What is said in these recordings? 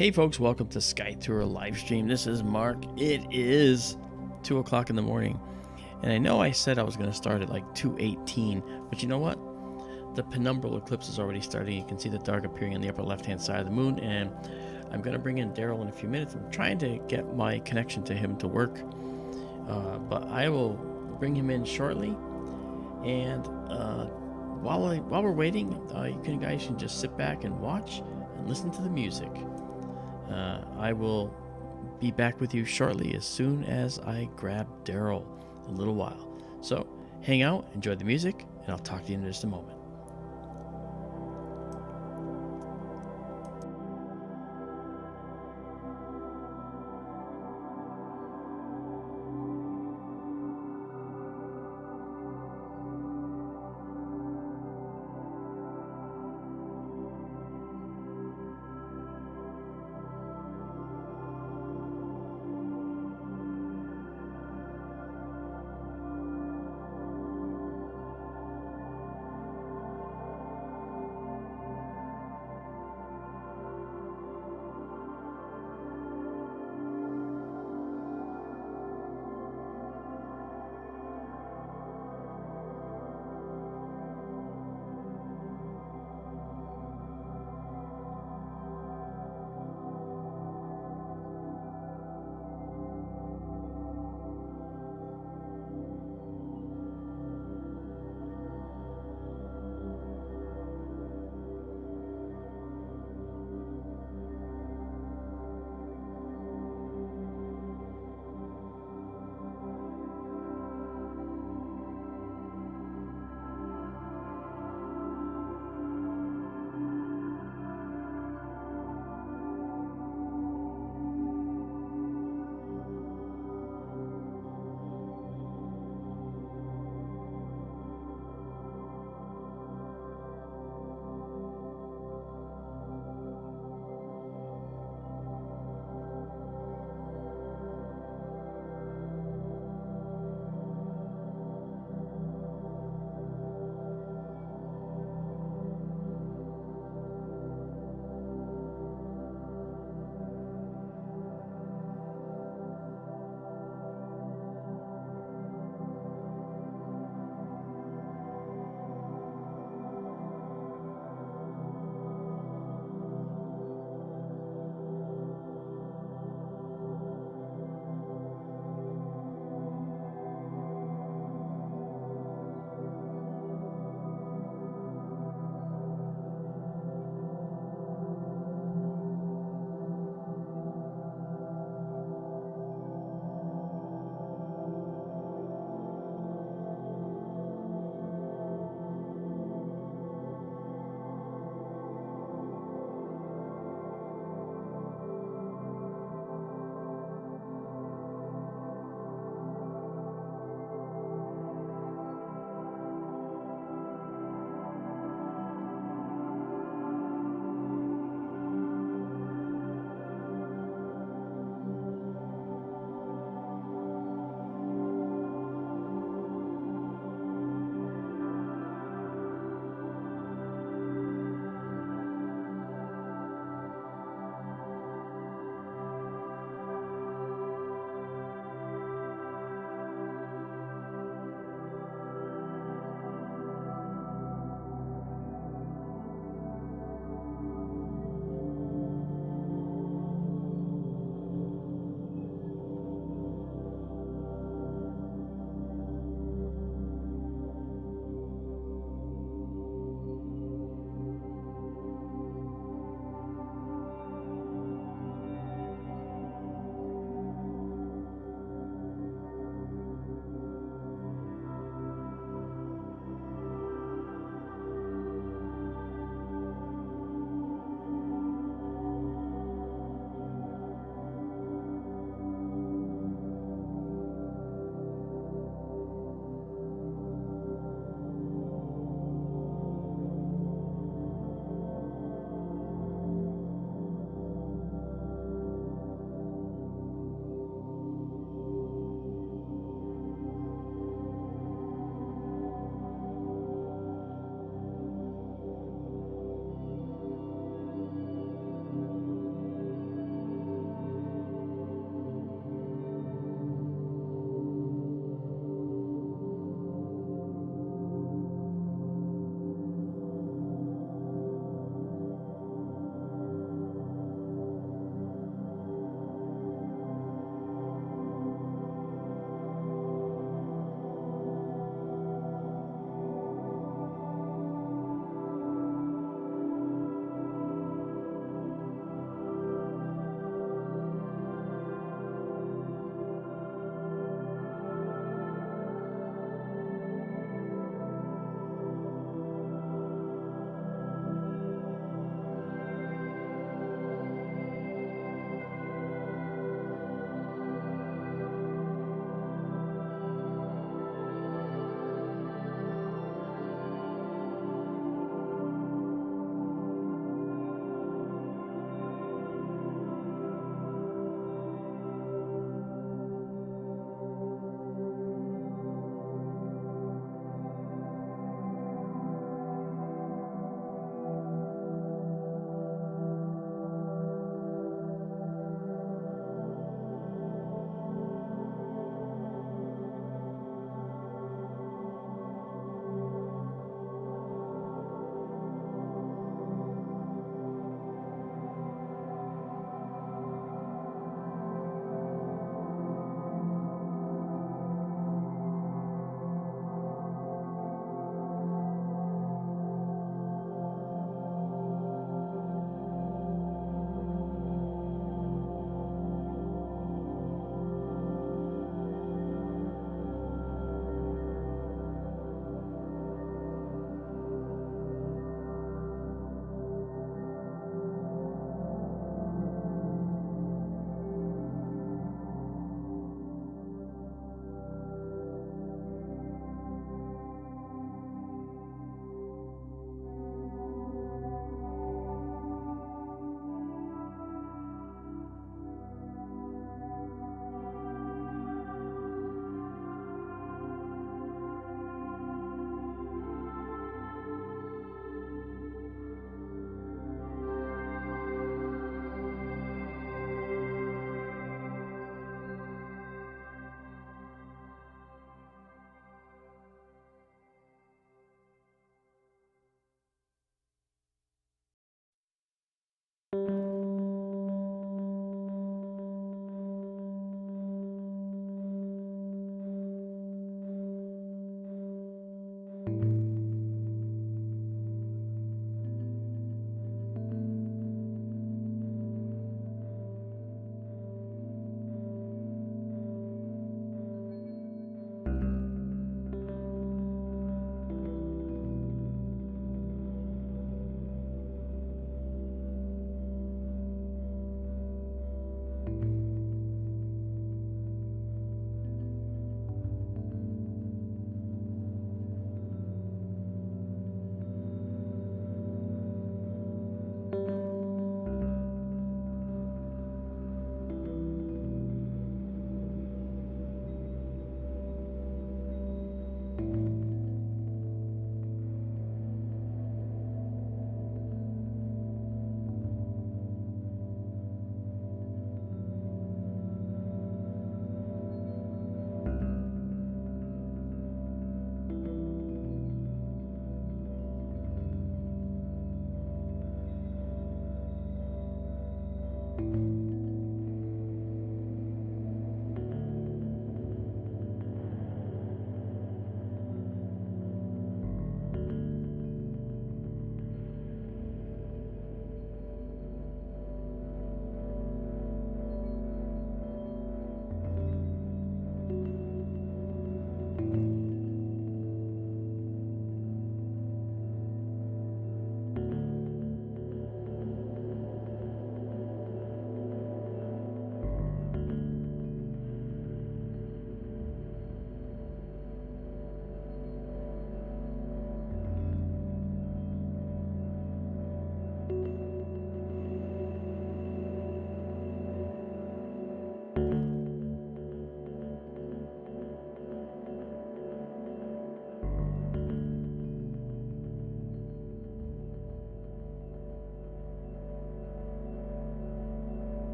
Hey folks, welcome to Sky Tour live stream. This is Mark. It is 2 o'clock in the morning, and I know I said I was going to start at like 2:18, but you know what? The penumbral eclipse is already starting. You can see the dark appearing on the upper left-hand side of the moon, and I'm going to bring in Darrell in a few minutes. I'm trying to get my connection to him to work, but I will bring him in shortly. And while we're waiting, you guys can just sit back and watch and listen to the music. I will be back with you shortly as soon as I grab Darrell in a little while. So hang out, enjoy the music, and I'll talk to you in just a moment.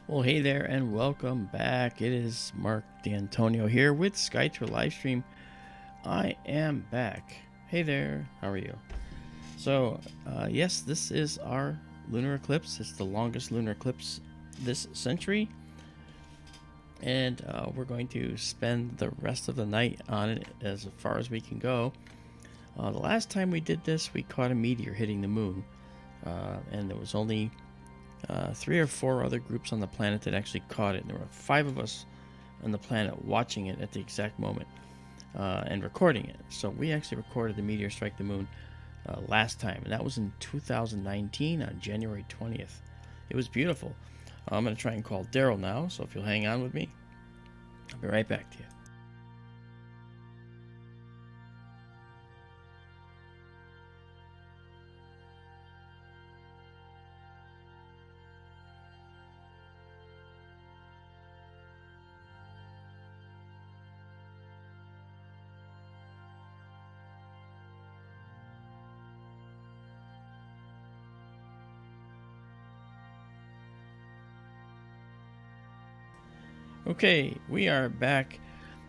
Well, hey there and welcome back. It is Mark D'Antonio here with SkyTour Livestream. I am back. Hey there, how are you? So, yes, this is our lunar eclipse. It's the longest lunar eclipse this century. And we're going to spend the rest of the night on it as far as we can go. The last time we did this, we caught a meteor hitting the moon. And there was only 3 or 4 other groups on the planet that actually caught it. And there were 5 of us on the planet watching it at the exact moment and recording it. So we actually recorded the meteor strike the moon last time, and that was in 2019 on January 20th. It was beautiful. I'm going to try and call Darrell now, so if you'll hang on with me, I'll be right back to you. Okay, we are back.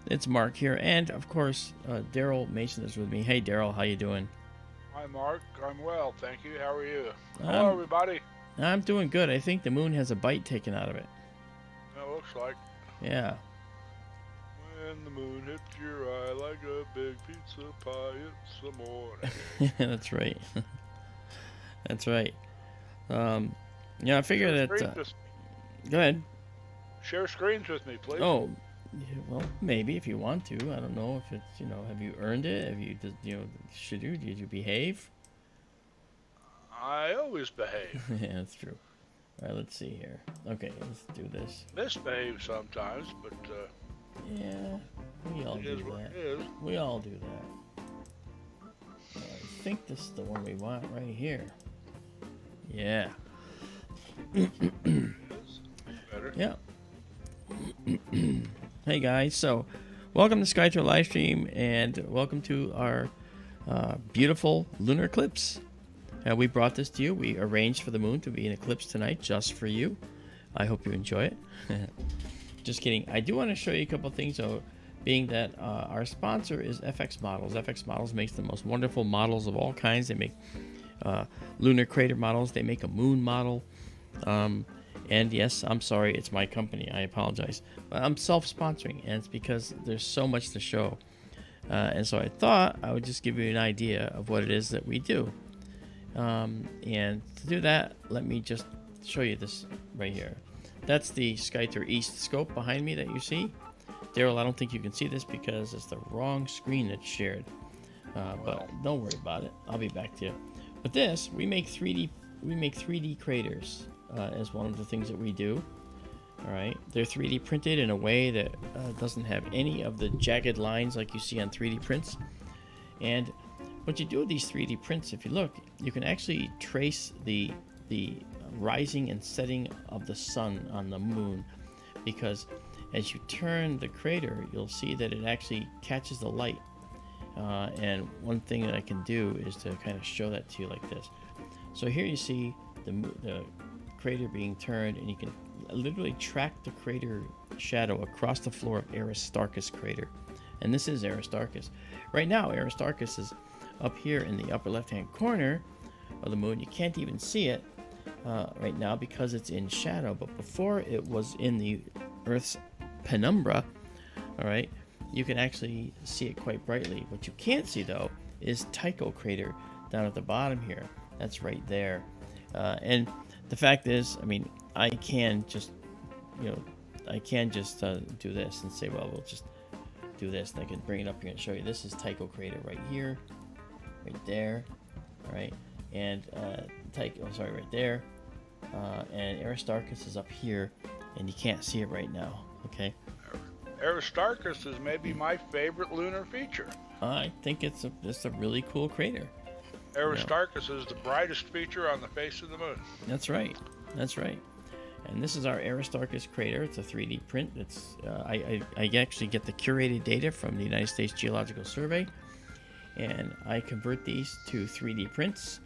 It's Mark here, and of course, Darrell Mason is with me. Hey, Darrell, how you doing? Hi, Mark. I'm well, thank you. How are you? Hello, everybody. I'm doing good. I think the moon has a bite taken out of it. It looks like. Yeah. When the moon hits your eye like a big pizza pie, it's the morning. That's right. That's right. Yeah, I figured that. Go ahead. Share screens with me, please. Oh, yeah, well, maybe if you want to. I don't know if it's, have you earned it? Have you, should you? Did you behave? I always behave. Yeah, that's true. All right, let's see here. Okay, let's do this. Misbehave sometimes, but yeah, we all do that. We all do that. I think this is the one we want right here. Yeah. better. Yeah. Hey guys, so welcome to SkyTour Livestream and welcome to our beautiful lunar eclipse. We brought this to you. We arranged for the moon to be an eclipse tonight just for you. I hope you enjoy it. Just kidding. I do want to show you a couple things though, being that our sponsor is FX Models. FX Models makes the most wonderful models of all kinds. They make lunar crater models. They make a moon model. And yes, I'm sorry, it's my company. I apologize. But I'm self-sponsoring, and it's because there's so much to show. And so I thought I would just give you an idea of what it is that we do. And to do that, let me just show you this right here. That's the SkyTour East scope behind me that you see. Darrell, I don't think you can see this because it's the wrong screen that's shared. But don't worry about it. I'll be back to you. But this, we make 3D we make 3D craters as one of the things that we do. All right, they're 3D printed in a way that doesn't have any of the jagged lines like you see on 3D prints. And what you do with these 3D prints, if you look, you can actually trace the rising and setting of the sun on the moon, because as you turn the crater, you'll see that it actually catches the light. And one thing that I can do is to kind of show that to you like this. So here you see the crater being turned, and you can literally track the crater shadow across the floor of Aristarchus crater. And this is Aristarchus. Right now, Aristarchus is up here in the upper left-hand corner of the moon. You can't even see it right now because it's in shadow. But before it was in the Earth's penumbra, all right, you can actually see it quite brightly. What you can't see, though, is Tycho crater down at the bottom here. That's right there. And the fact is, I mean, I can just do this and say, well, we'll just do this, and I can bring it up here and show you. This is Tycho crater right here, right there, all right, and right there, and Aristarchus is up here, and you can't see it right now. Okay. Aristarchus is maybe my favorite lunar feature. I think it's a really cool crater. Aristarchus is the brightest feature on the face of the moon. That's right. That's right. And this is our Aristarchus crater. It's a 3D print. It's I actually get the curated data from the United States Geological Survey, and I convert these to 3D prints,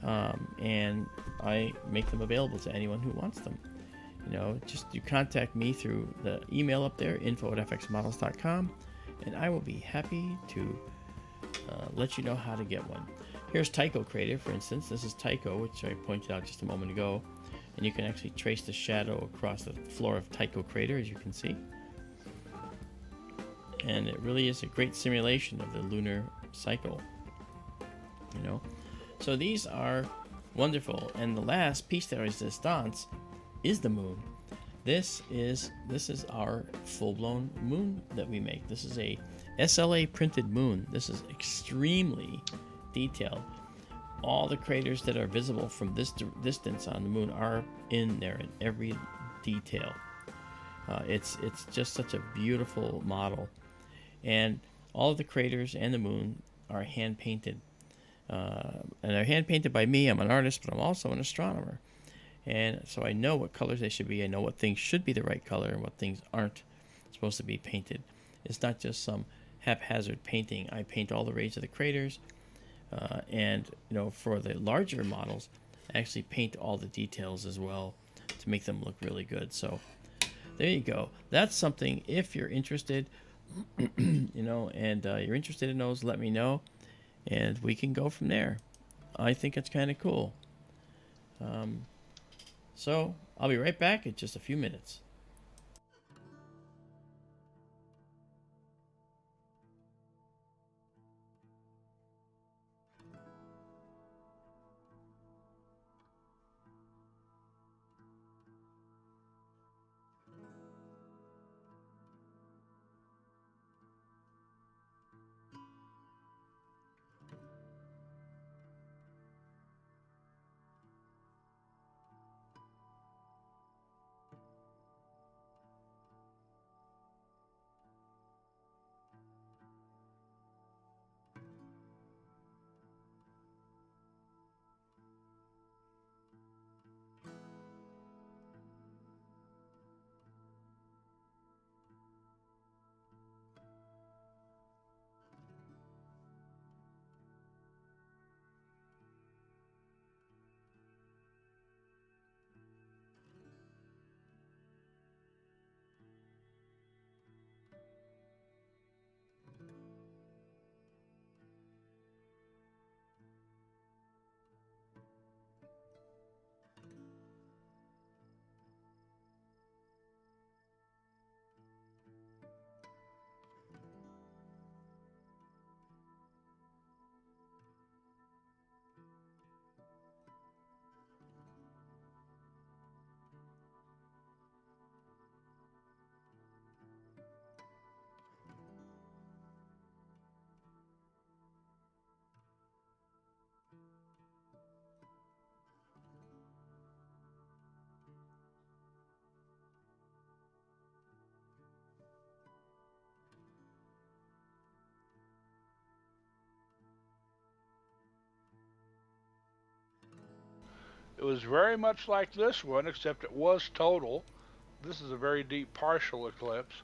and I make them available to anyone who wants them. Just you contact me through the email up there, info@fxmodels.com, and I will be happy to let you know how to get one. Here's Tycho crater, for instance. This is Tycho, which I pointed out just a moment ago. And you can actually trace the shadow across the floor of Tycho crater, as you can see. And it really is a great simulation of the lunar cycle. So these are wonderful. And the last piece de resistance is the moon. This is our full-blown moon that we make. This is a SLA printed moon. This is extremely detailed. All the craters that are visible from this distance on the moon are in there in every detail. It's just such a beautiful model, and all of the craters and the moon are hand painted, and they're hand painted by me. I'm an artist, but I'm also an astronomer, and so I know what colors they should be. I know what things should be the right color and what things aren't supposed to be painted. It's not just some haphazard painting. I paint all the rays of the craters. And for the larger models, I actually paint all the details as well to make them look really good. So there you go. That's something, if you're interested, and you're interested in those, let me know, and we can go from there. I think it's kind of cool. So I'll be right back in just a few minutes. It was very much like this one, except it was total. This is a very deep partial eclipse.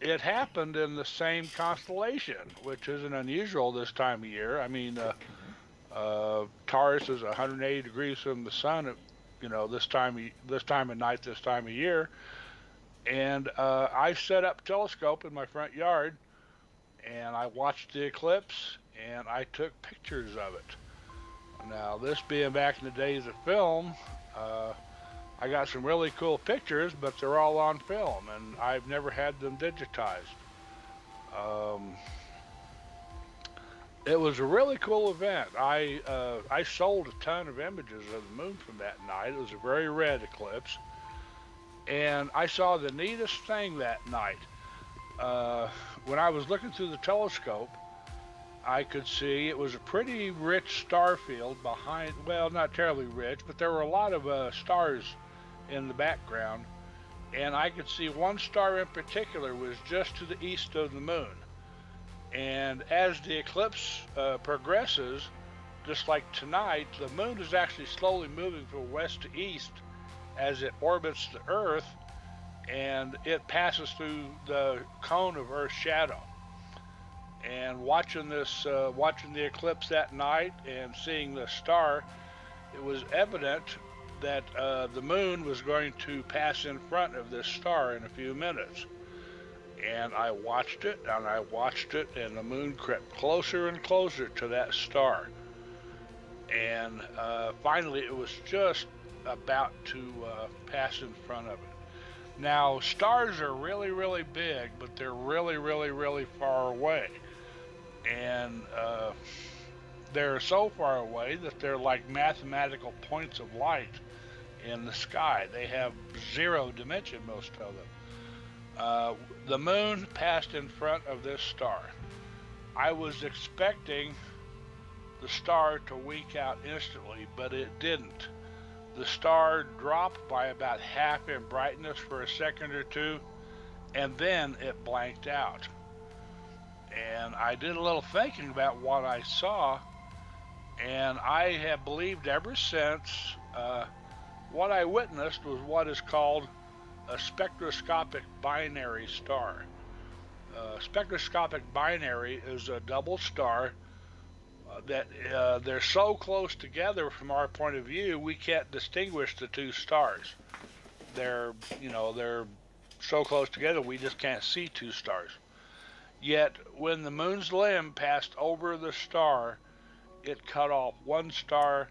It happened in the same constellation, which isn't unusual this time of year. I mean, Taurus is 180 degrees from the sun at this time of night, this time of year. And I set up a telescope in my front yard, and I watched the eclipse, and I took pictures of it. Now, this being back in the days of film, I got some really cool pictures, but they're all on film, and I've never had them digitized. Um, it was a really cool event. I sold a ton of images of the moon from that night. It was a very red eclipse, and I saw the neatest thing that night. When I was looking through the telescope, I could see it was a pretty rich star field behind, well, not terribly rich, but there were a lot of stars in the background. And I could see one star in particular was just to the east of the moon. And as the eclipse progresses, just like tonight, the moon is actually slowly moving from west to east as it orbits the Earth, and it passes through the cone of Earth's shadow. And watching the eclipse that night and seeing the star, it was evident that the moon was going to pass in front of this star in a few minutes. And I watched it, and I watched it, and the moon crept closer and closer to that star. And finally, it was just about to pass in front of it. Now, stars are really, really big, but they're really, really, really far away. And they're so far away that they're like mathematical points of light in the sky. They have zero dimension, most of them. The moon passed in front of this star. I was expecting the star to wink out instantly, but it didn't. The star dropped by about half in brightness for a second or two, and then it blanked out. And I did a little thinking about what I saw, and I have believed ever since what I witnessed was what is called a spectroscopic binary star. Spectroscopic binary is a double star that they're so close together from our point of view, we can't distinguish the two stars. They're so close together, we just can't see two stars. Yet, when the moon's limb passed over the star, it cut off one star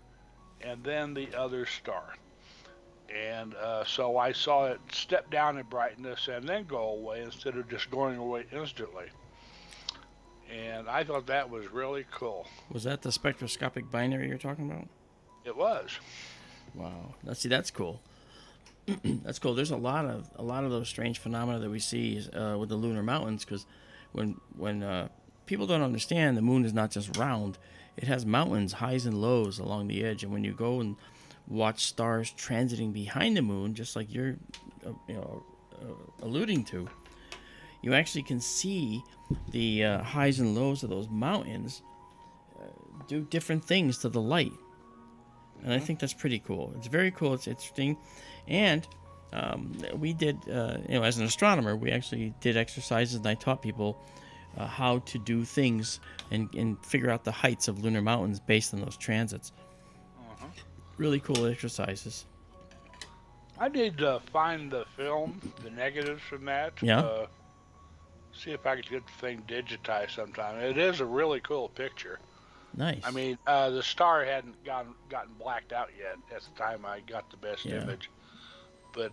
and then the other star. And so I saw it step down in brightness and then go away instead of just going away instantly. And I thought that was really cool. Was that the spectroscopic binary you're talking about? It was. Wow. That's cool. That's cool. There's a lot of those strange phenomena that we see with the lunar mountains, because when people don't understand, the moon is not just round. It has mountains, highs and lows along the edge, and when you go and watch stars transiting behind the moon, just like you're alluding to, you actually can see the highs and lows of those mountains do different things to the light. And I think that's pretty cool. It's very cool. It's interesting. And we did, as an astronomer, we actually did exercises, and I taught people how to do things and figure out the heights of lunar mountains based on those transits. Really cool exercises. I need to find the film, the negatives from that. Yeah. See if I could get the thing digitized sometime. It is a really cool picture. Nice. I mean, the star hadn't gotten blacked out yet at the time I got the best image. But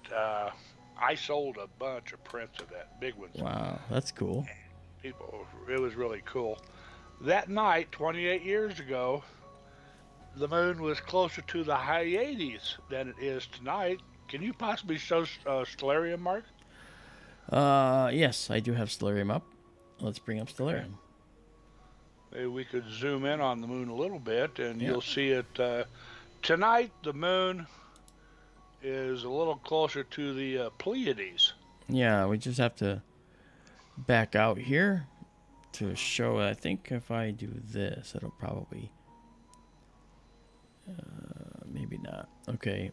I sold a bunch of prints of that, big ones. Wow, that's cool. It was really cool. That night, 28 years ago, the moon was closer to the high 80s than it is tonight. Can you possibly show Stellarium, Mark? Yes, I do have Stellarium up. Let's bring up Stellarium. Maybe we could zoom in on the moon a little bit, and you'll see it. Tonight, the moon is a little closer to the Pleiades. Yeah, we just have to back out here to show it. I think if I do this, it'll probably... maybe maybe not. Okay.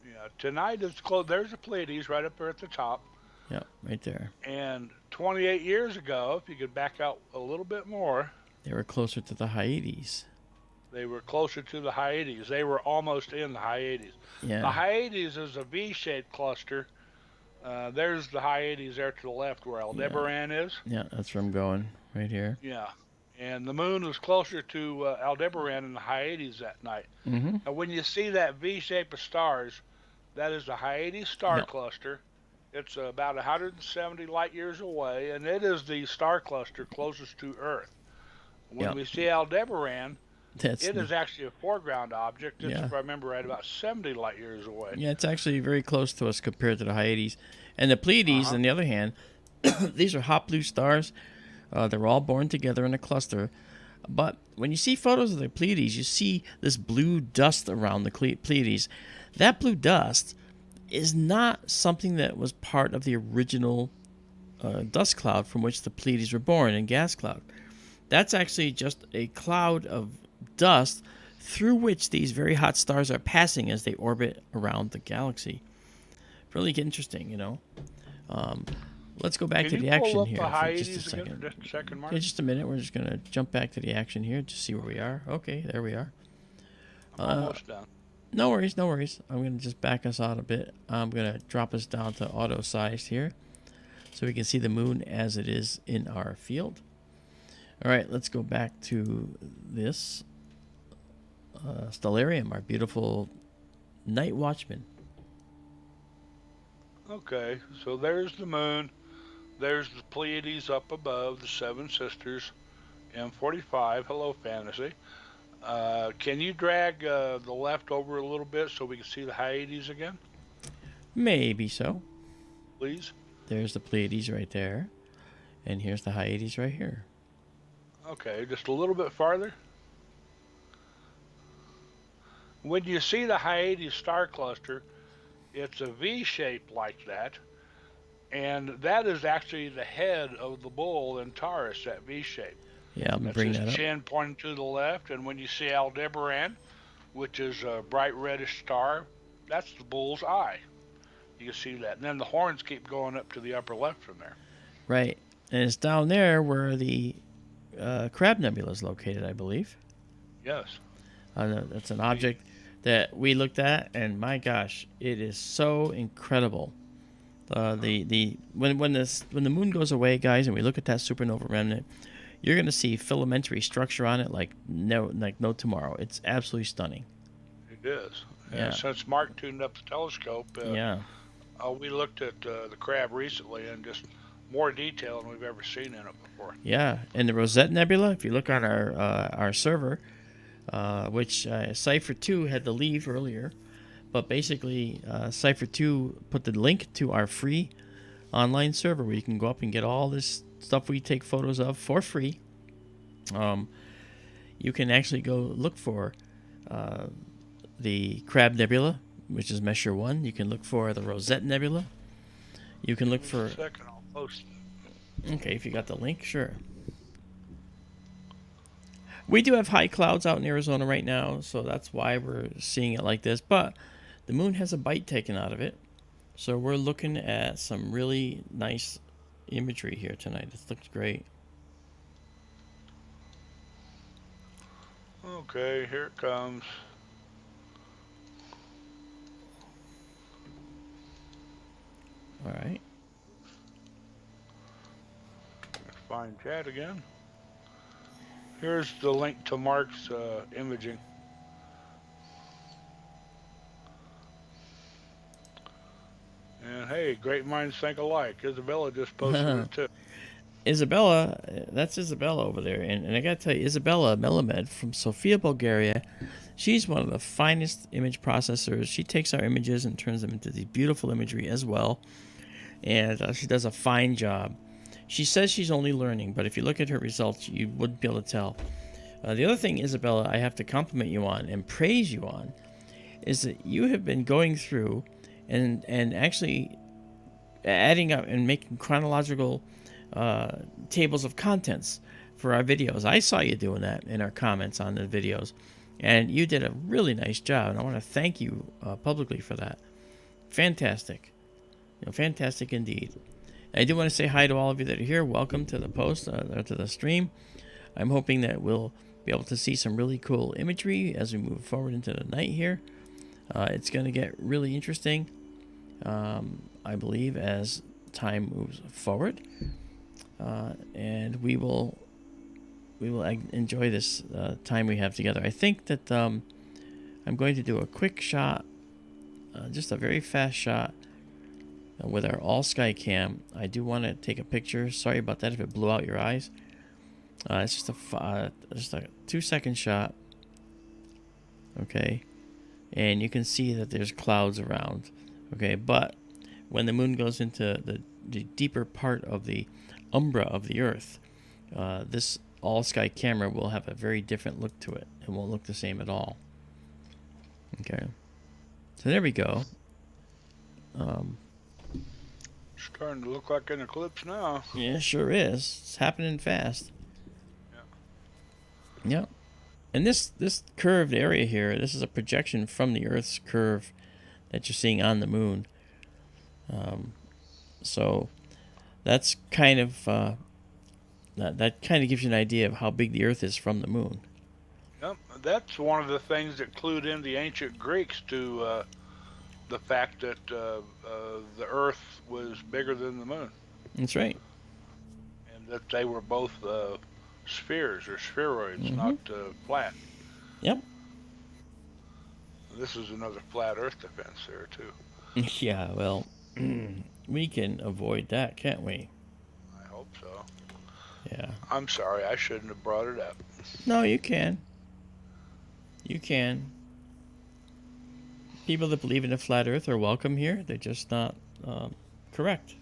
Yeah, tonight is close. There's the Pleiades right up there at the top. Yeah, right there. And 28 years ago, if you could back out a little bit more, They were closer to the Hyades. they were closer to the Hyades. They were almost in the Hyades. The Yeah. Hyades is a V-shaped cluster. There's the Hyades there to the left where Yeah. Aldebaran is. Yeah, that's where I'm going. Right here. Yeah. And the moon was closer to Aldebaran and the Hyades that night. Mm-hmm. Now, when you see that V shape of stars, that is the Hyades star Yep. cluster. It's about 170 light years away, and it is the star cluster closest to Earth. When Yep. we see Aldebaran, That's it is actually a foreground object. It's, Yeah. if I remember right, about 70 light years away. Yeah, it's actually very close to us compared to the Hyades. And the Pleiades, on the other hand, these are hot blue stars. They're all born together in a cluster. But when you see photos of the Pleiades, you see this blue dust around the Pleiades. That blue dust is not something that was part of the original dust cloud from which the Pleiades were born, and gas cloud. That's actually just a cloud of dust through which these very hot stars are passing as they orbit around the galaxy. Really interesting, you know. Let's go back to the action here for just a second. Just a second, Mark. Okay, just a minute. We're just going to jump back to the action here to see where we are. Okay, there we are. I'm almost done. No worries, no worries. I'm going to just back us out a bit. I'm going to drop us down to auto size here so we can see the moon as it is in our field. All right, let's go back to this Stellarium, our beautiful night watchman. Okay, so there's the moon. There's the Pleiades up above, the Seven Sisters, M45. Hello, Fantasy. Can you drag the left over a little bit so we can see the Hyades again, Maybe so. please? There's the Pleiades right there. And here's the Hyades right here. Okay, just a little bit farther. When you see the Hyades star cluster, it's a V shape like that, and that is actually the head of the bull in Taurus, that V shape. Yeah, I'm going to That's bring his that up. chin pointing to the left, and when you see Aldebaran, which is a bright reddish star, that's the bull's eye. You can see that. And then the horns keep going up to the upper left from there. Right. And it's down there where the Crab Nebula is located, I believe. Yes. That's an object that we looked at, and my gosh, it is so incredible. When the moon goes away, guys, and we look at that supernova remnant, you're going to see filamentary structure on it like no tomorrow. It's absolutely stunning. It is. Yeah. And since Mark tuned up the telescope, we looked at the crab recently in just more detail than we've ever seen in it before. Yeah, and the Rosette Nebula, if you look on our server, which Cypher 2 had to leave earlier, but basically Cypher 2 put the link to our free online server where you can go up and get all this stuff we take photos of for free. You can actually go look for the Crab Nebula, which is Messier 1. You can look for the Rosette Nebula. You can look for... Just a second, I'll post it. Okay, if you got the link, sure. We do have high clouds out in Arizona right now, so that's why we're seeing it like this. But the moon has a bite taken out of it, so we're looking at some really nice imagery here tonight. This looks great. Okay, here it comes. All right. Let's find chat again. Here's the link to Mark's imaging. And hey, great minds think alike. Isabella just posted it too. Isabella, that's Isabella over there. And I got to tell you, Isabella Melamed from Sofia, Bulgaria, she's one of the finest image processors. She takes our images and turns them into these beautiful imagery as well. And she does a fine job. She says she's only learning, but if you look at her results, you wouldn't be able to tell. The other thing, Isabella, I have to compliment you on and praise you on is that you have been going through and actually adding up and making chronological tables of contents for our videos. I saw you doing that in our comments on the videos. And you did a really nice job, and I want to thank you publicly for that. Fantastic. Fantastic indeed. I do want to say hi to all of you that are here. Welcome to the post, or to the stream. I'm hoping that we'll be able to see some really cool imagery as we move forward into the night here. It's going to get really interesting, I believe, as time moves forward. And we will enjoy this time we have together. I think that I'm going to do a quick shot, just a very fast shot with our all sky cam. I do want to take a picture. Sorry about that if it blew out your eyes. It's just a 2-second shot. Okay, and you can see that there's clouds around. Okay, but when the moon goes into the deeper part of the umbra of the Earth, this all sky camera will have a very different look to it. It won't look the same at all. Okay, so there we go. Starting to look like an eclipse now. Yeah, sure is. It's happening fast. Yeah. And this curved area here, this is a projection from the Earth's curve that you're seeing on the moon. So that's kind of that kind of gives you an idea of how big the Earth is from the moon. Yep, that's one of the things that clued in the ancient Greeks to the fact that the Earth was bigger than the moon. That's right. And that they were both spheres or spheroids, not flat. Yep. This is another flat Earth defense there too. Yeah, well, we can avoid that, can't we? I hope so. Yeah. I'm sorry, I shouldn't have brought it up. No, you can. You can. People that believe in a flat Earth are welcome here. They're just not correct.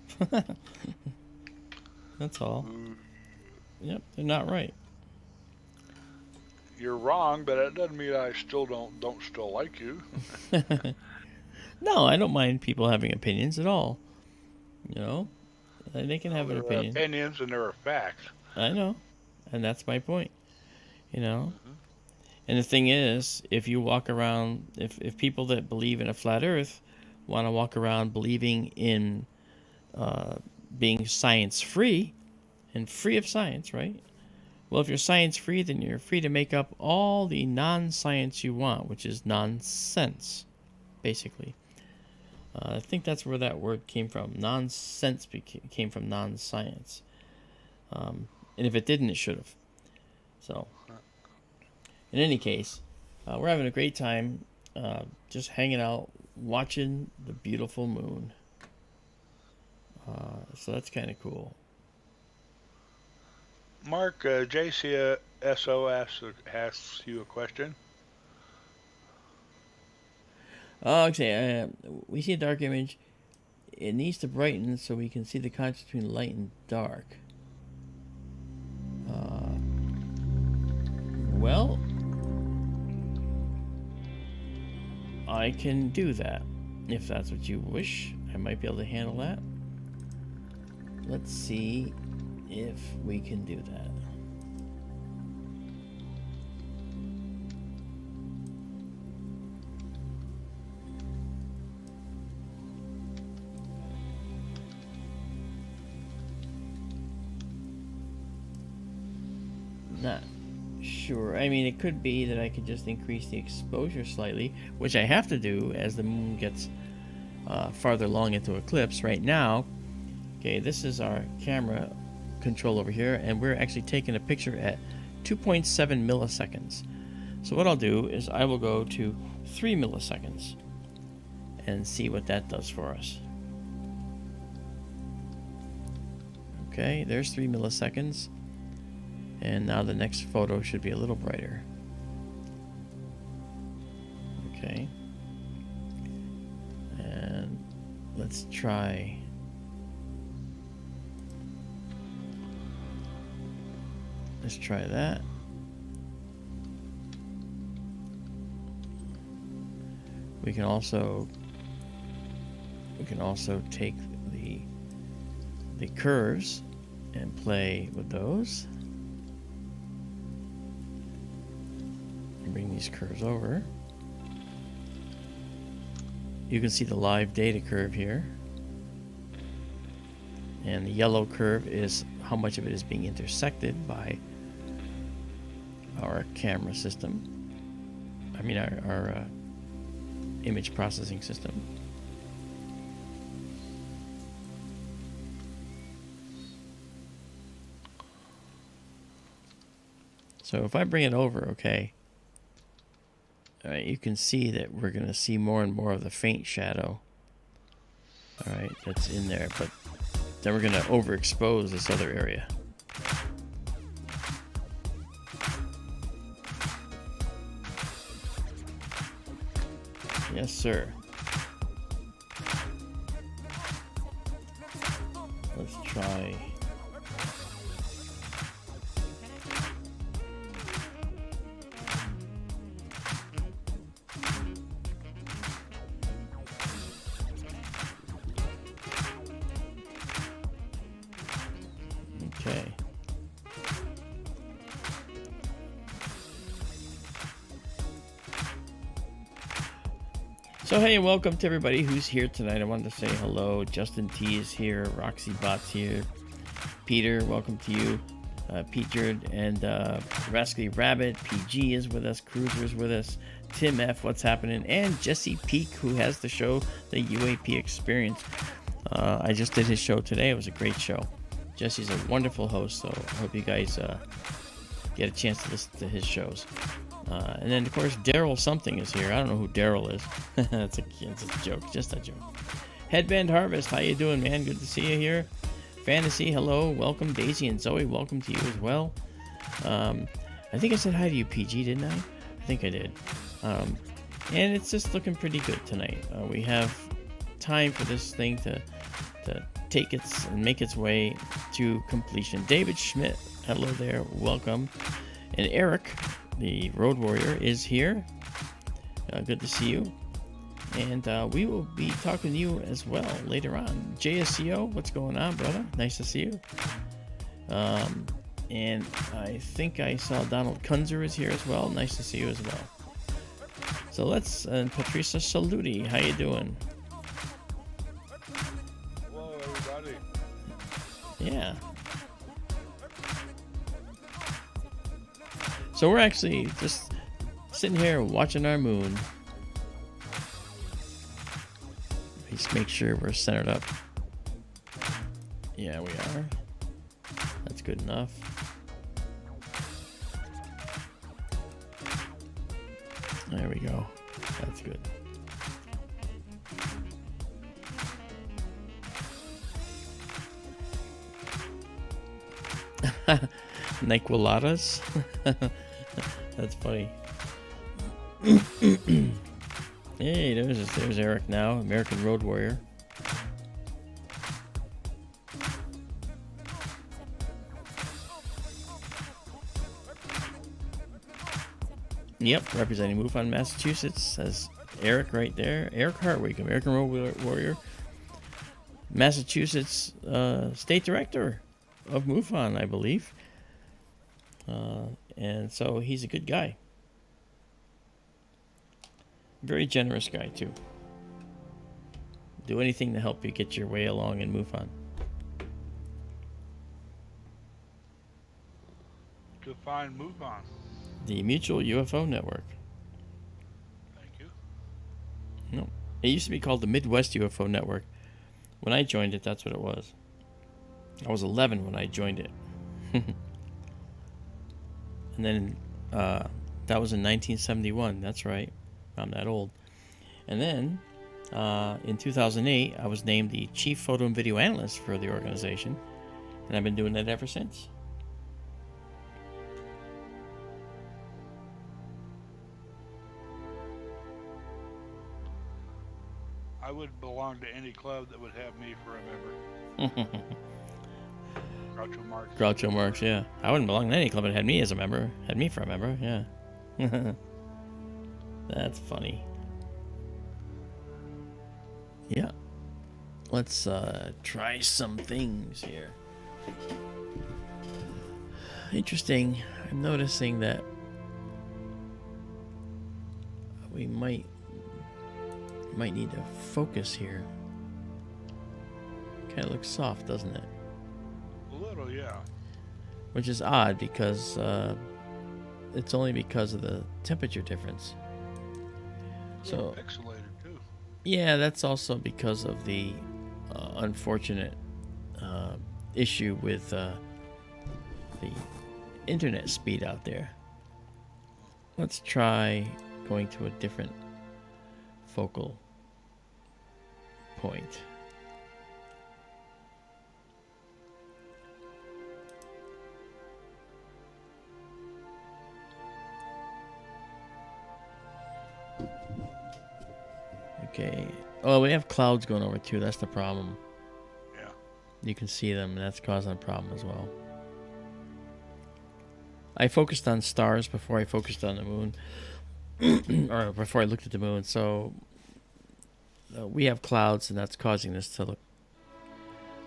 That's all. Yep, they're not right. You're wrong, but it doesn't mean I still don't still like you. No, I don't mind people having opinions at all. They can have an There are opinion. opinions and there are facts. I know, and that's my point. And the thing is, if you walk around, if people that believe in a flat Earth want to walk around believing in being science free and free of science, right? Well, if you're science free, then you're free to make up all the non-science you want, which is nonsense, basically. I think that's where that word came from. Nonsense came from non-science. And if it didn't, it should have. So, in any case, we're having a great time just hanging out, watching the beautiful moon. So that's kind of cool. Mark, JCSO asks you a question. Okay, we see a dark image. It needs to brighten so we can see the contrast between light and dark. Well, I can do that if that's what you wish. I might be able to handle that. Let's see if we can do that. Not sure. I mean, it could be that I could just increase the exposure slightly, which I have to do as the moon gets farther along into eclipse. Right now, okay, this is our camera control over here, and we're actually taking a picture at 2.7 milliseconds. So what I'll do is I will go to 3 milliseconds and see what that does for us. Okay, there's 3 milliseconds. And now the next photo should be a little brighter. Okay. And let's try. Let's try that. We can also take the curves and play with those. bring these curves over. You can see the live data curve here. And the yellow curve is how much of it is being intersected by our camera system. I mean our image processing system. So if I bring it over, okay, all right, you can see that we're going to see more and more of the faint shadow. All right, that's in there, but then we're going to overexpose this other area. Yes, sir. Let's try. Okay. So hey, and welcome to everybody who's here tonight. I wanted to say hello. Justin T is here. Roxy Bot's here. Peter, welcome to you. Peter and Rascally Rabbit. PG is with us. Cruiser's with us. Tim F, what's happening? And Jesse Peak, who has the show, The UAP Experience. I just did his show today. It was a great show. Jesse's a wonderful host, so I hope you guys get a chance to listen to his shows. And then, of course, Darrell something is here. I don't know who Darrell is. it's a joke, just a joke. Headband Harvest, how you doing, man? Good to see you here. Fantasy, hello, welcome. Daisy and Zoe, welcome to you as well. I think I said hi to you, PG, didn't I? I think I did. And it's just looking pretty good tonight. We have time for this thing to take its and make its way to completion. David Schmidt, hello there, welcome. And Eric, the Road Warrior, is here. Good to see you. And we will be talking to you as well later on. JSCO, what's going on, brother? Nice to see you. And I think I saw Donald Kunzer is here as well. Nice to see you as well. So let's, and Patricia Saluti, how you doing? Hello, everybody. Yeah. So we're actually just sitting here watching our moon. Just make sure we're centered up. Yeah, we are. That's good enough. There we go. That's good. Nyquuladas? That's funny. Hey, there's Eric now, American Road Warrior. Yep, representing MUFON, Massachusetts, says Eric right there. Eric Hartwig, American Road Warrior, Massachusetts State Director of MUFON, I believe. And so he's a good guy. Very generous guy, too. Do anything to help you get your way along in MUFON. Define MUFON. The Mutual UFO Network. Thank you. No, it used to be called the Midwest UFO Network. When I joined it, that's what it was. I was 11 when I joined it. And then that was in 1971. That's right. I'm that old. And then in 2008, I was named the Chief Photo and Video Analyst for the organization. And I've been doing that ever since. I would belong to any club that would have me for a member. Groucho Marx. Groucho Marx, yeah. I wouldn't belong to any club that had me as a member. Had me for a member, yeah. That's funny. Yeah. Let's try some things here. Interesting. I'm noticing that might need to focus here. Kind of looks soft, doesn't it? A little, yeah. Which is odd because it's only because of the temperature difference. A little pixelated too. Yeah, that's also because of the unfortunate issue with the internet speed out there. Let's try going to a different focal point. Okay. Oh, we have clouds going over too. That's the problem. Yeah. You can see them, and that's causing a problem as well. I focused on stars before I focused on the moon, or before I looked at the moon. So we have clouds, and that's causing this to look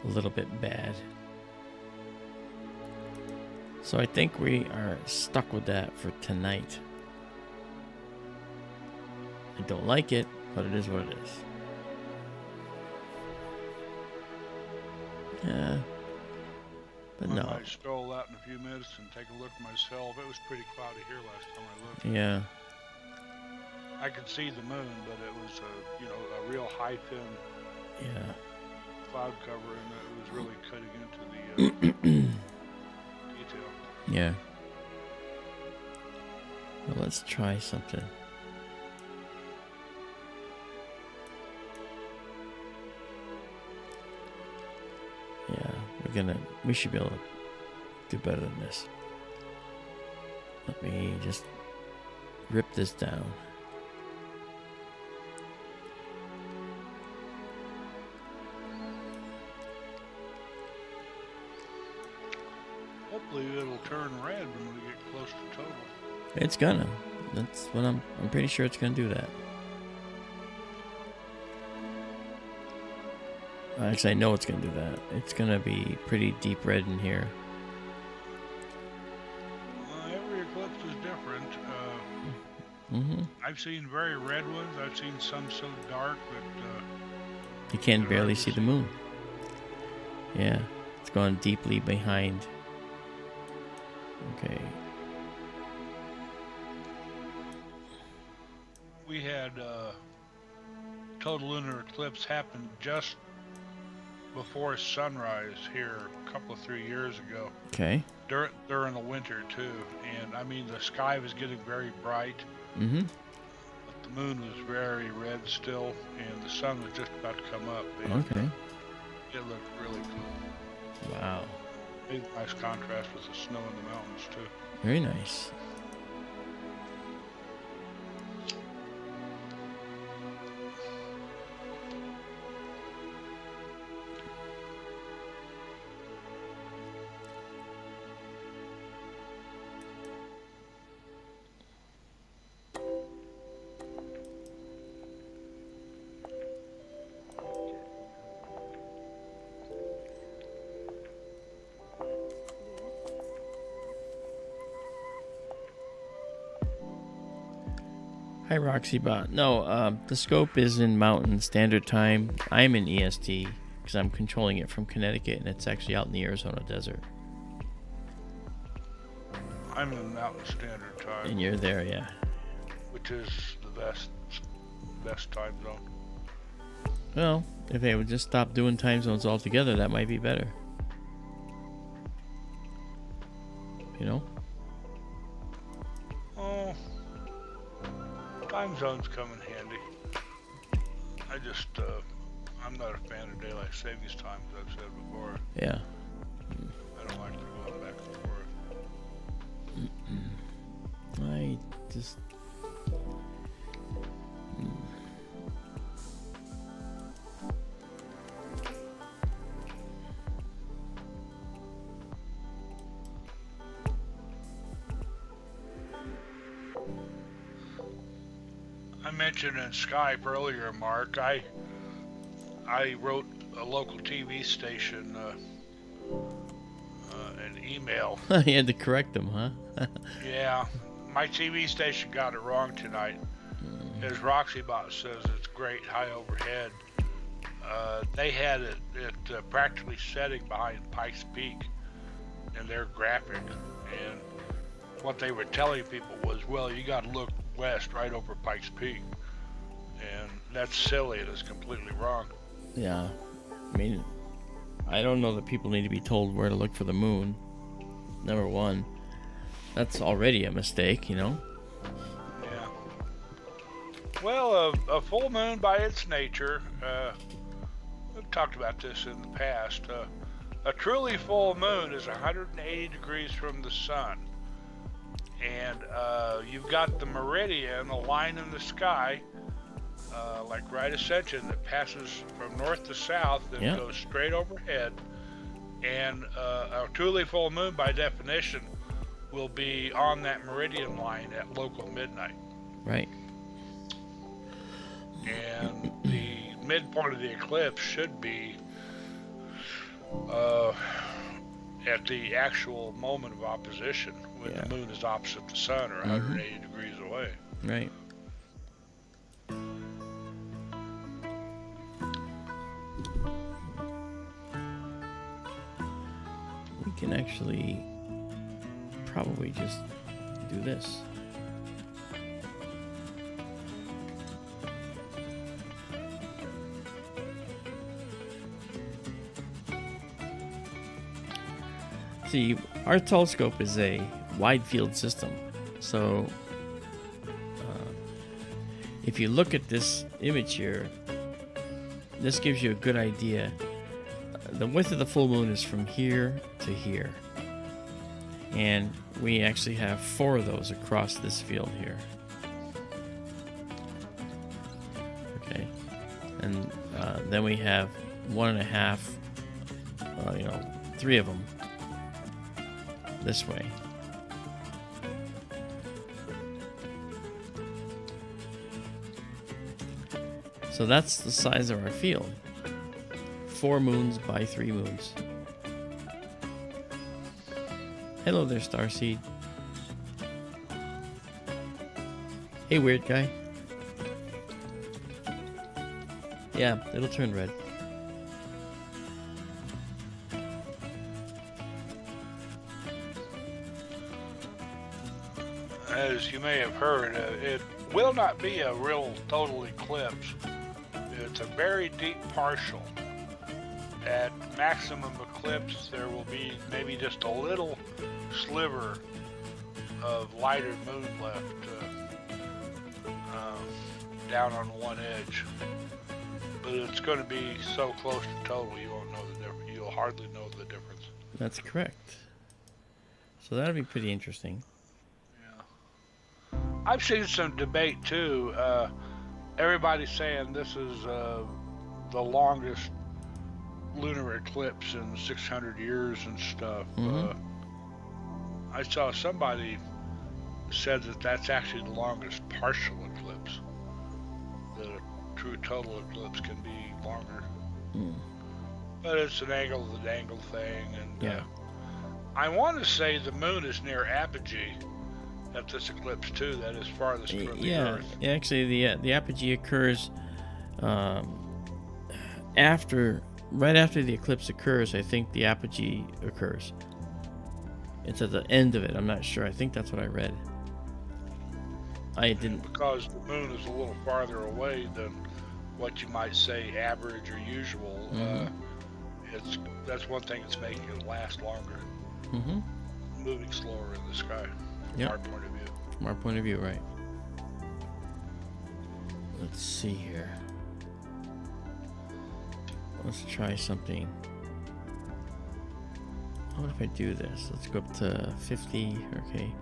a little bit bad. So I think we are stuck with that for tonight. I don't like it, but it is what it is. Yeah. But no. I might stroll out in a few minutes and take a look myself. It was pretty cloudy here last time I looked. Yeah. I could see the moon, but it was a real high thin cloud cover, and it was really cutting into the detail. Yeah. Well, let's try something. Yeah, we should be able to do better than this. Let me just rip this down. Hopefully it'll turn red when we get close to total. It's gonna. That's what I'm pretty sure it's gonna do that. Actually, I know it's gonna do that. It's gonna be pretty deep red in here. Every eclipse is different. I've seen very red ones. I've seen some so dark that you can barely see the moon. Yeah, it's gone deeply behind. Okay. We had total lunar eclipse happen just before sunrise here a couple of 3 years ago. Okay. During the winter too, and I mean the sky was getting very bright. Mm-hmm. But the moon was very red still, and the sun was just about to come up. Okay. It looked really cool. Wow. Big nice contrast with the snow in the mountains too. Very nice. Hi, Roxybot. No, the scope is in Mountain Standard Time. I'm in EST because I'm controlling it from Connecticut, and it's actually out in the Arizona desert. I'm in Mountain Standard Time. And you're there, yeah. Which is the best time zone. Well, if they would just stop doing time zones altogether, that might be better. You know? Oh, time zones come in handy. I just, I'm not a fan of daylight savings time, as I've said before. Yeah. I don't like to go back and forth. I just... I mentioned in Skype earlier, Mark, I wrote a local TV station an email. You had to correct them, huh? Yeah, my TV station got it wrong tonight. as Roxybot says, it's great high overhead. They had it practically setting behind Pikes Peak in their graphic, and what they were telling people was, well, you got to look west right over Pikes Peak, and that's silly and it's completely wrong. Yeah, I mean, I don't know that people need to be told where to look for the moon. Number one, that's already a mistake, you know? Yeah. Well, a full moon by its nature, we've talked about this in the past, a truly full moon is 180 degrees from the sun. And you've got the meridian, a line in the sky, like right ascension, that passes from north to south and goes straight overhead. And a truly full moon, by definition, will be on that meridian line at local midnight. Right. And the midpoint of the eclipse should be at the actual moment of opposition, when the moon is opposite the sun or 180 degrees away. Right. We can actually probably just do this. See, our telescope is a wide field system, so if you look at this image here, this gives you a good idea. The width of the full moon is from here to here, and we actually have 4 of those across this field here. Okay, and then we have 1.5, 3 of them this way. So that's the size of our field. 4 moons by 3 moons. Hello there, Starseed. Hey, weird guy. Yeah, it'll turn red. As you may have heard, it will not be a real total eclipse. It's a very deep partial. At maximum eclipse, there will be maybe just a little sliver of lighter moon left down on one edge. But it's going to be so close to total, you won't know the difference. You'll hardly know the difference. That's correct. So that'll be pretty interesting. I've seen some debate too. Everybody's saying this is the longest lunar eclipse in 600 years and stuff. I saw somebody said that that's actually the longest partial eclipse. That a true total eclipse can be longer. But it's an angle of the dangle thing, and I want to say the moon is near apogee at this eclipse too. That is farthest from the Earth. Yeah, actually the apogee occurs right after the eclipse occurs. I think the apogee occurs. It's at the end of it. I'm not sure. I think that's what I read. I didn't, because the moon is a little farther away than what you might say average or usual. That's one thing that's making it last longer. Moving slower in the sky. From our point of view. From our point of view, right. Let's see here. Let's try something. What if I do this? Let's go up to 50. Okay.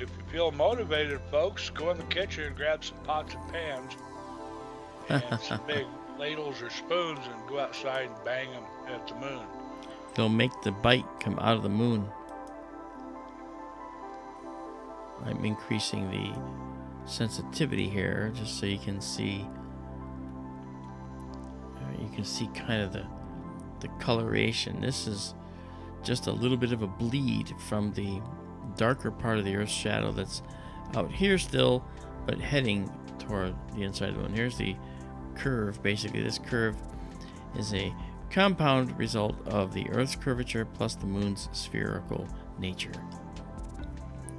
If you feel motivated, folks, go in the kitchen and grab some pots and pans and some big ladles or spoons and go outside and bang them at the moon. They'll make the bite come out of the moon. I'm increasing the sensitivity here just so you can see. You can see kind of the coloration. This is just a little bit of a bleed from the darker part of the Earth's shadow that's out here still, but heading toward the inside of the moon. Here's the curve. Basically, this curve is a compound result of the Earth's curvature plus the moon's spherical nature.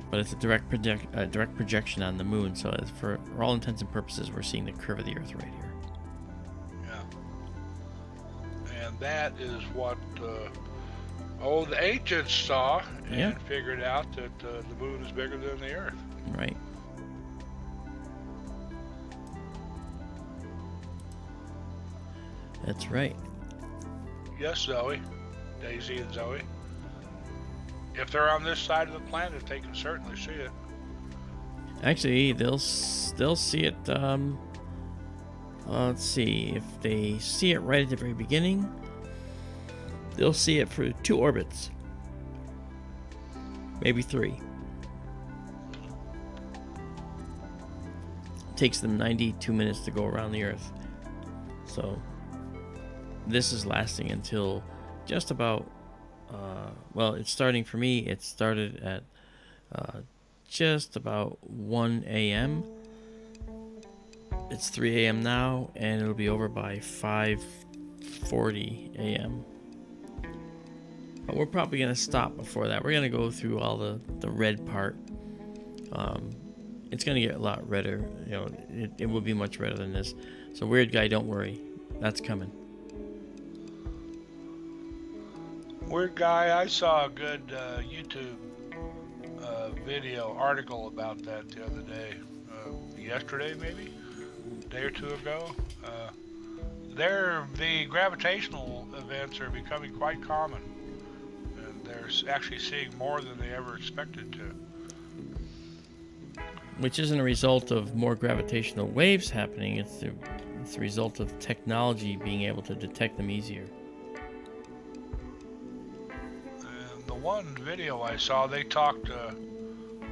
But it's a direct projection on the moon, so for all intents and purposes, we're seeing the curve of the Earth right here. Yeah. And that is what the ancients saw and figured out that the moon is bigger than the Earth. Right. That's right. Yes, Zoe. Daisy and Zoe. If they're on this side of the planet, they can certainly see it. Actually, they'll see it. Let's see. If they see it right at the very beginning, they'll see it for 2 orbits, maybe 3. It takes them 92 minutes to go around the Earth. So this is lasting until just about. Well, it's starting for me. It started at just about 1 a.m. It's 3 a.m. now, and it'll be over by 5:40 a.m. But we're probably going to stop before that. We're going to go through all the red part. It's going to get a lot redder. You know, it will be much redder than this. So, weird guy, don't worry. That's coming. Weird guy, I saw a good YouTube video article about that the other day. Yesterday, maybe? A day or 2 ago. The gravitational events are becoming quite common. And they're actually seeing more than they ever expected to. Which isn't a result of more gravitational waves happening. It's the result of technology being able to detect them easier. The one video I saw, they talked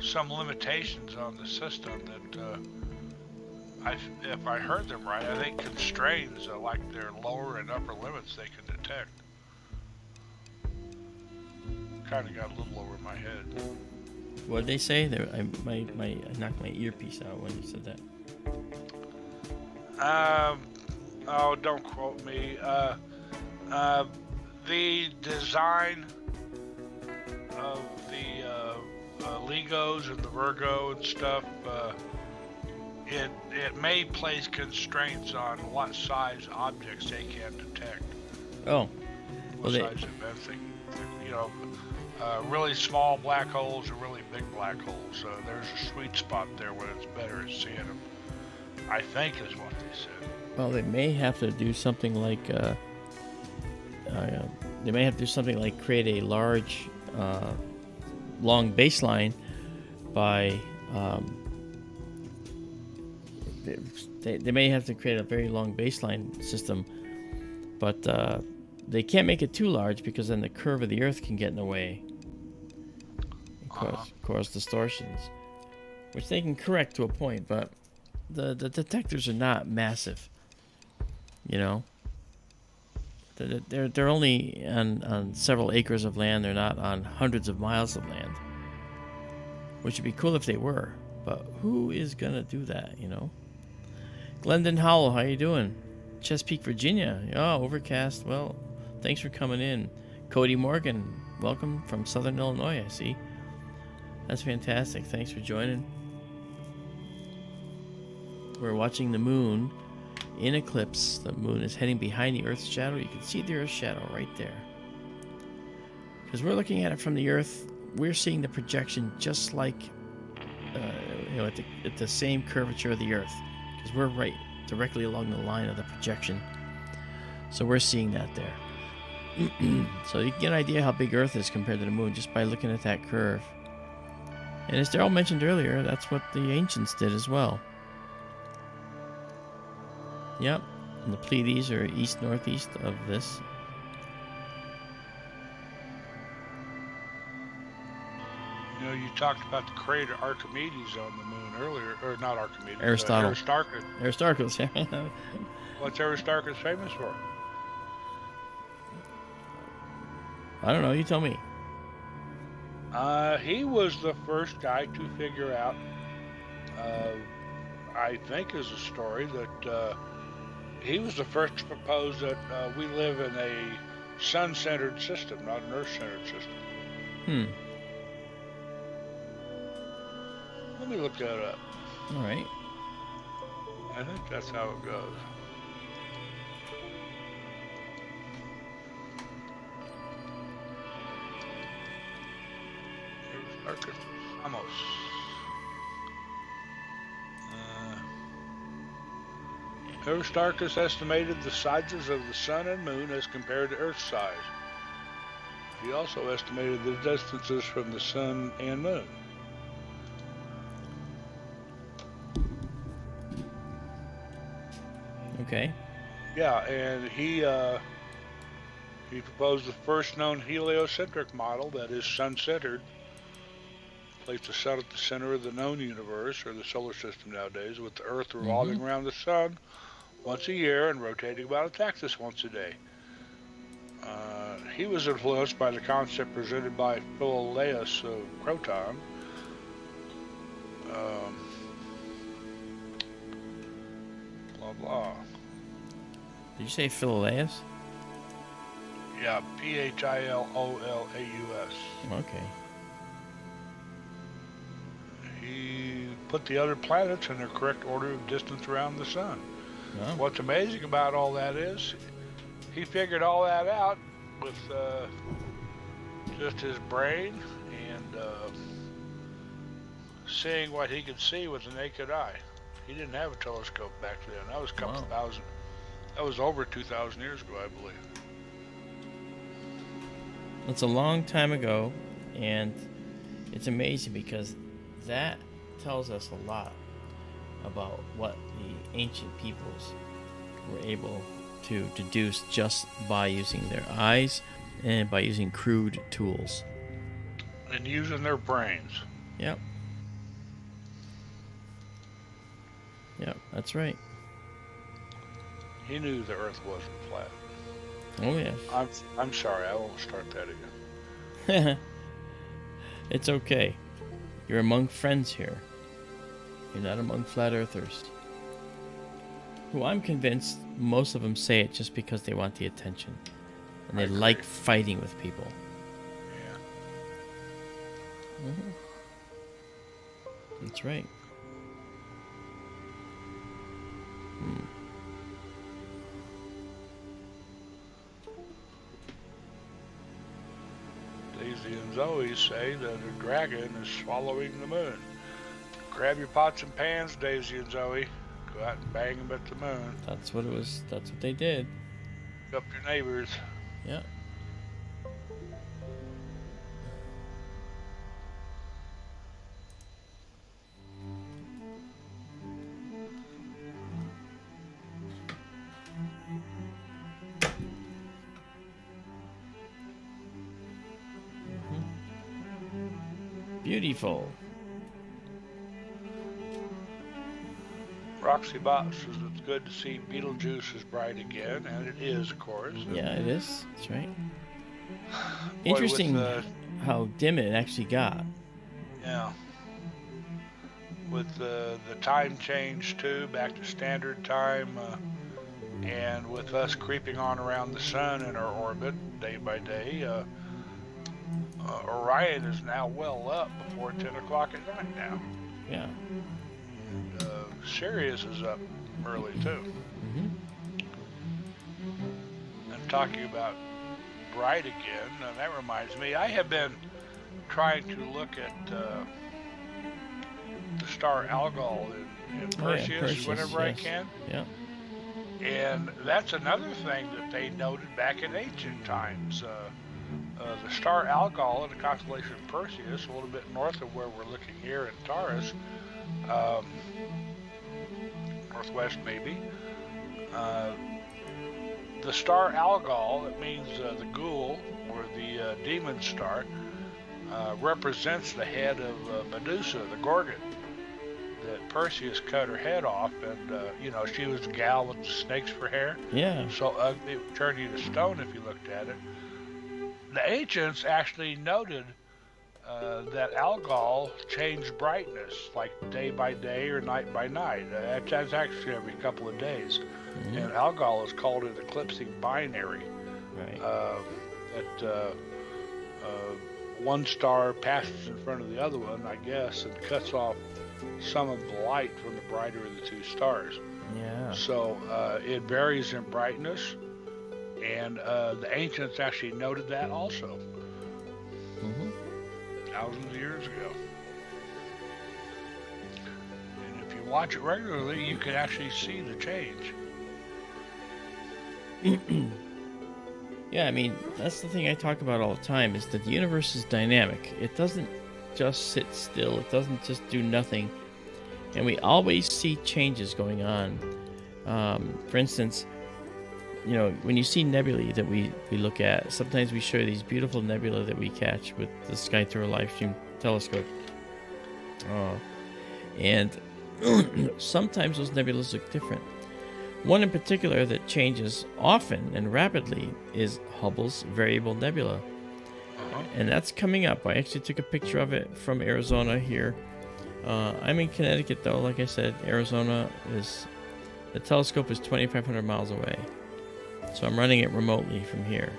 some limitations on the system that, if I heard them right, I think constrains like their lower and upper limits they can detect. Kind of got a little over my head. What did they say? I knocked my earpiece out when you said that. Oh, don't quote me. The design of the LIGOs and the Virgo and stuff, it may place constraints on what size objects they can detect. Oh, what size events they, really small black holes or really big black holes. So there's a sweet spot there where it's better at seeing them, I think is what they said. Well, they may have to do something like create a large long baseline by they may have to create a very long baseline system, but they can't make it too large because then the curve of the Earth can get in the way and cause distortions, which they can correct to a point, but the detectors are not massive, you know. They're only on several acres of land. They're not on hundreds of miles of land, which would be cool if they were, but who is gonna do that, you know? Glendon Howell, how you doing? Chesapeake, Virginia. Oh, overcast. Well, thanks for coming in. Cody Morgan, welcome from Southern Illinois, I see. That's fantastic. Thanks for joining. We're watching the moon in eclipse. The moon is heading behind the Earth's shadow. You can see the Earth's shadow right there. Because we're looking at it from the Earth, we're seeing the projection just like, at the same curvature of the Earth. Because we're right directly along the line of the projection. So we're seeing that there. So you can get an idea how big Earth is compared to the moon just by looking at that curve. And as Darrell mentioned earlier, that's what the ancients did as well. Yep, and the Pleiades are east-northeast of this. You know, you talked about the crater Archimedes on the moon earlier, or not Archimedes. Aristotle. Aristarchus. Yeah. What's Aristarchus famous for? I don't know. You tell me. He was the first guy to figure out, I think is a story, that he was the first to propose that we live in a sun-centered system, not an earth-centered system. Hmm. Let me look that up. All right. I think that's how it goes. Aristarchus Samos. Aristarchus estimated the sizes of the sun and moon as compared to Earth's size. He also estimated the distances from the sun and moon. Okay. Yeah, and he proposed the first known heliocentric model, that is sun-centered. Placed the sun at the center of the known universe, or the solar system nowadays, with the Earth revolving around the sun once a year and rotating about its axis once a day. He was influenced by the concept presented by Philolaus of Croton. Blah blah. Did you say Philolaus? Yeah, Philolaus. Okay. He put the other planets in their correct order of distance around the sun. Oh. What's amazing about all that is he figured all that out with just his brain and seeing what he could see with the naked eye. He didn't have a telescope back then. That was a couple thousand. That was over 2,000 years ago, I believe. It's a long time ago, and it's amazing because that tells us a lot about what the ancient peoples were able to deduce just by using their eyes and by using crude tools. And using their brains. Yep. Yep, that's right. He knew the Earth wasn't flat. Oh, yes. I'm sorry, I won't start that again. It's okay. You're among friends here. You're not among flat earthers. Who I'm convinced most of them say it just because they want the attention. And they like fighting with people. Yeah. Mm-hmm. That's right. Daisy and Zoe say that a dragon is swallowing the moon. Grab your pots and pans, Daisy and Zoe. Go out and bang them at the moon. That's what it was. That's what they did. Up your neighbors. Yeah. Beautiful. Roxy Bot says it's good to see Betelgeuse is bright again, and it is, of course. Yeah, it is. That's right. Boy, Interesting with how dim it actually got. yeah. With the time change too, back to standard time, and with us creeping on around the sun in our orbit day by day, Orion is now well up before 10 o'clock at night now. Yeah. And, Sirius is up early too. Mm-hmm. And talking about bright again, that reminds me, I have been trying to look at the star Algol in Perseus whenever I can. Yeah. And that's another thing that they noted back in ancient times. The star Algol in the constellation of Perseus, a little bit north of where we're looking here in Taurus, northwest maybe. The star Algol, it means the ghoul or the demon star, represents the head of Medusa, the Gorgon, that Perseus cut her head off, and she was the gal with the snakes for hair. Yeah. So ugly it would turn you to stone if you looked at it. The ancients actually noted that Algol changed brightness, like day by day or night by night. That's actually every couple of days. Hmm. And Algol is called an eclipsing binary. Right. That one star passes in front of the other one, I guess, and cuts off some of the light from the brighter of the two stars. Yeah. So it varies in brightness, and the ancients actually noted that also Hmm. thousands of years ago. And if you watch it regularly, you can actually see the change. Yeah, I mean, that's the thing I talk about all the time is that the universe is dynamic. It doesn't just sit still, it doesn't just do nothing. And we always see changes going on. For instance, you know, when you see nebulae that we look at, sometimes we show these beautiful nebula that we catch with the Sky Through a live stream telescope. And sometimes those nebulas look different. One in particular that changes often and rapidly is Hubble's Variable Nebula. And that's coming up. I actually took a picture of it from Arizona here. I'm in Connecticut though, like I said. Arizona is, the telescope is 2,500 miles away. So I'm running it remotely from here.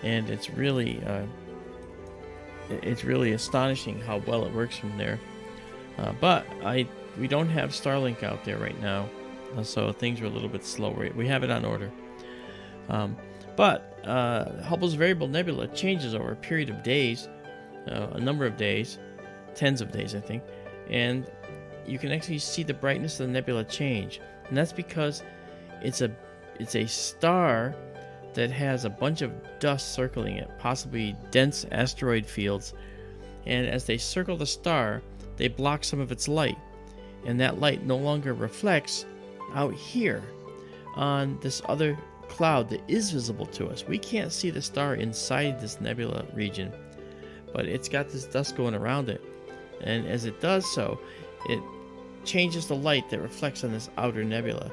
And it's really astonishing how well it works from there. But we don't have Starlink out there right now. So things are a little bit slower. We have it on order. But Hubble's Variable Nebula changes over a period of days, a number of days, tens of days, I think. And you can actually see the brightness of the nebula change. And that's because it's a star that has a bunch of dust circling it, possibly dense asteroid fields. And as they circle the star, they block some of its light. And that light no longer reflects out here on this other cloud that is visible to us. We can't see the star inside this nebula region, but it's got this dust going around it. And as it does so, it changes the light that reflects on this outer nebula.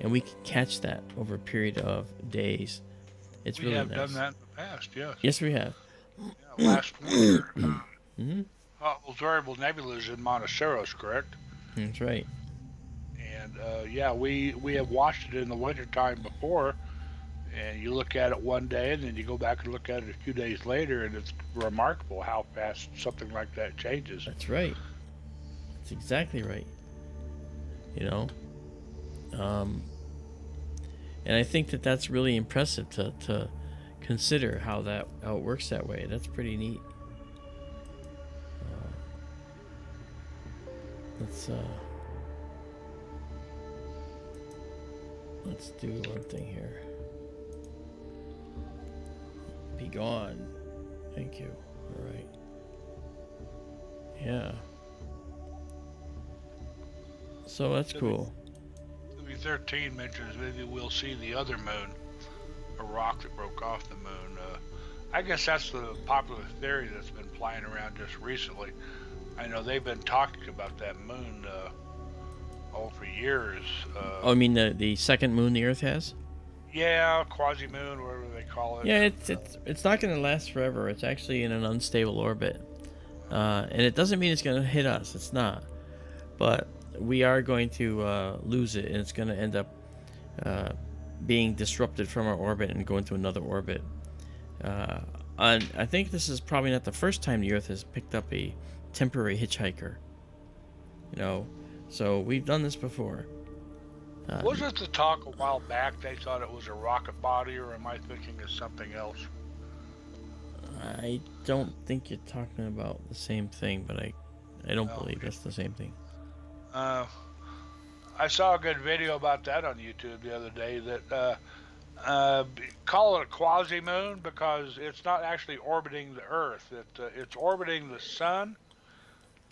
And we can catch that over a period of days. It's We really have nice. done that in the past, yes. Yes, we have. Yeah, last winter. Hmm. Hubble's Variable Nebula is in Monticeros, correct? That's right. And yeah, we have watched it in the wintertime before, and you look at it one day and then you go back and look at it a few days later, and it's remarkable how fast something like that changes. That's right. That's exactly right. You know? And I think that that's really impressive to consider how it works that way. That's pretty neat. Let's do one thing here. Be gone. Thank you. All right. Yeah. So that's cool. 13 mentions maybe we'll see the other moon, a rock that broke off the moon. I guess that's the popular theory that's been flying around just recently. I know they've been talking about that moon for years. Oh, I mean the second moon the Earth has? Yeah, quasi-moon, whatever they call it. Yeah, it's not going to last forever. It's actually in an unstable orbit, and it doesn't mean it's going to hit us. It's not, but we are going to lose it, and it's going to end up being disrupted from our orbit and go into another orbit. And I think this is probably not the first time the Earth has picked up a temporary hitchhiker. You know, so we've done this before. Wasn't the talk a while back they thought it was a rocket body, or am I thinking of something else? I don't think you're talking about the same thing, but I don't believe that's the same thing. I saw a good video about that on YouTube the other day that call it a quasi-moon because it's not actually orbiting the Earth. It's orbiting the sun,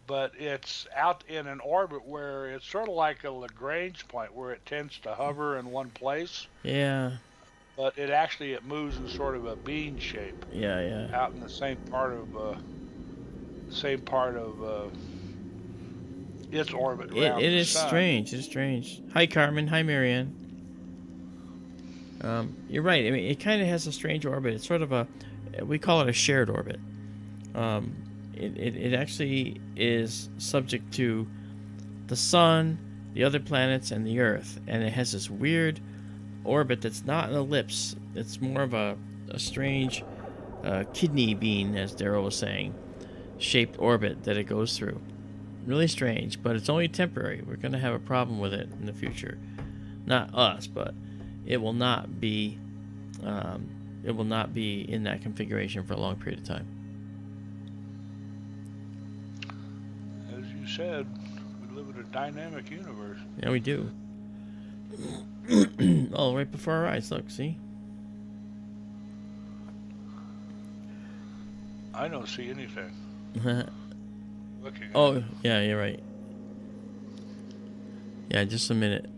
but it's out in an orbit where it's sort of like a Lagrange point where it tends to hover in one place. Yeah. But it moves in sort of a bean shape. Yeah. Out in the same part of its orbit around it the is sun. strange. It's strange. Hi, Carmen. Hi, Marianne. You're right. I mean, it kind of has a strange orbit. It's sort of we call it a shared orbit. It actually is subject to the sun, the other planets, and the Earth, and it has this weird orbit that's not an ellipse. It's more of a strange kidney bean, as Darrell was saying, shaped orbit that it goes through. Really strange, but it's only temporary. We're going to have a problem with it in the future. Not us, but it will not be. It will not be in that configuration for a long period of time. As you said, we live in a dynamic universe. Yeah, we do. Oh, right before our eyes. Look, see? I don't see anything. Looking at Oh, it. yeah, you're right. Yeah, just a minute.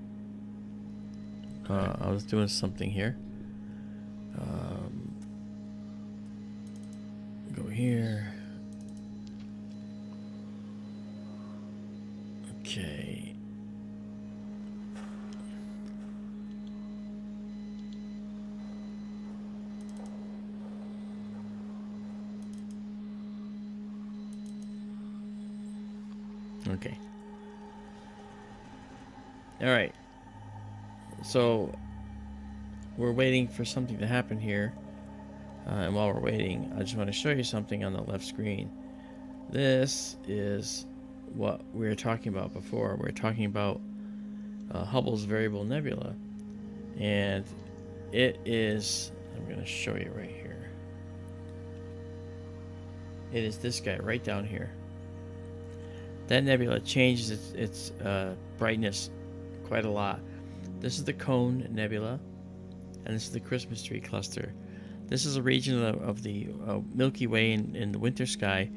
I was doing something here. Go here. Okay. Okay. All right. So we're waiting for something to happen here. And while we're waiting, I just want to show you something on the left screen. This is what we were talking about before. We were talking about Hubble's variable nebula. And it is, I'm going to show you right here. It is this guy right down here. That nebula changes its brightness quite a lot. This is the Cone Nebula, and this is the Christmas tree cluster. This is a region of the Milky Way in the winter sky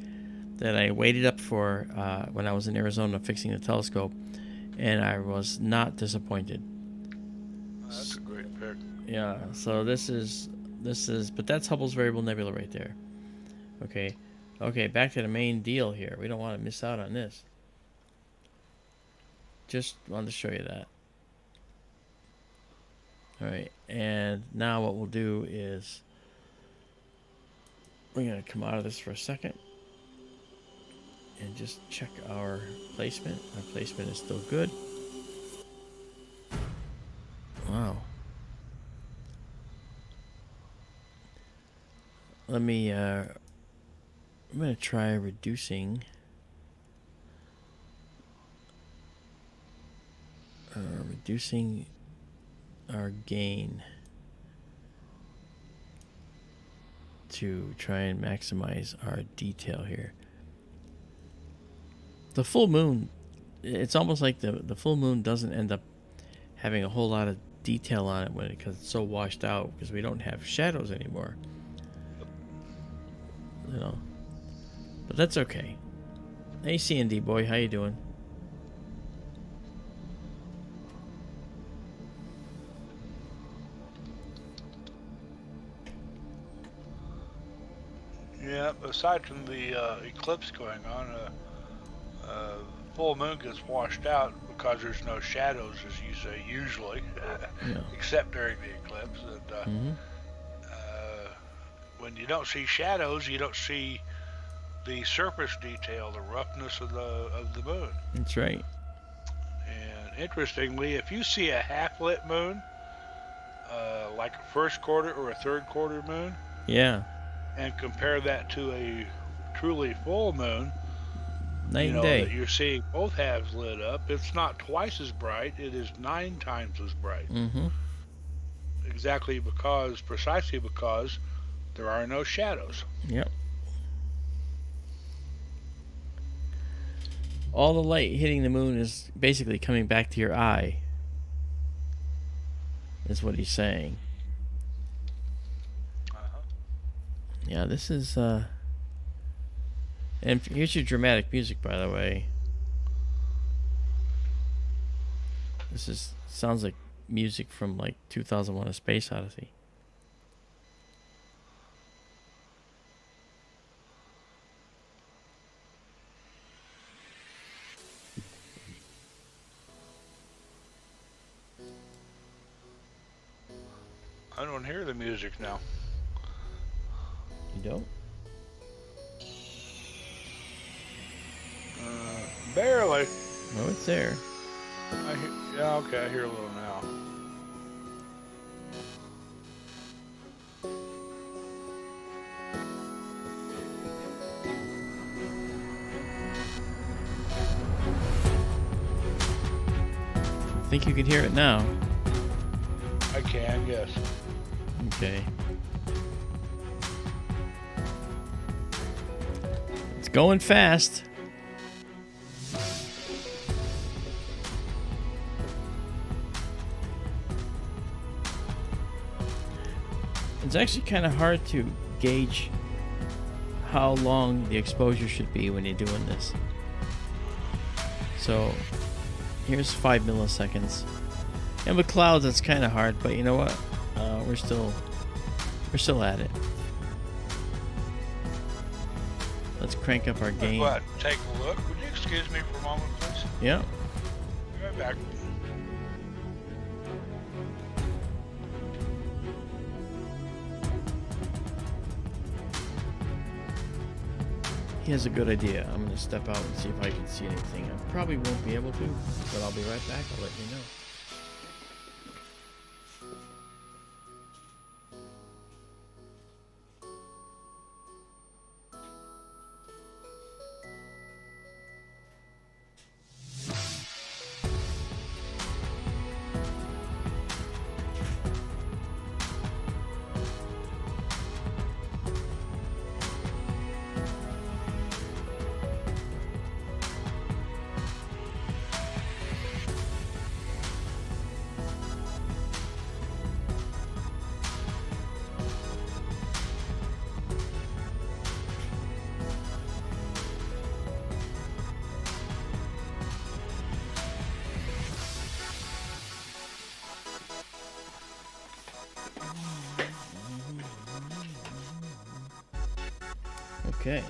that I waited up for when I was in Arizona fixing the telescope, and I was not disappointed. That's a great pick. Yeah, so this is, but that's Hubble's variable nebula right there. Okay, back to the main deal here. We don't want to miss out on this. Just wanted to show you that. Alright, and now what we'll do is we're going to come out of this for a second and just check our placement. Our placement is still good. Wow. Let me, I'm going to try reducing our gain to try and maximize our detail here. The full moon, it's almost like the full moon doesn't end up having a whole lot of detail on it because it's so washed out because we don't have shadows anymore. You know, but that's okay. Hey, C&D boy, how you doing? Yeah, aside from the eclipse going on, full moon gets washed out because there's no shadows, as you say, usually, Yeah. except during the eclipse. And when you don't see shadows, you don't see the surface detail, the roughness of the moon. That's right. And interestingly, if you see a half-lit moon, like a first quarter or a third quarter moon, Yeah. and compare that to a truly full moon, Night and that day. you're seeing both halves lit up, it's not twice as bright, it is 9 times as bright. Mm-hmm. Precisely because there are no shadows. Yep. All the light hitting the moon is basically coming back to your eye, is what he's saying. Yeah, this is, and here's your dramatic music, by the way. This sounds like music from like 2001: A Space Odyssey. I don't hear the music now. don't. Barely. Oh, it's there. Yeah, okay, I hear a little now. I think you can hear it now. I can, yes. Okay. It's going fast. It's actually kind of hard to gauge how long the exposure should be when you're doing this. So here's 5 milliseconds. And with clouds, it's kind of hard, but you know what? We're still at it. Let's crank up our gain. Go ahead and take a look. Would you excuse me for a moment, please? Yeah. Be right back. He has a good idea. I'm going to step out and see if I can see anything. I probably won't be able to, but I'll be right back. I'll let you know. Okay.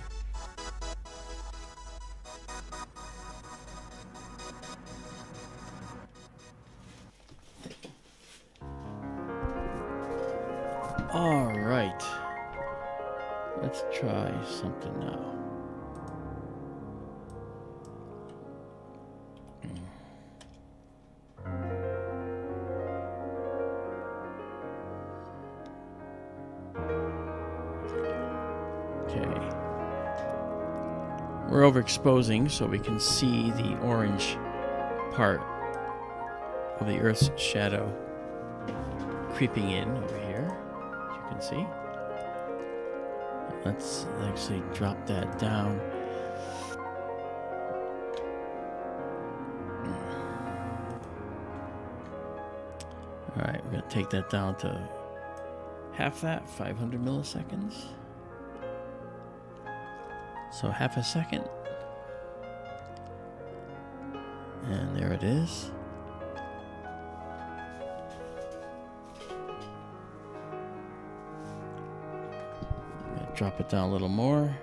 All right. Let's try something now. Okay. We're overexposing so we can see the orange part of the Earth's shadow creeping in over here, as you can see. Let's actually drop that down. All right, we're going to take that down to half that, 500 milliseconds. So half a second. And there it is. Drop it down a little more.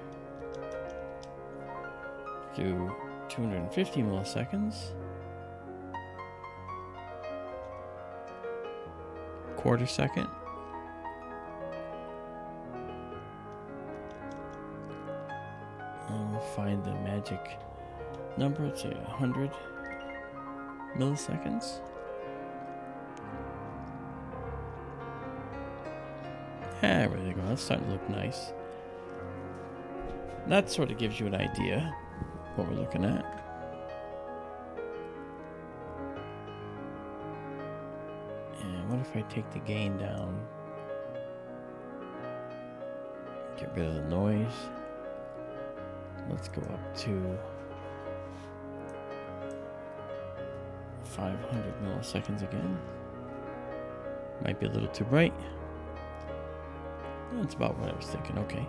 Do 250 milliseconds. Quarter second. And we'll find the magic number. It's 100 milliseconds. There we go. That's starting to look nice. That sort of gives you an idea what we're looking at. And what if I take the gain down? Get rid of the noise. Let's go up to 500 milliseconds again. Might be a little too bright. That's about what I was thinking. Okay.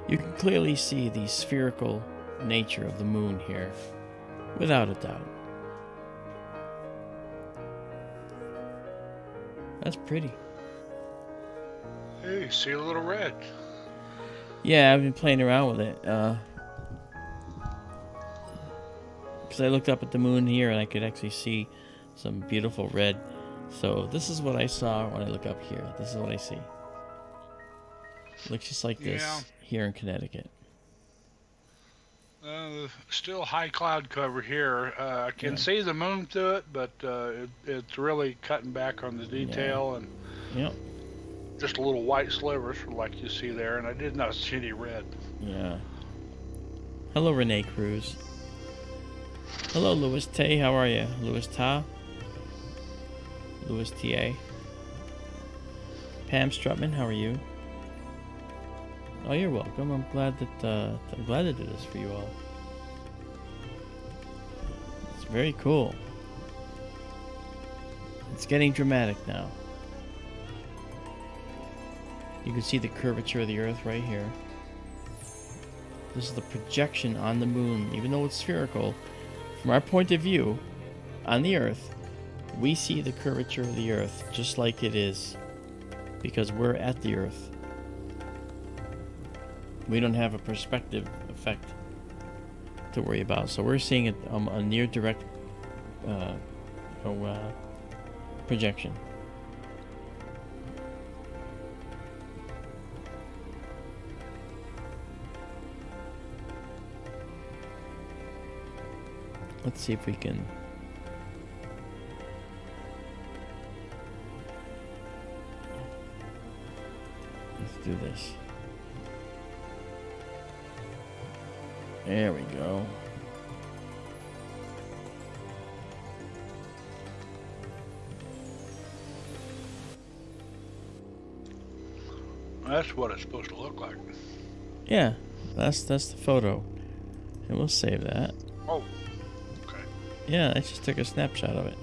You can clearly see the spherical nature of the moon here, without a doubt. That's pretty. Hey, see a little red. Yeah, I've been playing around with it. Because I looked up at the moon here and I could actually see some beautiful red So this is what I saw when I look up here. This is what I see. Looks just like this here in Connecticut. Still high cloud cover here. I can see the moon through it, but it's really cutting back on the detail and just a little white slivers like you see there, and I did not see any red. Yeah. Hello, Renee Cruz. Hello, Louis Tay. How are you? Louis Ta? Louis T.A. Pam Strutman, how are you? Oh, you're welcome. I'm glad to do this for you all. It's very cool. It's getting dramatic now. You can see the curvature of the Earth right here. This is the projection on the moon. Even though it's spherical, from our point of view on the Earth, we see the curvature of the Earth just like it is because we're at the Earth. We don't have a perspective effect to worry about, so we're seeing it a near direct projection. Let's see if we can. Let's do this. There we go. That's what it's supposed to look like. Yeah, that's the photo, and we'll save that. Oh, okay. Yeah, I just took a snapshot of it.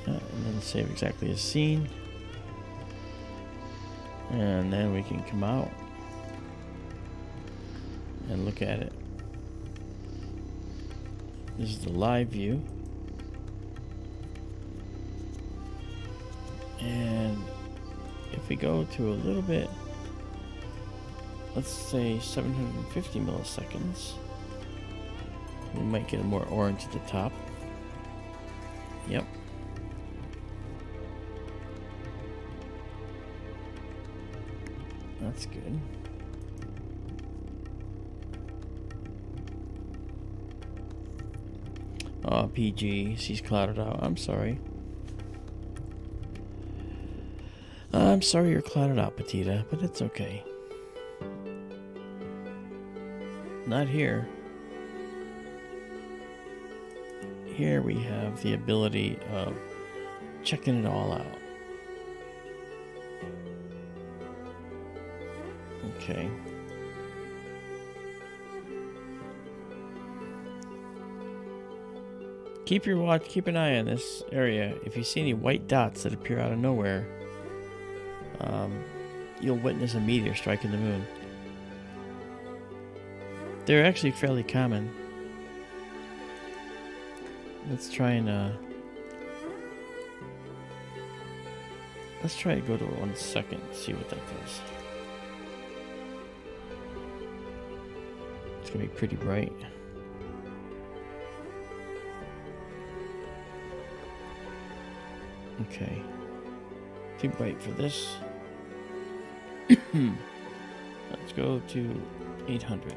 And then save exactly as seen. And then we can come out and look at it. This is the live view. And if we go to a little bit, let's say 750 milliseconds, we might get a more orange at the top. Yep. That's good. Oh, PG, she's clouded out. I'm sorry. I'm sorry you're clouded out, Petita, but it's okay. Not here. Here we have the ability of checking it all out. Okay. Keep an eye on this area. If you see any white dots that appear out of nowhere, you'll witness a meteor striking the moon. They're actually fairly common. Let's try to go to 1 second and see what that does. It's gonna be pretty bright. Okay. Too bright for this. Let's go to 800.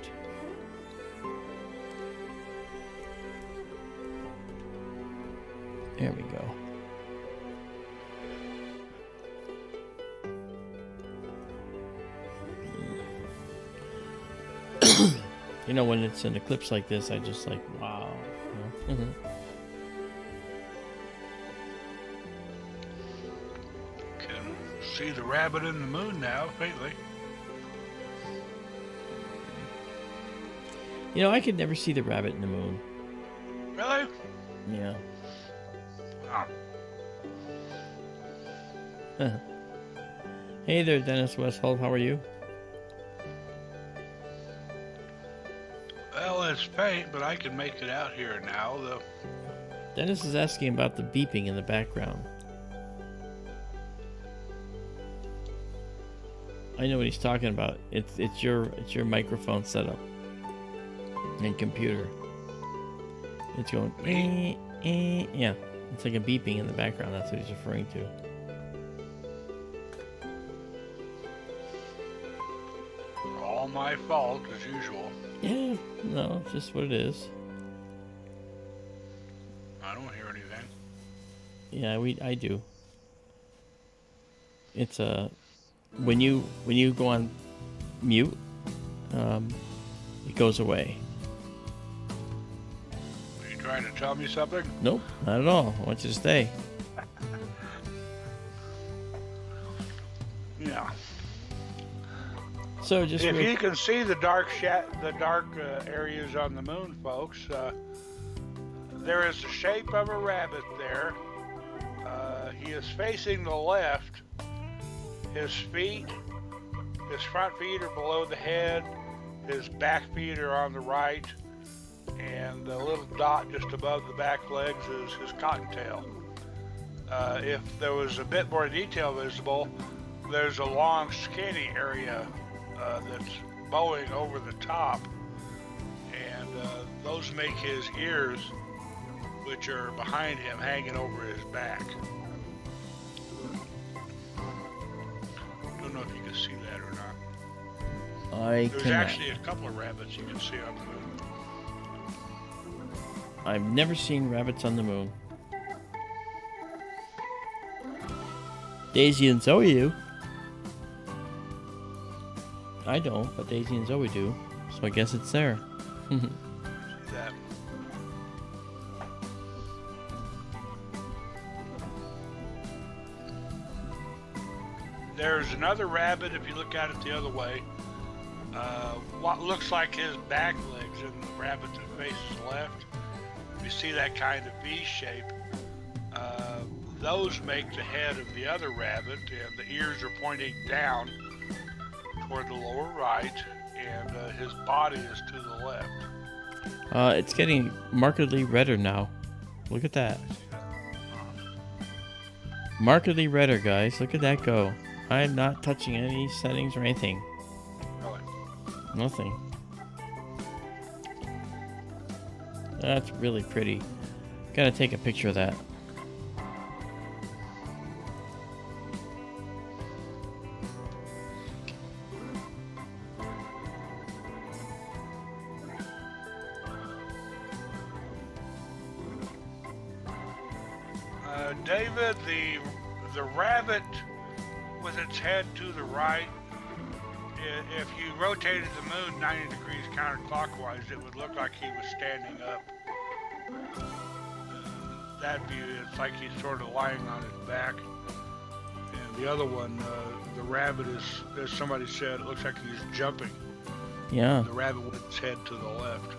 There we go. You know, when it's an eclipse like this, I just like, wow. You know? Can see the rabbit in the moon now, faintly. You know, I could never see the rabbit in the moon. Really? Yeah. Oh. Hey there, Dennis Westholt. How are you? Well, it's faint, but I can make it out here now, though. Dennis is asking about the beeping in the background. I know what he's talking about. It's your microphone setup and computer. It's going. Yeah, it's like a beeping in the background. That's what he's referring to. All my fault, as usual. Yeah, no, it's just what it is. I don't hear anything. Yeah, I do. It's when you go on mute, it goes away. Are you trying to tell me something? Nope, not at all. I want you to stay. Yeah. So just if you can see the dark areas on the moon, folks, there is the shape of a rabbit there. He is facing the left. His front feet are below the head. His back feet are on the right. And the little dot just above the back legs is his cottontail. If there was a bit more detail visible, there's a long skinny area that's bowing over the top, and those make his ears, which are behind him, hanging over his back. Don't know if you can see that or not. There's actually a couple of rabbits you can see on the moon. I've never seen rabbits on the moon. Daisy and Zoe do. I don't, but Daisy and Zoe do. So I guess it's there. That. There's another rabbit if you look at it the other way. What looks like his back legs in the rabbit that faces left. You see that kind of V shape. Those make the head of the other rabbit, and the ears are pointing down toward the lower right, and his body is to the left. It's getting markedly redder now. Look at that. Markedly redder, guys. Look at that go. I'm not touching any settings or anything. Really? Nothing. That's really pretty. Gotta take a picture of that. David, the rabbit with its head to the right, if you rotated the moon 90 degrees counterclockwise, it would look like he was standing up. That view, it's like he's sort of lying on his back. And the other one, the rabbit is, as somebody said, it looks like he's jumping. Yeah. The rabbit with its head to the left.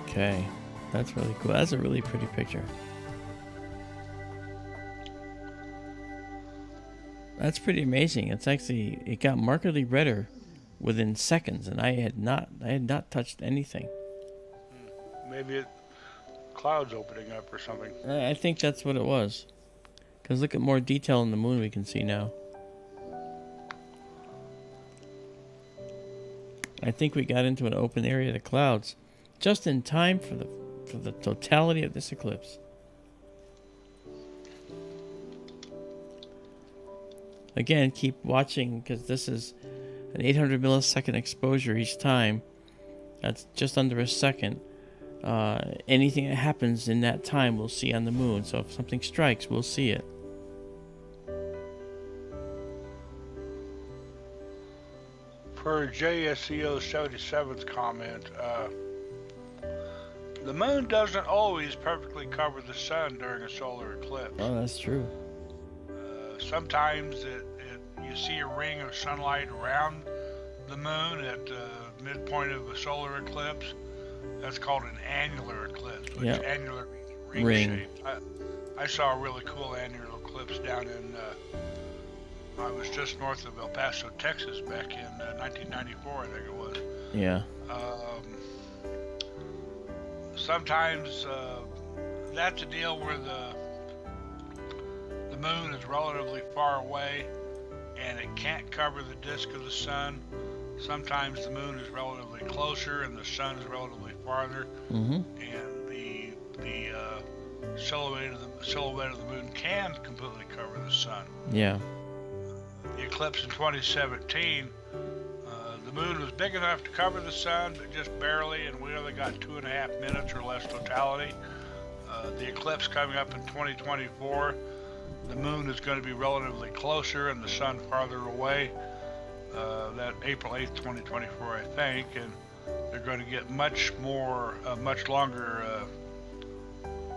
Okay, that's really cool. That's a really pretty picture. That's pretty amazing. It got markedly redder within seconds, and I had not touched anything. Maybe clouds opening up or something. I think that's what it was. Because look at more detail in the moon we can see now. I think we got into an open area of the clouds just in time for the totality of this eclipse. Again, keep watching because this is an 800 millisecond exposure each time. That's just under a second. Anything that happens in that time we'll see on the moon. So if something strikes, we'll see it. Per JSCO 77's comment, the moon doesn't always perfectly cover the sun during a solar eclipse. Oh, that's true. Sometimes you see a ring of sunlight around the moon at the midpoint of a solar eclipse. That's called an annular eclipse, which annular means ring shaped. I saw a really cool annular eclipse down in, I was just north of El Paso, Texas back in 1994, I think it was. Yeah. Sometimes that's a deal where the moon is relatively far away and it can't cover the disk of the sun. Sometimes the moon is relatively closer and the sun is relatively farther, Mm-hmm. and the silhouette of the moon can completely cover the sun. Yeah. The eclipse in 2017, the moon was big enough to cover the sun, but just barely, and we only got 2.5 minutes or less totality. The eclipse coming up in 2024, the moon is going to be relatively closer and the sun farther away. That April 8th, 2024, I think, and they're going to get much longer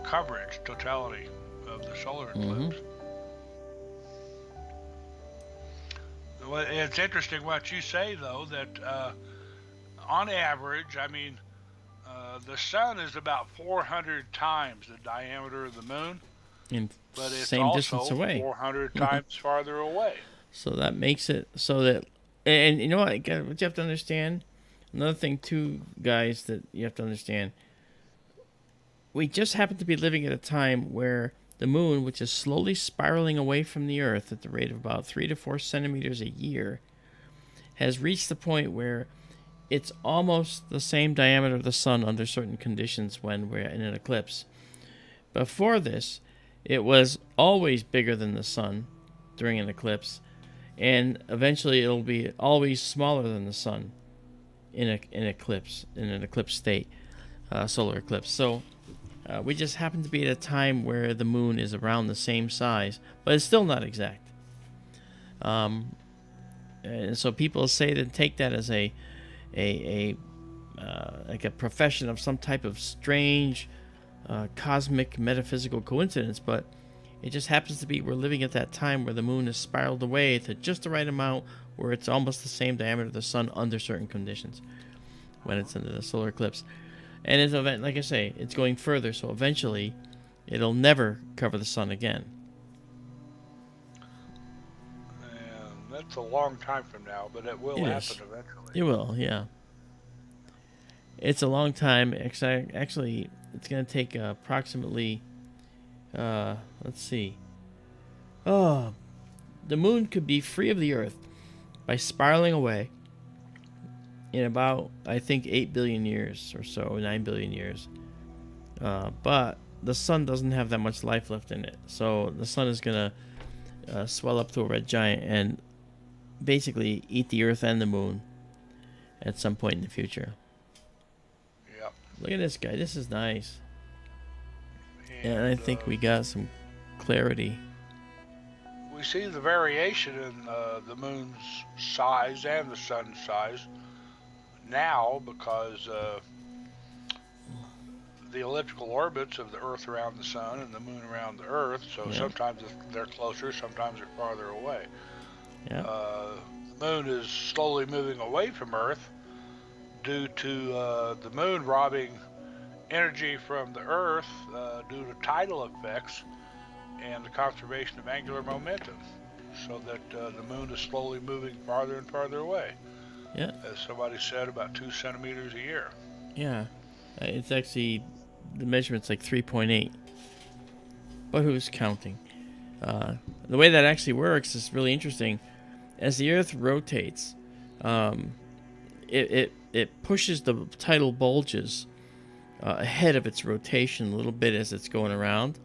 coverage, totality of the solar eclipse. Well, it's interesting what you say, though, that on average, I mean, the sun is about 400 times the diameter of the moon, but it's same also distance away. 400 times farther away. So that makes it so that, and you know what you have to understand? Another thing too, guys, that you have to understand. We just happen to be living at a time where the moon, which is slowly spiraling away from the Earth at the rate of about 3 to 4 centimeters a year, has reached the point where it's almost the same diameter of the sun under certain conditions when we're in an eclipse. Before this, it was always bigger than the sun during an eclipse, and eventually it'll be always smaller than the sun in an eclipse state, solar eclipse. So we just happen to be at a time where the moon is around the same size, but it's still not exact. And so people say that take that as a like a profession of some type of strange cosmic metaphysical coincidence, but it just happens to be we're living at that time where the moon is spiraled away to just the right amount where it's almost the same diameter of the sun under certain conditions when it's into the solar eclipse. And it's like I say, it's going further, so eventually it'll never cover the sun again. And that's a long time from now, but it will happen eventually. It will, yeah. It's a long time. Actually, it's going to take approximately, let's see. Oh, the moon could be free of the Earth by spiraling away in about, I think, 8 billion years or so, 9 billion years. But the sun doesn't have that much life left in it. So the sun is going to swell up to a red giant and basically eat the Earth and the moon at some point in the future. Yep. Look at this guy. This is nice. And I think we got some clarity. We see the variation in the moon's size and the sun's size now because the elliptical orbits of the Earth around the sun and the moon around the Earth. So sometimes they're closer, sometimes they're farther away. Yeah. The moon is slowly moving away from Earth due to the moon robbing energy from the Earth due to tidal effects and the conservation of angular momentum, so that the moon is slowly moving farther and farther away. Yeah. As somebody said, about 2 centimeters a year. Yeah. It's actually, the measurement's like 3.8. But who's counting? The way that actually works is really interesting. As the Earth rotates, it pushes the tidal bulges ahead of its rotation a little bit as it's going around,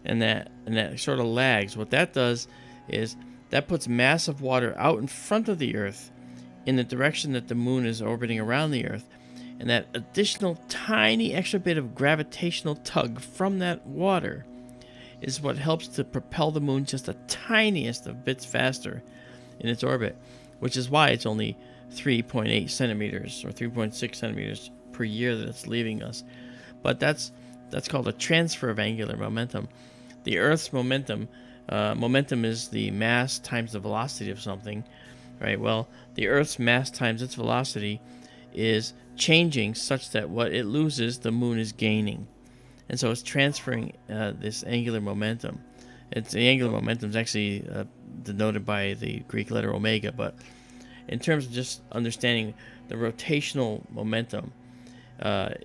and that sort of lags. What that does is that puts massive water out in front of the Earth in the direction that the moon is orbiting around the Earth, and that additional tiny extra bit of gravitational tug from that water is what helps to propel the moon just the tiniest of bits faster in its orbit, which is why it's only 3.8 centimeters or 3.6 centimeters per year that it's leaving us. But that's called a transfer of angular momentum. The Earth's momentum is the mass times the velocity of something, right? Well, the Earth's mass times its velocity is changing such that what it loses, the moon is gaining. And so it's transferring this angular momentum. The angular momentum is actually denoted by the Greek letter omega, but in terms of just understanding the rotational momentum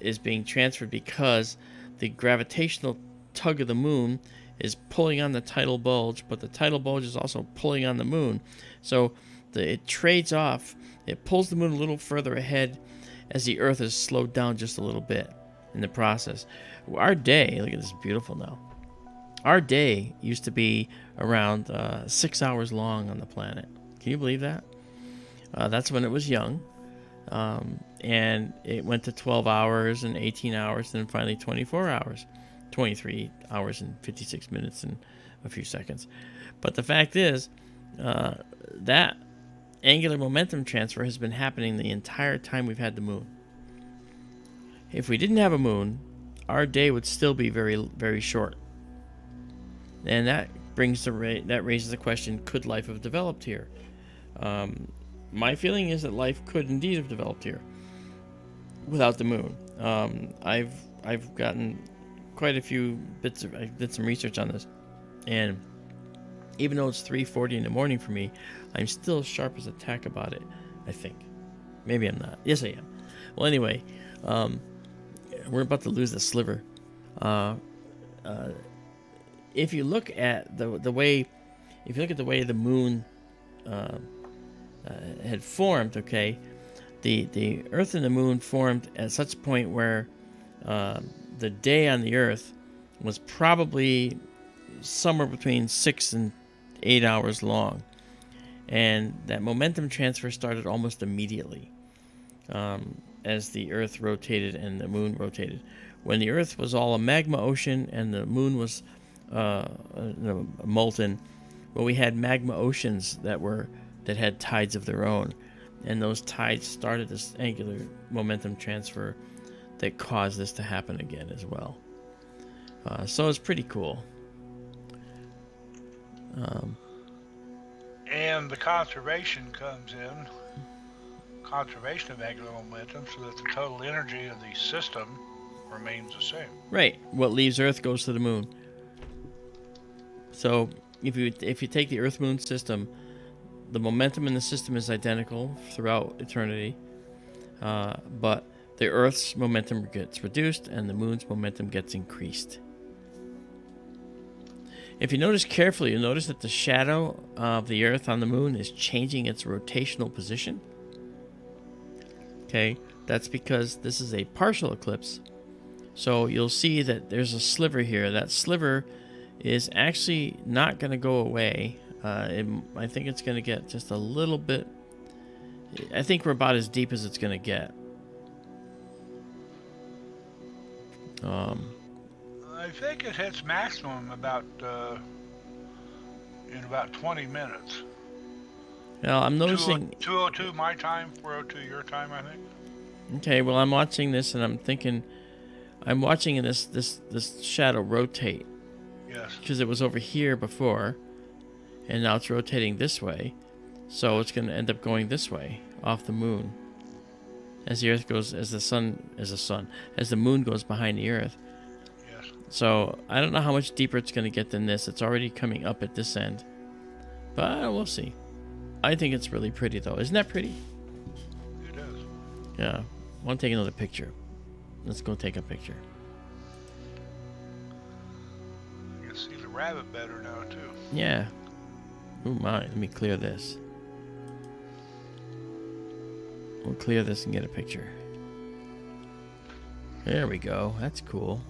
is being transferred because the gravitational tug of the moon is pulling on the tidal bulge, but the tidal bulge is also pulling on the moon. So it trades off. It pulls the moon a little further ahead as the Earth is slowed down just a little bit in the process. Our day, look at this, beautiful now. Our day used to be around 6 hours long on the planet. Can you believe that? That's when it was young. And it went to 12 hours and 18 hours, and then finally 24 hours. 23 hours and 56 minutes and a few seconds. But the fact is, that angular momentum transfer has been happening the entire time we've had the moon. If we didn't have a moon, our day would still be very, very short. And that raises the question: could life have developed here? My feeling is that life could indeed have developed here without the moon. I've gotten quite a few bits I did some research on this, and even though it's 3:40 in the morning for me, I'm still sharp as a tack about it. I think. Maybe I'm not. Yes, I am. Well, anyway, we're about to lose the sliver. If you look at the way the moon had formed, okay, the Earth and the moon formed at such a point where the day on the Earth was probably somewhere between 6 and 8 hours long, and that momentum transfer started almost immediately as the Earth rotated and the moon rotated. When the Earth was all a magma ocean and the moon was molten, well, we had magma oceans that had tides of their own, and those tides started this angular momentum transfer that caused this to happen again as well. So it's pretty cool. And the conservation comes in, conservation of angular momentum, so that the total energy of the system remains the same. Right. What leaves Earth goes to the moon. So if you take the Earth-Moon system, the momentum in the system is identical throughout eternity, but the Earth's momentum gets reduced and the moon's momentum gets increased. If you notice carefully, you'll notice that the shadow of the Earth on the moon is changing its rotational position. Okay, that's because this is a partial eclipse. So you'll see that there's a sliver here. That sliver is actually not going to go away. I think it's going to get just a little bit. I think we're about as deep as it's going to get. I think it hits maximum about in about 20 minutes. Now I'm noticing 2:02 my time, 4:02 your time, I think. Okay, well, I'm watching this and I'm thinking, I'm watching this shadow rotate. Yes. Because it was over here before, and now it's rotating this way, so it's going to end up going this way off the moon. As the Earth goes, as the moon goes behind the Earth. Yes. So I don't know how much deeper it's going to get than this. It's already coming up at this end, but we'll see. I think it's really pretty, though. Isn't that pretty? It is. Yeah. I want to take another picture. Let's go take a picture. You can see the rabbit better now, too. Yeah. Oh my, let me clear this. We'll clear this and get a picture. There we go. That's cool.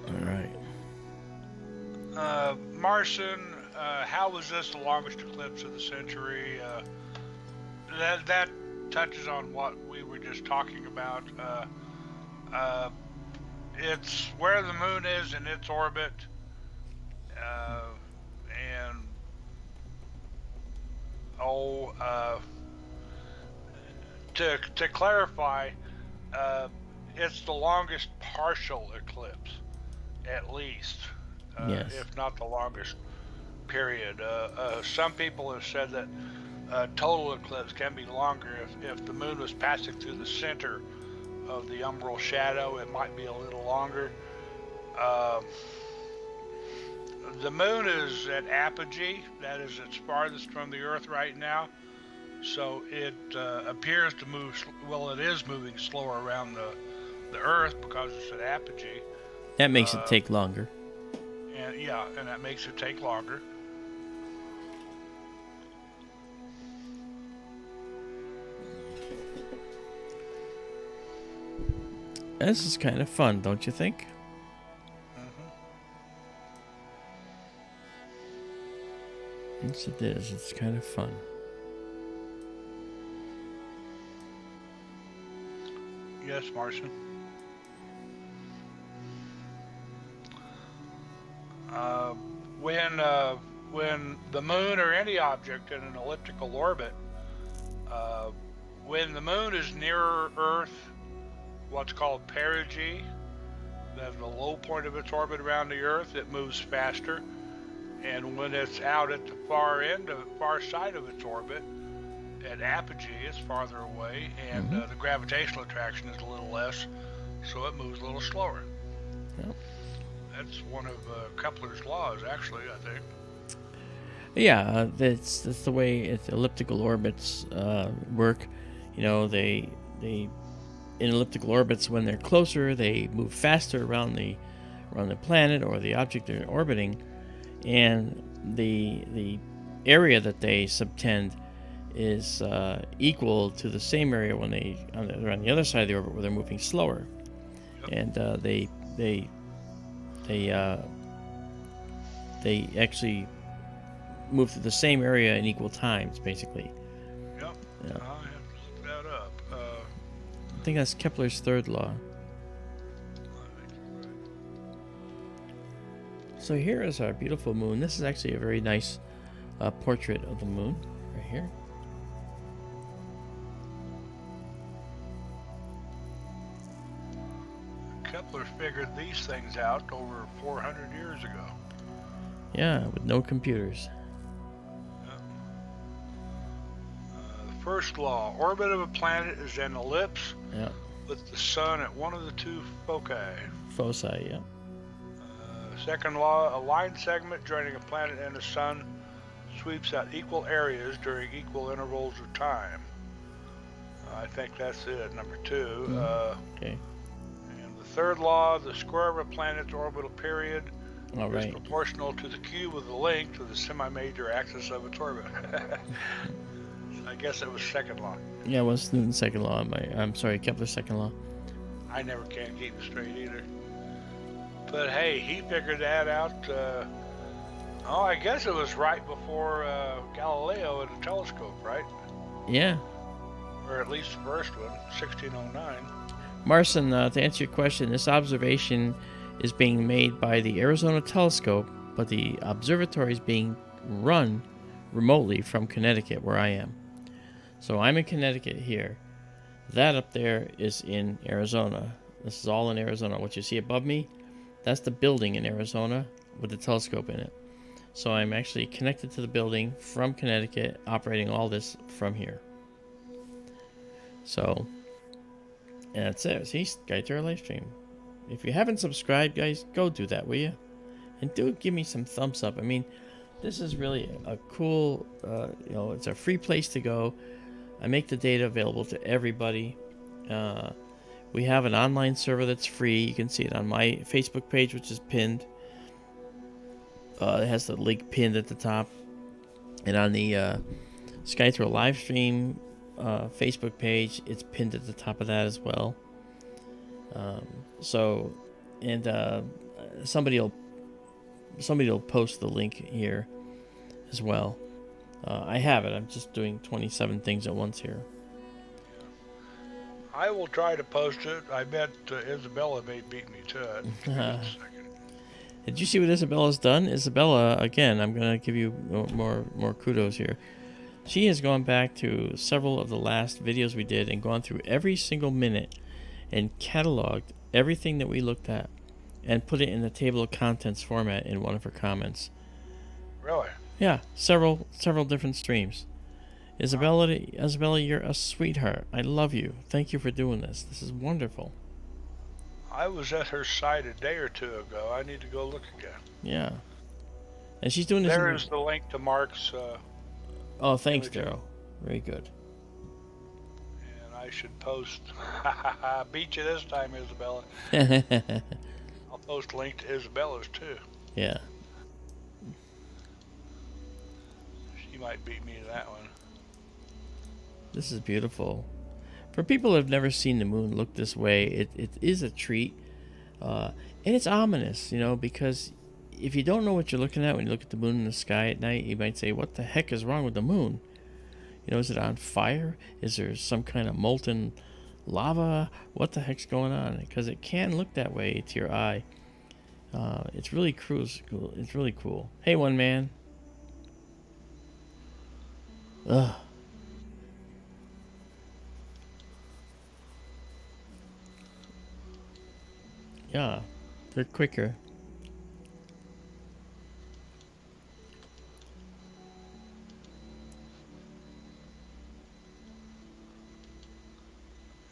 All right. Marson, how was this the longest eclipse of the century? That touches on what we were just talking about. It's where the moon is in its orbit, and to clarify, it's the longest partial eclipse, at least, Yes. if not the longest period. Some people have said that total eclipse can be longer if the moon was passing through the center of the umbral shadow. It might be a little longer. The moon is at apogee, that is its farthest from the Earth right now, so it appears to move, well, it is moving slower around the Earth because it's at apogee. That makes it take longer. And yeah, and that makes it take longer. This is kind of fun, don't you think? Yes, it is. It's kind of fun. Yes, Martian. When the moon or any object in an elliptical orbit, when the moon is nearer Earth, what's called perigee, that's the low point of its orbit around the Earth, it moves faster. And when it's out at the far side of its orbit, at apogee, it's farther away, and the gravitational attraction is a little less, so it moves a little slower. Yep. That's one of Kepler's laws, actually, I think. Yeah, that's the way elliptical orbits work. You know, they in elliptical orbits, when they're closer, they move faster around the planet or the object they're orbiting, and the area that they subtend is equal to the same area when they're on the other side of the orbit where they're moving slower. Yep. And they actually move through the same area in equal times, basically. Yep. Yeah. I have to look that up. I think that's Kepler's third law. So here is our beautiful moon. This is actually a very nice portrait of the moon right here. Kepler figured these things out over 400 years ago. Yeah, with no computers. The first law, orbit of a planet is an ellipse with the sun at one of the two foci. Foci, yeah. Second law, a line segment joining a planet and the sun sweeps out equal areas during equal intervals of time. I think that's it, number two. Okay. And the third law, the square of a planet's orbital period All is right. proportional to the cube of the length of the semi-major axis of its orbit. I guess it was second law. Yeah, it was Newton's second law. I'm sorry, Kepler's second law. I never can keep it straight either. But hey, he figured that out. I guess it was right before Galileo and the telescope, right? Yeah. Or at least the first one, 1609. Marson, to answer your question, this observation is being made by the Arizona telescope, but the observatory is being run remotely from Connecticut, where I am. So I'm in Connecticut here. That up there is in Arizona. This is all in Arizona. What you see above me, that's the building in Arizona with the telescope in it. So I'm actually connected to the building from Connecticut, operating all this from here. So, and that's it. See, Guide to our live stream. If you haven't subscribed, guys, go do that, will you? And do give me some thumbs up. I mean, this is really a cool, it's a free place to go. I make the data available to everybody. We have an online server that's free. You can see it on my Facebook page, which is pinned. It has the link pinned at the top. And on the Sky Through a live stream Facebook page, it's pinned at the top of that as well. Somebody will post the link here as well. I have it. I'm just doing 27 things at once here. I will try to post it. I bet Isabella may beat me to it. Did you see what Isabella's done? Isabella, again, I'm going to give you more kudos here. She has gone back to several of the last videos we did and gone through every single minute and cataloged everything that we looked at and put it in the table of contents format in one of her comments. Really? Yeah, several different streams. Isabella, you're a sweetheart. I love you. Thank you for doing this. This is wonderful. I was at her site a day or two ago. I need to go look again. Yeah. And she's doing this. There is the link to Mark's. Oh, thanks, Darrell. Very good. And I I should post. Beat you this time, Isabella. I'll post a link to Isabella's too. Yeah. She might beat me to that one. This is beautiful. For people who have never seen the moon look this way, it is a treat. And it's ominous, you know, because if you don't know what you're looking at when you look at the moon in the sky at night, you might say, what the heck is wrong with the moon? You know, is it on fire? Is there some kind of molten lava? What the heck's going on? Because it can look that way to your eye. It's really cool. It's really cool. Hey, one man. Ugh. Yeah, they're quicker.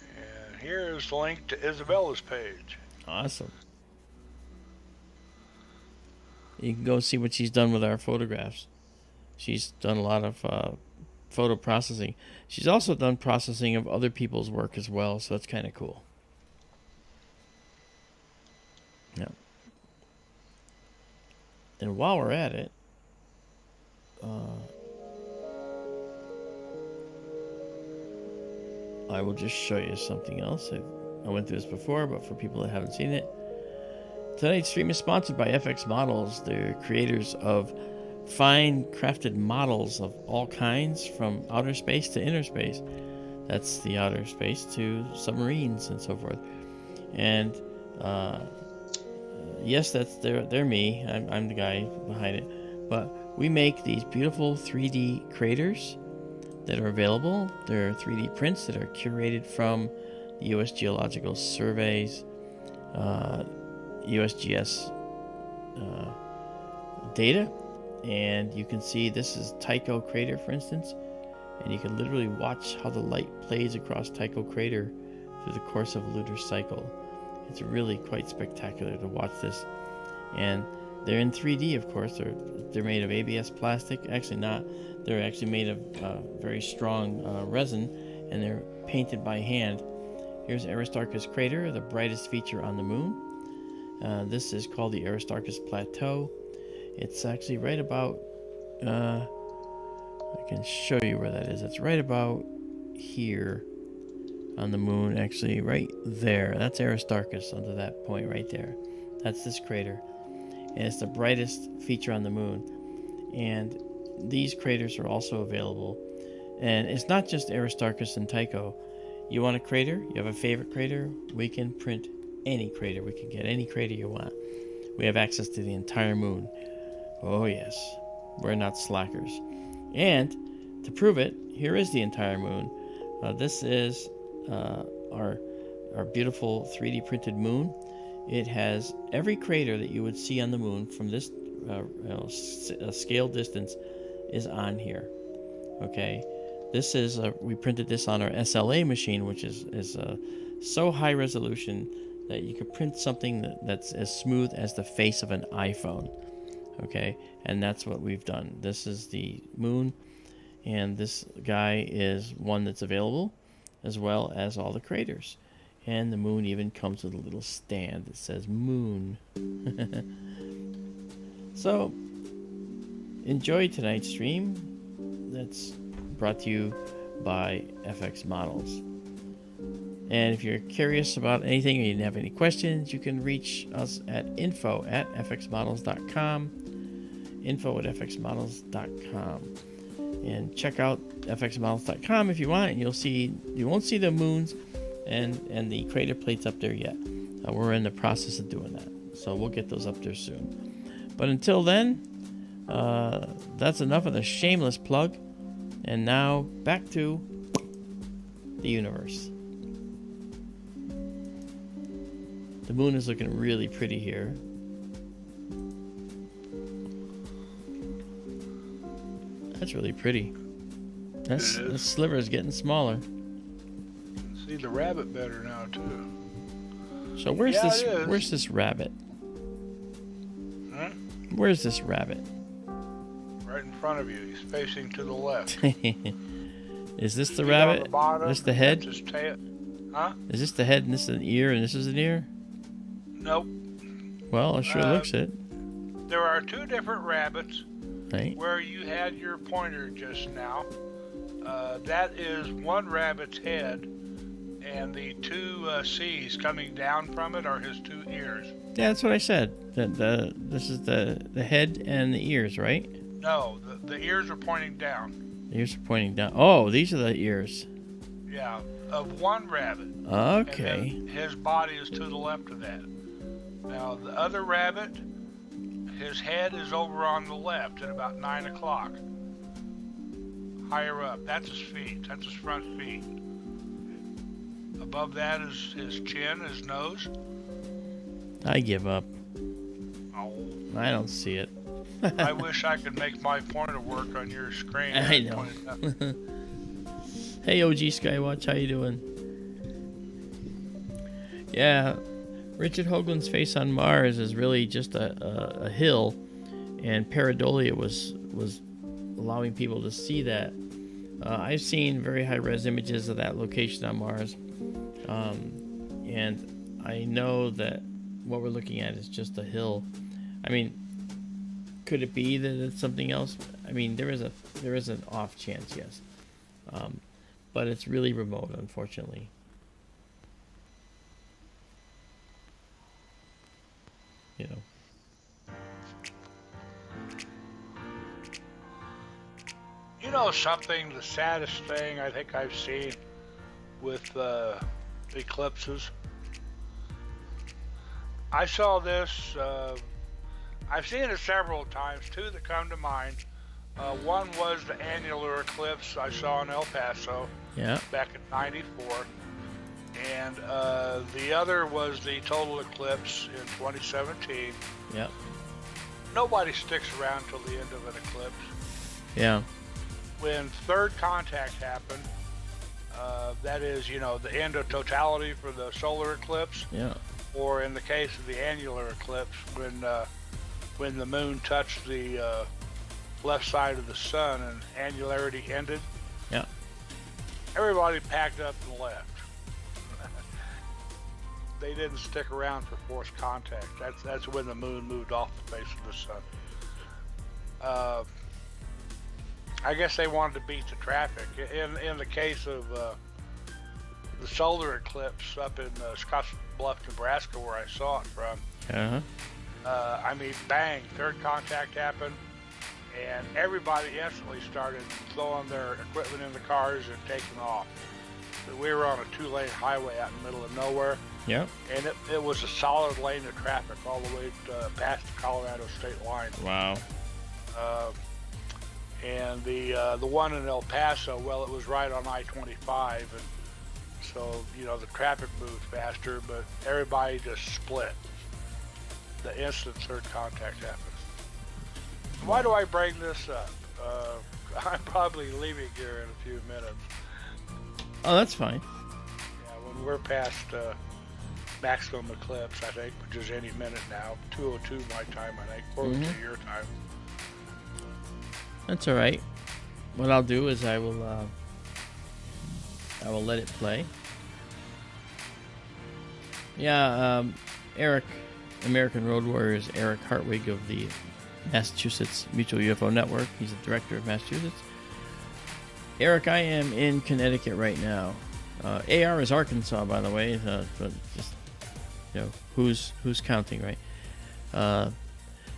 And here's the link to Isabella's page. Awesome. You can go see what she's done with our photographs. She's done a lot of photo processing. She's also done processing of other people's work as well, so that's kind of cool. Yeah. And while we're at it, I will just show you something else. I went through this before, but for people that haven't seen it, tonight's stream is sponsored by FX Models. They're creators of fine crafted models of all kinds, from outer space to inner space. That's the outer space to submarines and so forth. And yes, they're me. I'm the guy behind it. But we make these beautiful 3D craters that are available. They're 3D prints that are curated from the U.S. Geological Survey's USGS data. And you can see this is Tycho crater, for instance. And you can literally watch how the light plays across Tycho crater through the course of a lunar cycle. It's really quite spectacular to watch this. And they're in 3D, of course. They're made of ABS plastic. Actually not. They're actually made of very strong resin, and they're painted by hand. Here's Aristarchus crater, the brightest feature on the moon. This is called the Aristarchus Plateau. It's actually right about, I can show you where that is. It's right about here on the moon, actually right there. That's Aristarchus under that point right there. That's this crater. And it's the brightest feature on the moon. And these craters are also available. And it's not just Aristarchus and Tycho. You want a crater? You have a favorite crater? We can print any crater. We can get any crater you want. We have access to the entire moon. Oh yes, we're not slackers. And to prove it, here is the entire moon. This is our beautiful 3D printed moon. It has every crater that you would see on the moon from this scale distance is on here. Okay, this is we printed this on our SLA machine, which is so high resolution that you could print something that's as smooth as the face of an iPhone. Okay, and that's what we've done. This is the moon, and this guy is one that's available, as well as all the craters. And the moon even comes with a little stand that says moon. So, enjoy tonight's stream. That's brought to you by FX Models. And if you're curious about anything or you have any questions, you can reach us at info@fxmodels.com. info@fxmodels.com. And check out fxmodels.com if you want, and you won't see the moons and the crater plates up there yet. We're in the process of doing that, so we'll get those up there soon. But until then, that's enough of the shameless plug. And now back to the universe. The moon is looking really pretty here. That's really pretty. That sliver is getting smaller. See the rabbit better now too. So where's this rabbit? Huh? Where's this rabbit? Right in front of you. He's facing to the left. Is this the Feet rabbit? On the bottom, Is this the head? That's his tail. Huh? Is this the head and this is an ear and this is an ear? Nope. Well, it sure looks it. There are two different rabbits. Right. Where you had your pointer just now. That is one rabbit's head, and the two C's coming down from it are his two ears. Yeah, that's what I said. This is the head and the ears, right? No, the ears are pointing down. The ears are pointing down. Oh, these are the ears. Yeah, of one rabbit. Okay. And then his body is to the left of that. Now, the other rabbit, his head is over on the left at about 9 o'clock. Higher up. That's his feet. That's his front feet. Above that is his chin, his nose. I give up. Oh. I don't see it. I wish I could make my pointer work on your screen. I know. Hey, OG Skywatch, how you doing? Yeah, Richard Hoagland's face on Mars is really just a hill, and pareidolia was allowing people to see that. I've seen very high-res images of that location on Mars, and I know that what we're looking at is just a hill. I mean, could it be that it's something else? I mean, there is an off chance, yes, but it's really remote, unfortunately. You know. You know something, the saddest thing I think I've seen with eclipses? I saw this, I've seen it several times, two that come to mind. One was the annular eclipse I saw in El Paso back in '94. And the other was the total eclipse in 2017. Yeah. Nobody sticks around till the end of an eclipse. Yeah. When third contact happened, that is, you know, the end of totality for the solar eclipse. Yeah. Or in the case of the annular eclipse, when the moon touched the left side of the sun and annularity ended. Yeah. Everybody packed up and left. They didn't stick around for forced contact. That's when the moon moved off the face of the sun. I guess they wanted to beat the traffic. In the case of the solar eclipse up in Scotts Bluff, Nebraska, where I saw it from, I mean, bang, third contact happened, and everybody instantly started throwing their equipment in the cars and taking off. We were on a two-lane highway out in the middle of nowhere. Yep. And it was a solid lane of traffic all the way past the Colorado state line. Wow. And the one in El Paso, well, it was right on I-25, and so, you know, the traffic moved faster, but everybody just split the instant third contact happened. Why do I bring this up? I'm probably leaving here in a few minutes. Oh, that's fine. Yeah, when we're past maximum eclipse, I think, which is any minute now, 2:02 my time, I think, or your time. That's all right. What I'll do is I will let it play. Yeah, Eric, American Road Warriors, Eric Hartwig of the Massachusetts Mutual UFO Network. He's the director of Massachusetts. Eric, I am in Connecticut right now. AR is Arkansas, by the way. But just, you know, who's counting, right?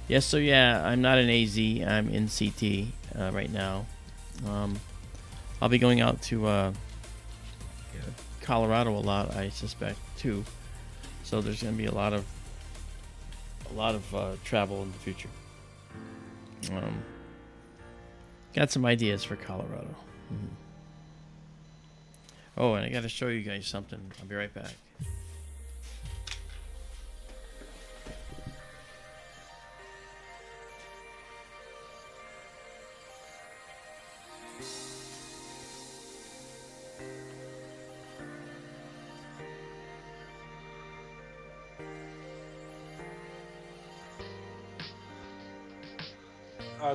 Yes, so yeah, I'm not in AZ. I'm in CT right now. I'll be going out to Colorado a lot, I suspect, too. So there's going to be a lot of travel in the future. Got some ideas for Colorado. Oh, and I got to show you guys something. I'll be right back.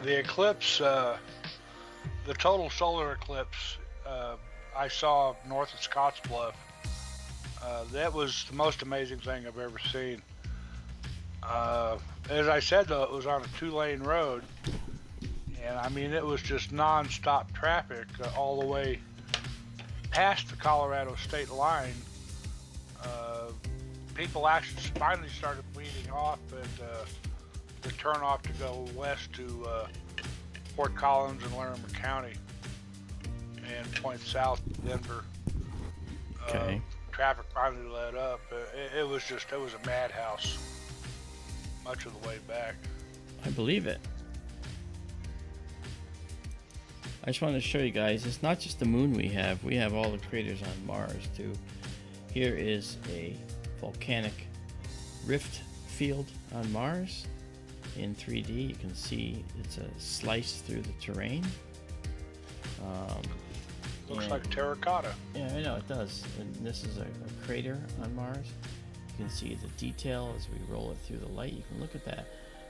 The eclipse, the total solar eclipse, I saw north of Scottsbluff. That was the most amazing thing I've ever seen. As I said, though, it was on a 2-lane road, and I mean it was just non-stop traffic all the way past the Colorado state line. People actually finally started bleeding off at the turnoff to go west to Fort Collins and Larimer County and point south to Denver. Okay. Traffic finally let up. It was a madhouse much of the way back. I believe it. I just wanted to show you guys, it's not just the moon we have all the craters on Mars too. Here is a volcanic rift field on Mars in 3D. You can see it's a slice through the terrain. Looks like terracotta. Yeah, I know it does. And this is a crater on Mars. You can see the detail as we roll it through the light. You can look at that.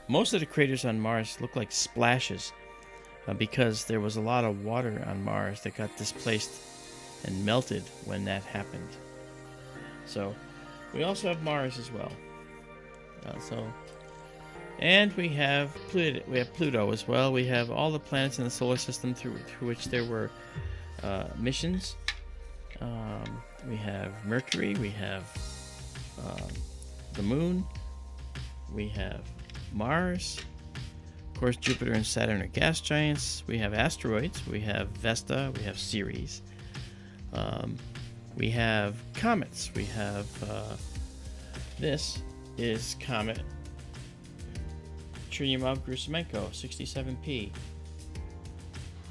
Most of the craters on Mars look like splashes because there was a lot of water on Mars that got displaced and melted when that happened. So we also have Mars as well. And we have Pluto as well. We have all the planets in the solar system through which there were missions. We have Mercury, we have the Moon, we have Mars. Of course, Jupiter and Saturn are gas giants. We have asteroids. We have Vesta. We have Ceres. We have comets. We have this is comet Churyumov-Gerasimenko 67P.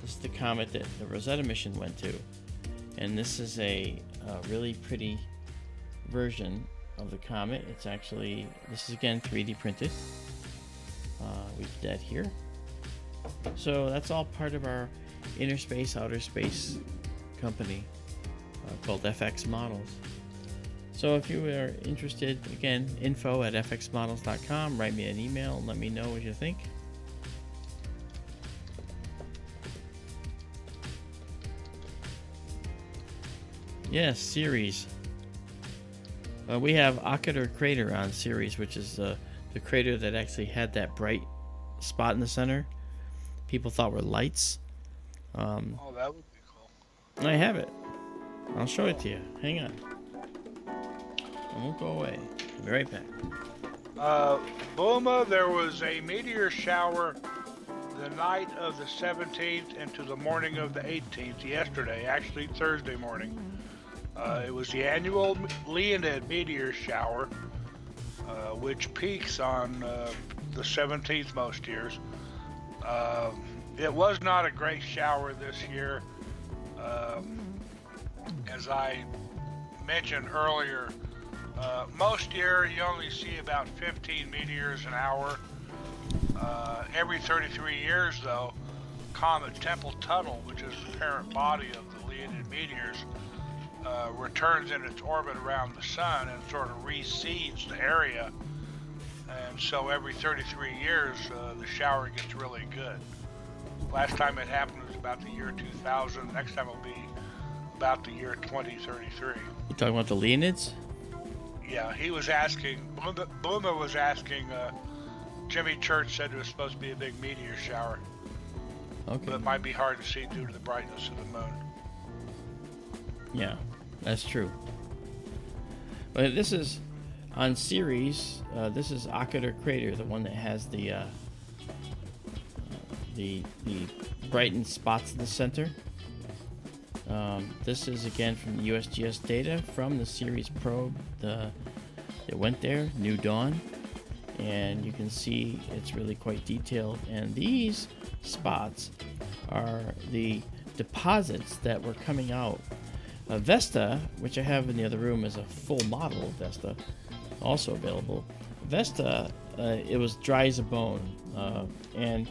This is the comet that the Rosetta mission went to, and this is a really pretty version of the comet. It's actually, this is again 3D printed. We did that here. So that's all part of our inner space, outer space company called FX Models. So if you are interested, again, info@fxmodels.com. Write me an email and let me know what you think. Yes, Ceres. We have Ocketer Crater on Ceres, which is the crater that actually had that bright spot in the center. People thought were lights. Oh, that would be cool. I have it. I'll show it to you. Hang on. I won't go away. I'll be right back. Booma, there was a meteor shower the night of the 17th into the morning of the 18th, yesterday, actually Thursday morning. It was the annual Leonid meteor shower, which peaks on the 17th most years. It was not a great shower this year. As I mentioned earlier, most year you only see about 15 meteors an hour. Every 33 years, though, comet Tempel-Tuttle, which is the parent body of the Leonid meteors, returns in its orbit around the sun and sort of reseeds the area. And so every 33 years, the shower gets really good. Last time it happened was about the year 2000. Next time will be about the year 2033. You talking about the Leonids? Yeah, he was asking, Boomer was asking, Jimmy Church said it was supposed to be a big meteor shower. Okay. But it might be hard to see due to the brightness of the moon. Yeah, that's true. But this is on Ceres. This is Ocketer Crater, the one that has the brightened spots in the center. This is again from the USGS data from the Ceres probe. It went there, New Dawn, and you can see it's really quite detailed. And these spots are the deposits that were coming out. Vesta, which I have in the other room, is a full model of Vesta, also available. Vesta, it was dry as a bone, and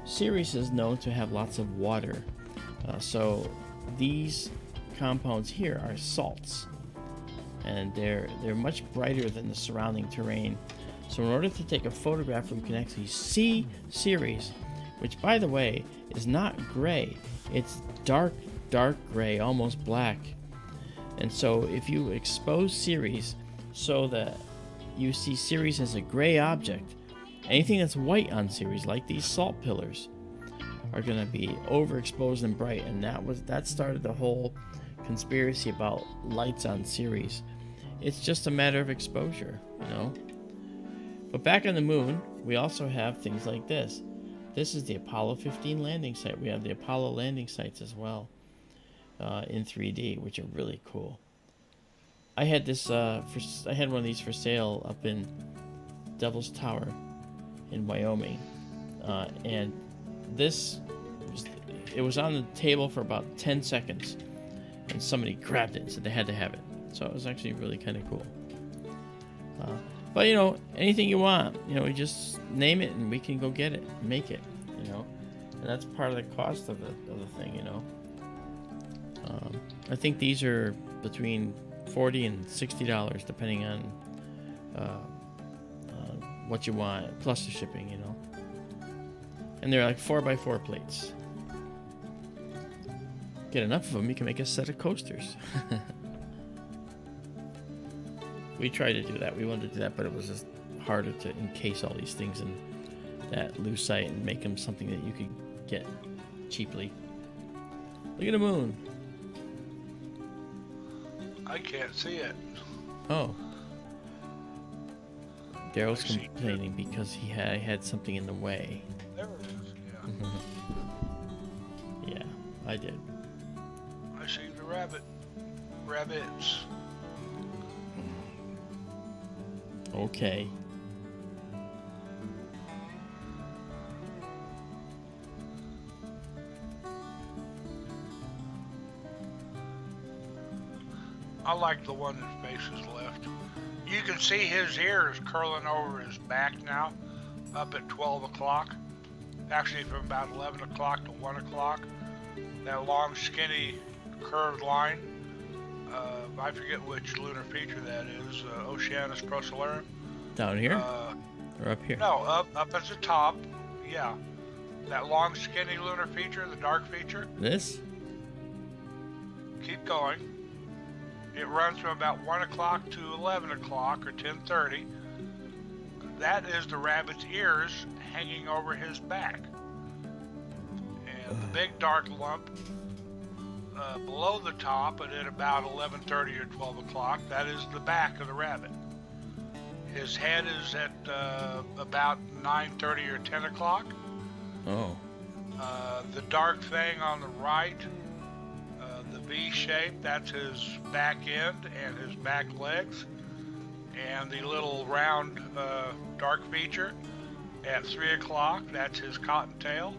Ceres is known to have lots of water. So these compounds here are salts, and they're much brighter than the surrounding terrain. So in order to take a photograph, we can actually see Ceres, which, by the way, is not gray. It's dark dark gray, almost black. And so if you expose Ceres so that you see Ceres as a gray object, anything that's white on Ceres, like these salt pillars, are going to be overexposed and bright. And that started the whole conspiracy about lights on Ceres. It's just a matter of exposure, you know. But back on the moon, we also have things like this. This is the Apollo 15 landing site. We have the Apollo landing sites as well in 3D, which are really cool. I had this. I had one of these for sale up in Devil's Tower in Wyoming, and it was on the table for about 10 seconds, and somebody grabbed it and said they had to have it. So it was actually really kind of cool. But, you know, anything you want, you know, you just name it and we can go get it and make it, you know. And that's part of the cost of the thing, you know. I think these are between $40 and $60, depending on what you want, plus the shipping, you know. And they're like 4x4 plates. Get enough of them, you can make a set of coasters. We tried to do that. We wanted to do that, but it was just harder to encase all these things in that lucite and make them something that you could get cheaply. Look at the moon. I can't see it. Oh. Darrell's complaining because he had something in the way. There it is, yeah. Yeah, I did. I see the rabbits. Okay. I like the one that faces left. You can see his ears curling over his back now, up at 12 o'clock. Actually, from about 11 o'clock to 1 o'clock. That long, skinny, curved line. I forget which lunar feature that is. Oceanus Procellarum. Down here? Or up here? No, up at the top. Yeah. That long, skinny lunar feature, the dark feature. This? Keep going. It runs from about 1 o'clock to 11 o'clock or 10:30. That is the rabbit's ears hanging over his back. And the big dark lump below the top and at about 11:30 or 12 o'clock, that is the back of the rabbit. His head is at about 9:30 or 10 o'clock. Oh. The dark thing on the right, the V shape, that's his back end and his back legs. And the little round dark feature at 3 o'clock, that's his cottontail.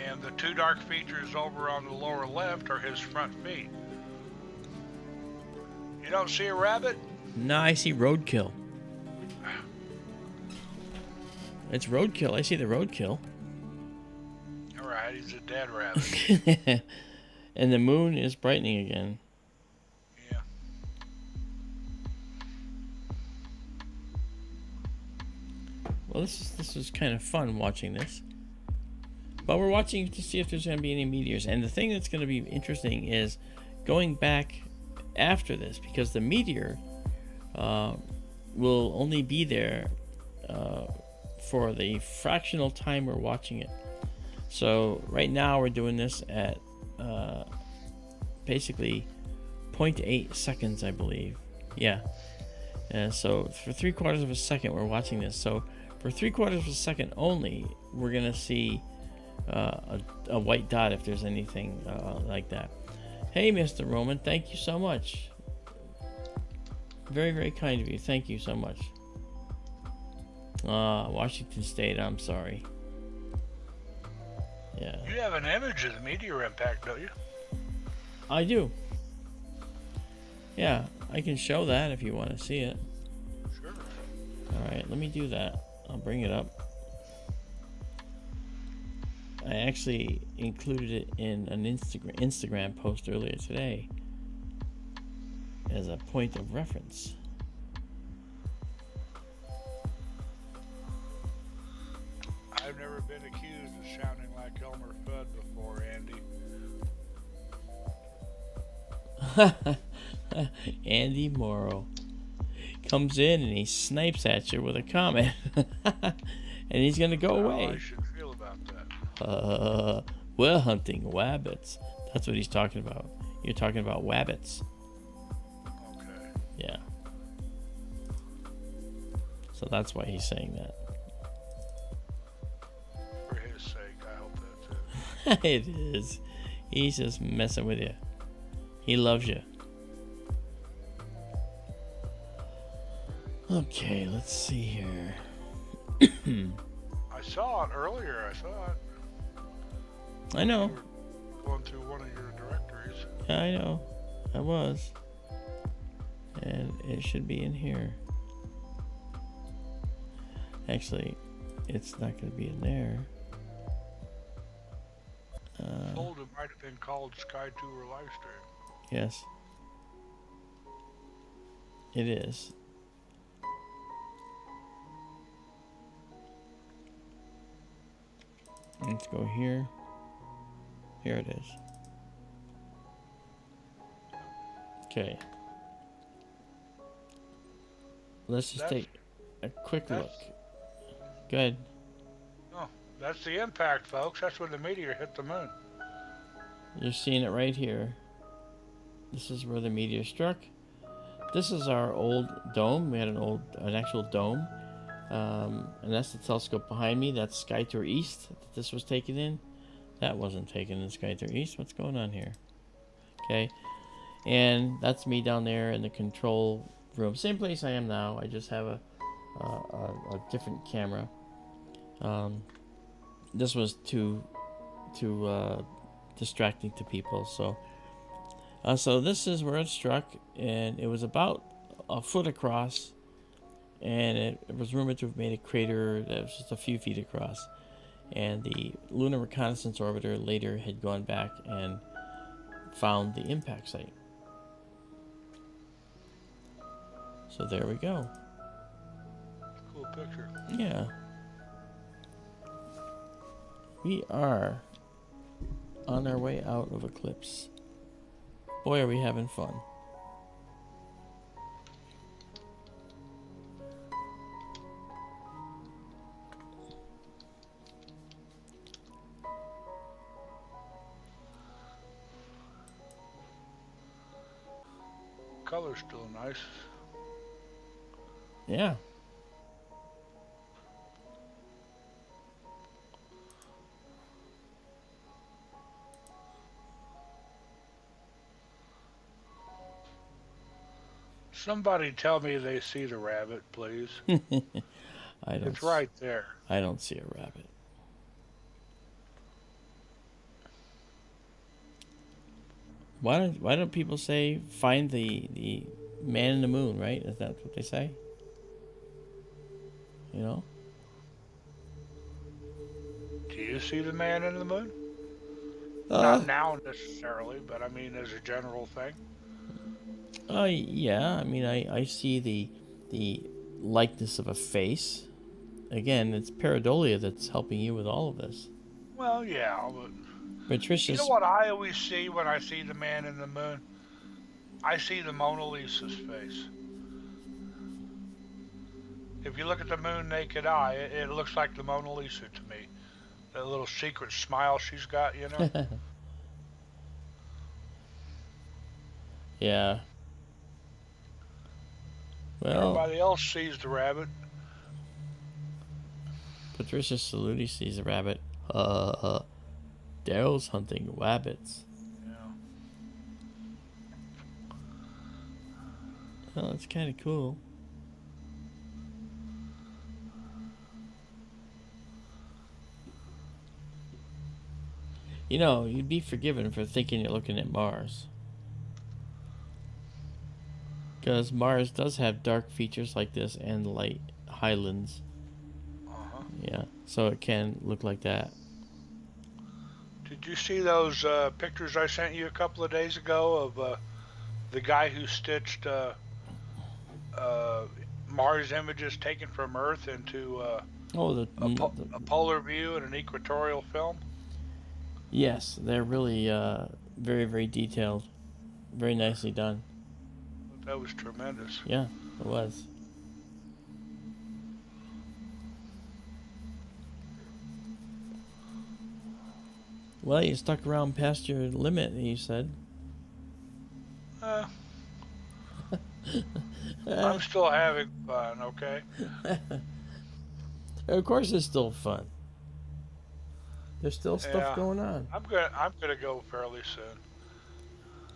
And the two dark features over on the lower left are his front feet. You don't see a rabbit? No, I see roadkill. It's roadkill. I see the roadkill. All right, he's a dead rabbit. And the moon is brightening again. Yeah. Well, this is kind of fun watching this. But we're watching to see if there's going to be any meteors. And the thing that's going to be interesting is going back after this, because the meteor will only be there for the fractional time we're watching it. So right now we're doing this at basically 0.8 seconds, I believe. Yeah. And so for 3/4 of a second we're watching this. So for 3/4 of a second only, we're going to see a white dot if there's anything like that. Hey, Mr. Roman, thank you so much. Very, very kind of you. Thank you so much. Washington State, I'm sorry. Yeah. You have an image of the meteor impact, don't you? I do. Yeah, I can show that if you want to see it. Sure. Alright, let me do that. I'll bring it up. I actually included it in an Instagram post earlier today as a point of reference. I've never been accused of sounding like Elmer Fudd before, Andy. Andy Morrow comes in and he snipes at you with a comment. And he's gonna go How away. I should feel about that. We're hunting wabbits. That's what he's talking about. You're talking about wabbits. Okay. Yeah. So that's why he's saying that. For his sake, I hope that's it. It is. He's just messing with you. He loves you. Okay, let's see here. I saw it earlier, I thought. I know. You were going through one of your directories. Yeah, I know. I was. And it should be in here. Actually, it's not going to be in there. Folder might have been called Sky Tour Livestream. Yes. It is. Let's go here. Here it is. Okay. Let's just take a quick look. Go ahead. Oh, that's the impact, folks. That's when the meteor hit the moon. You're seeing it right here. This is where the meteor struck. This is our old dome. We had an actual dome. And that's the telescope behind me. That's Sky Tour East that this was taken in. That wasn't taken in Sky Tour East. What's going on here? Okay. And that's me down there in the control room. Same place I am now. I just have a different camera. This was too distracting to people. So this is where it struck, and it was about a foot across. And it was rumored to have made a crater that was just a few feet across. And the Lunar Reconnaissance Orbiter later had gone back and found the impact site. So there we go. Cool picture. Yeah. We are on our way out of eclipse. Boy, are we having fun. Color's still nice. Yeah. Somebody tell me they see the rabbit, please. I don't. It's right there. I don't see a rabbit. Why don't people say find the man in the moon, right? Is that what they say? You know? Do you see the man in the moon? Not now necessarily, but I mean as a general thing. Yeah. I mean, I see the likeness of a face. Again, it's pareidolia that's helping you with all of this. Well, yeah, but Patricia's. you know what I always see when I see the man in the moon? I see the Mona Lisa's face. If you look at the moon naked eye, it looks like the Mona Lisa to me. That little secret smile she's got, you know? Yeah. Well, everybody else sees the rabbit. Patricia Saluti sees a rabbit. Darrell's hunting wabbits. Yeah. Well, it's kind of cool. You know, you'd be forgiven for thinking you're looking at Mars. Because Mars does have dark features like this and light highlands. Uh-huh. Yeah, so it can look like that. Did you see those pictures I sent you a couple of days ago of the guy who stitched Mars images taken from Earth into a polar view and an equatorial film? Yes, they're really very, very detailed. Very nicely done. That was tremendous. Yeah, it was. Well, you stuck around past your limit, you said. Uh, I'm still having fun, okay? Of course, it's still fun. There's still stuff Yeah, going on. I'm gonna go fairly soon.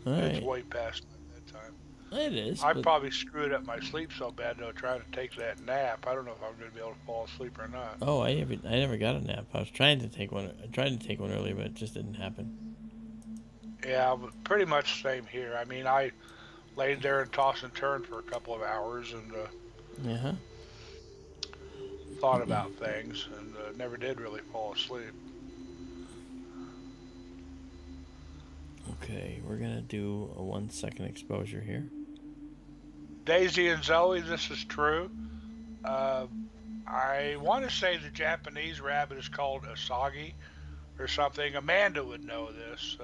All It's right. way past my bedtime. It is, I but probably screwed up my sleep so bad though trying to take that nap. I don't know if I'm gonna be able to fall asleep or not. oh, I never got a nap. I was trying to take one. I tried to take one earlier, but it just didn't happen. Yeah, but pretty much same here. I mean, I laid there and tossed and turned for a couple of hours and Yeah. thought about things and never did really fall asleep. Okay, we're gonna do a 1 second exposure here. Daisy and Zoe, this is true. Uh, I want to say the Japanese rabbit is called asagi or something. Amanda would know this.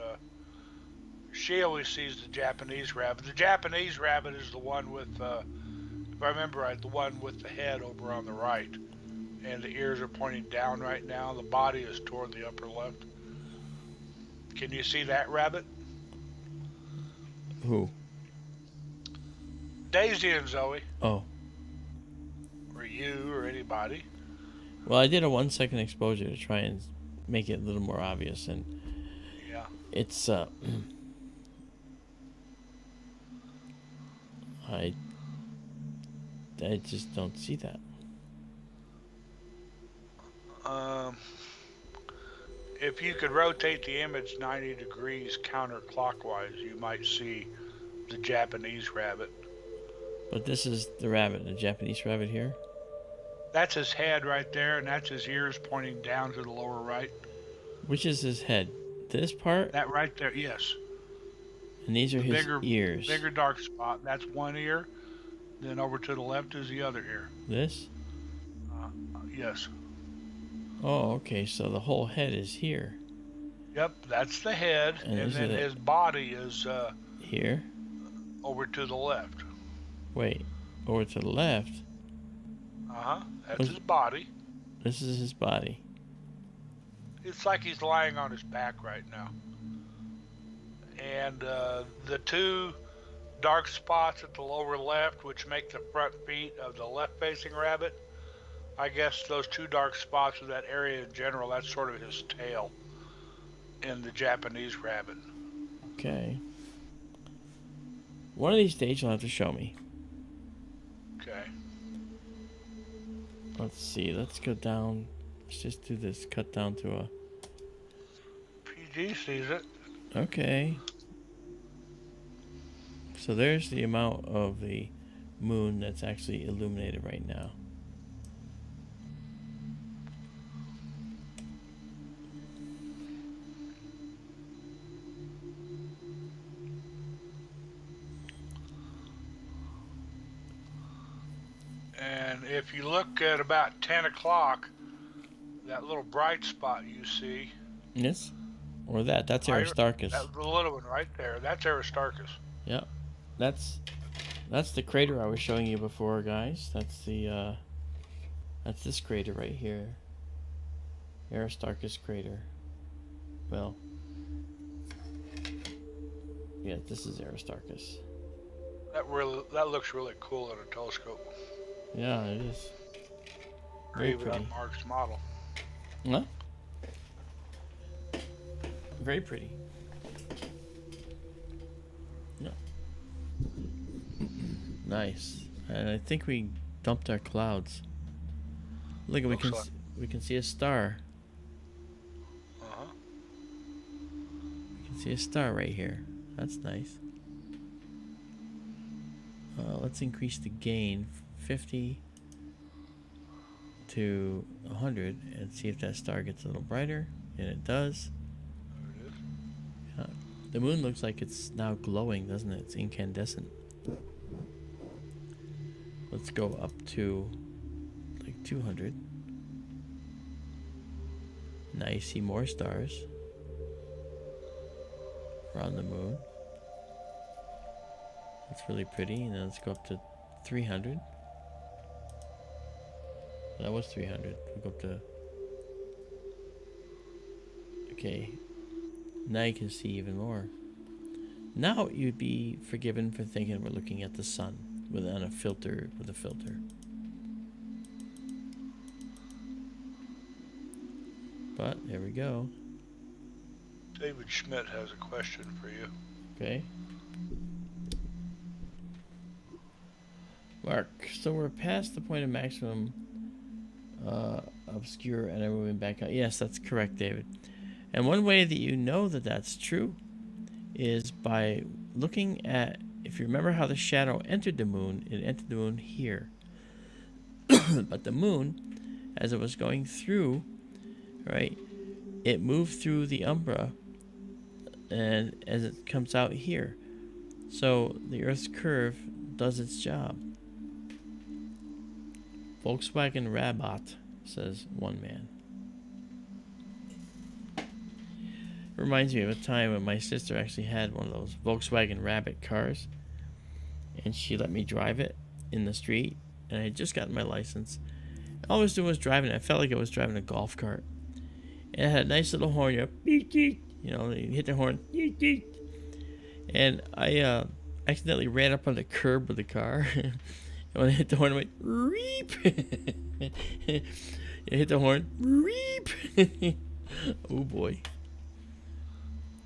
She always sees the Japanese rabbit. The Japanese rabbit is the one with, if I remember right, the one with the head over on the right. And the ears are pointing down right now. The body is toward the upper left. Can you see that rabbit? Who? Daisy and Zoe. Oh. Or you or anybody. Well, I did a 1 second exposure to try and make it a little more obvious, and Yeah. it's I just don't see that. If you could rotate the image 90 degrees counterclockwise, you might see the Japanese rabbit. But this is the rabbit, the Japanese rabbit here. That's his head right there, and that's his ears pointing down to the lower right. Which is his head? This part? That right there, yes. And these are his ears. Bigger dark spot. That's one ear. Then over to the left is the other ear. This? Yes. Oh, okay. So the whole head is here. Yep, that's the head, and then his body is here. Over to the left. Wait, over to the left? That's his body. This is his body. It's like he's lying on his back right now. And the two dark spots at the lower left, which make the front feet of the left-facing rabbit, I guess those two dark spots of that area in general, that's sort of his tail in the Japanese rabbit. Okay. One of these days you'll have to show me. Okay. Let's see. Let's go down. Let's just do this. Cut down to a... PG sees it. Okay. So there's the amount of the moon that's actually illuminated right now. And if you look at about 10 o'clock, that little bright spot you see. Yes? Or that's Aristarchus. That the little one right there. That's Aristarchus. Yeah. That's the crater I was showing you before, guys. That's this crater right here. Aristarchus crater. Well, yeah, this is Aristarchus. That looks really cool in a telescope. Yeah, it is. Or Very even pretty. on Mark's model. Huh? Very pretty. Yeah. Nice. And I think we dumped our clouds. Look, we can see a star. We can see a star right here. That's nice. Let's increase the gain 50 to 100 and see if that star gets a little brighter. And it does. There it is. Yeah. The moon looks like it's now glowing, doesn't it? It's incandescent. Let's go up to like 200. Now you see more stars around the moon. That's really pretty. And then let's go up to 300. That was 300. We'll go up to... Okay. Now you can see even more. Now you'd be forgiven for thinking we're looking at the sun with a filter. But there we go. David Schmidt has a question for you. Okay. Mark, so we're past the point of maximum obscure and are moving back out. Yes, that's correct, David. And one way that you know that that's true is by looking at, if you remember how the shadow entered the moon, it entered the moon here. But the moon, as it was going through, right, it moved through the umbra and as it comes out here. So the Earth's curve does its job. Volkswagen Rabbot, says one man. Reminds me of a time when my sister actually had one of those Volkswagen Rabbit cars, and she let me drive it in the street, and I had just gotten my license. All I was doing was driving it. I felt like I was driving a golf cart. And it had a nice little horn, you know, beep, beep, you know, you hit the horn, beep, beep. And I accidentally ran up on the curb with the car. And when I hit the horn, I went, reep. I hit the horn, reep. Oh boy.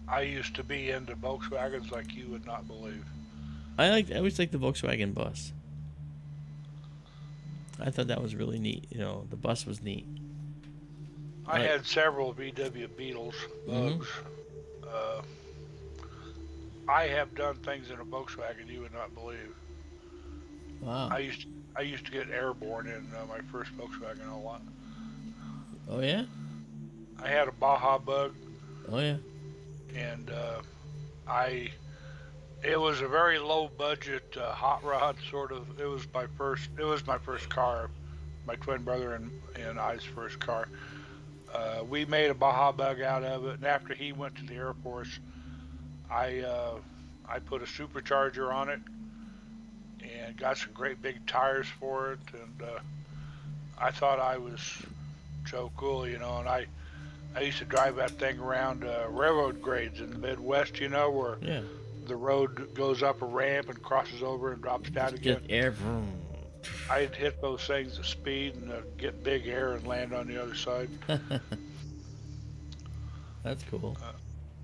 I used to be into Volkswagens like you would not believe. I always liked the Volkswagen bus. I thought that was really neat. You know, the bus was neat. I had several VW Beetles, Bugs. I have done things in a Volkswagen you would not believe. Wow. I used to get airborne in my first Volkswagen a lot. Oh yeah? I had a Baja Bug. Oh yeah. And it was a very low budget hot rod sort of. It was my first car, my twin brother and I's first car. We made a Baja Bug out of it, and after he went to the Air Force, I put a supercharger on it and got some great big tires for it, and I thought I was so cool, you know. And I used to drive that thing around railroad grades in the Midwest, you know, where the road goes up a ramp and crosses over and drops down again. Get air. I'd hit those things at speed and get big air and land on the other side. That's cool.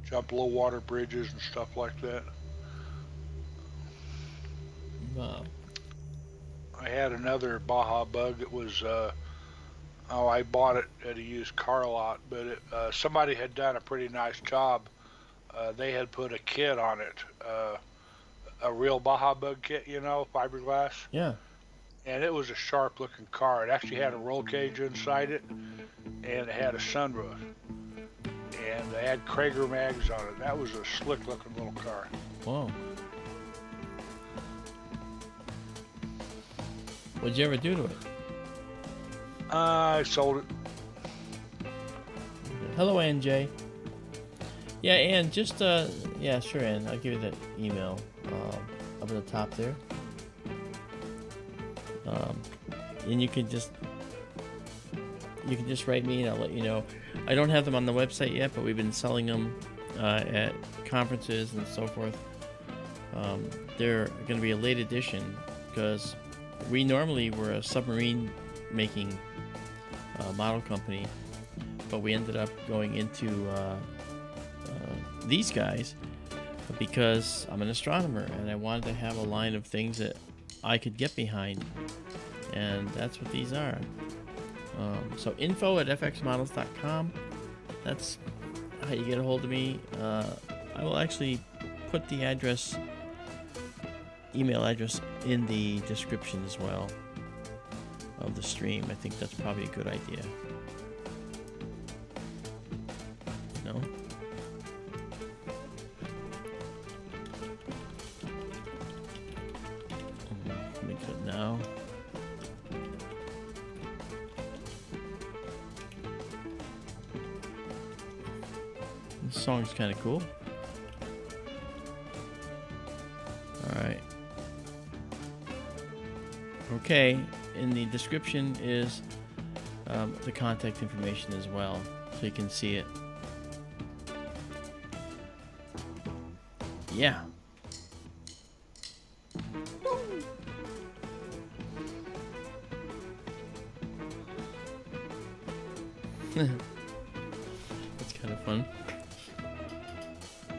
Jump low water bridges and stuff like that. Wow. I had another Baja Bug. It was, I bought it at a used car lot, but somebody had done a pretty nice job. They had put a kit on it, a real Baja Bug kit, you know, fiberglass. Yeah. And it was a sharp looking car. It actually had a roll cage inside it, and it had a sunroof. And they had Krager mags on it. That was a slick looking little car. Whoa. What'd you ever do to it? I sold it. Hello, NJ. Yeah, Ann, just, yeah, sure, Ann. I'll give you the email up at the top there. And you can just write me and I'll let you know. I don't have them on the website yet, but we've been selling them at conferences and so forth. They're going to be a late edition because we normally were a submarine making model company, but we ended up going into these guys because I'm an astronomer and I wanted to have a line of things that I could get behind, and that's what these are. So info@fxmodels.com. That's how you get a hold of me. I will actually put the email address in the description as well of the stream. I think that's probably a good idea. No? Let me do it now. This song's kind of cool. Alright. Okay, in the description is the contact information as well, so you can see it. Yeah. That's kind of fun.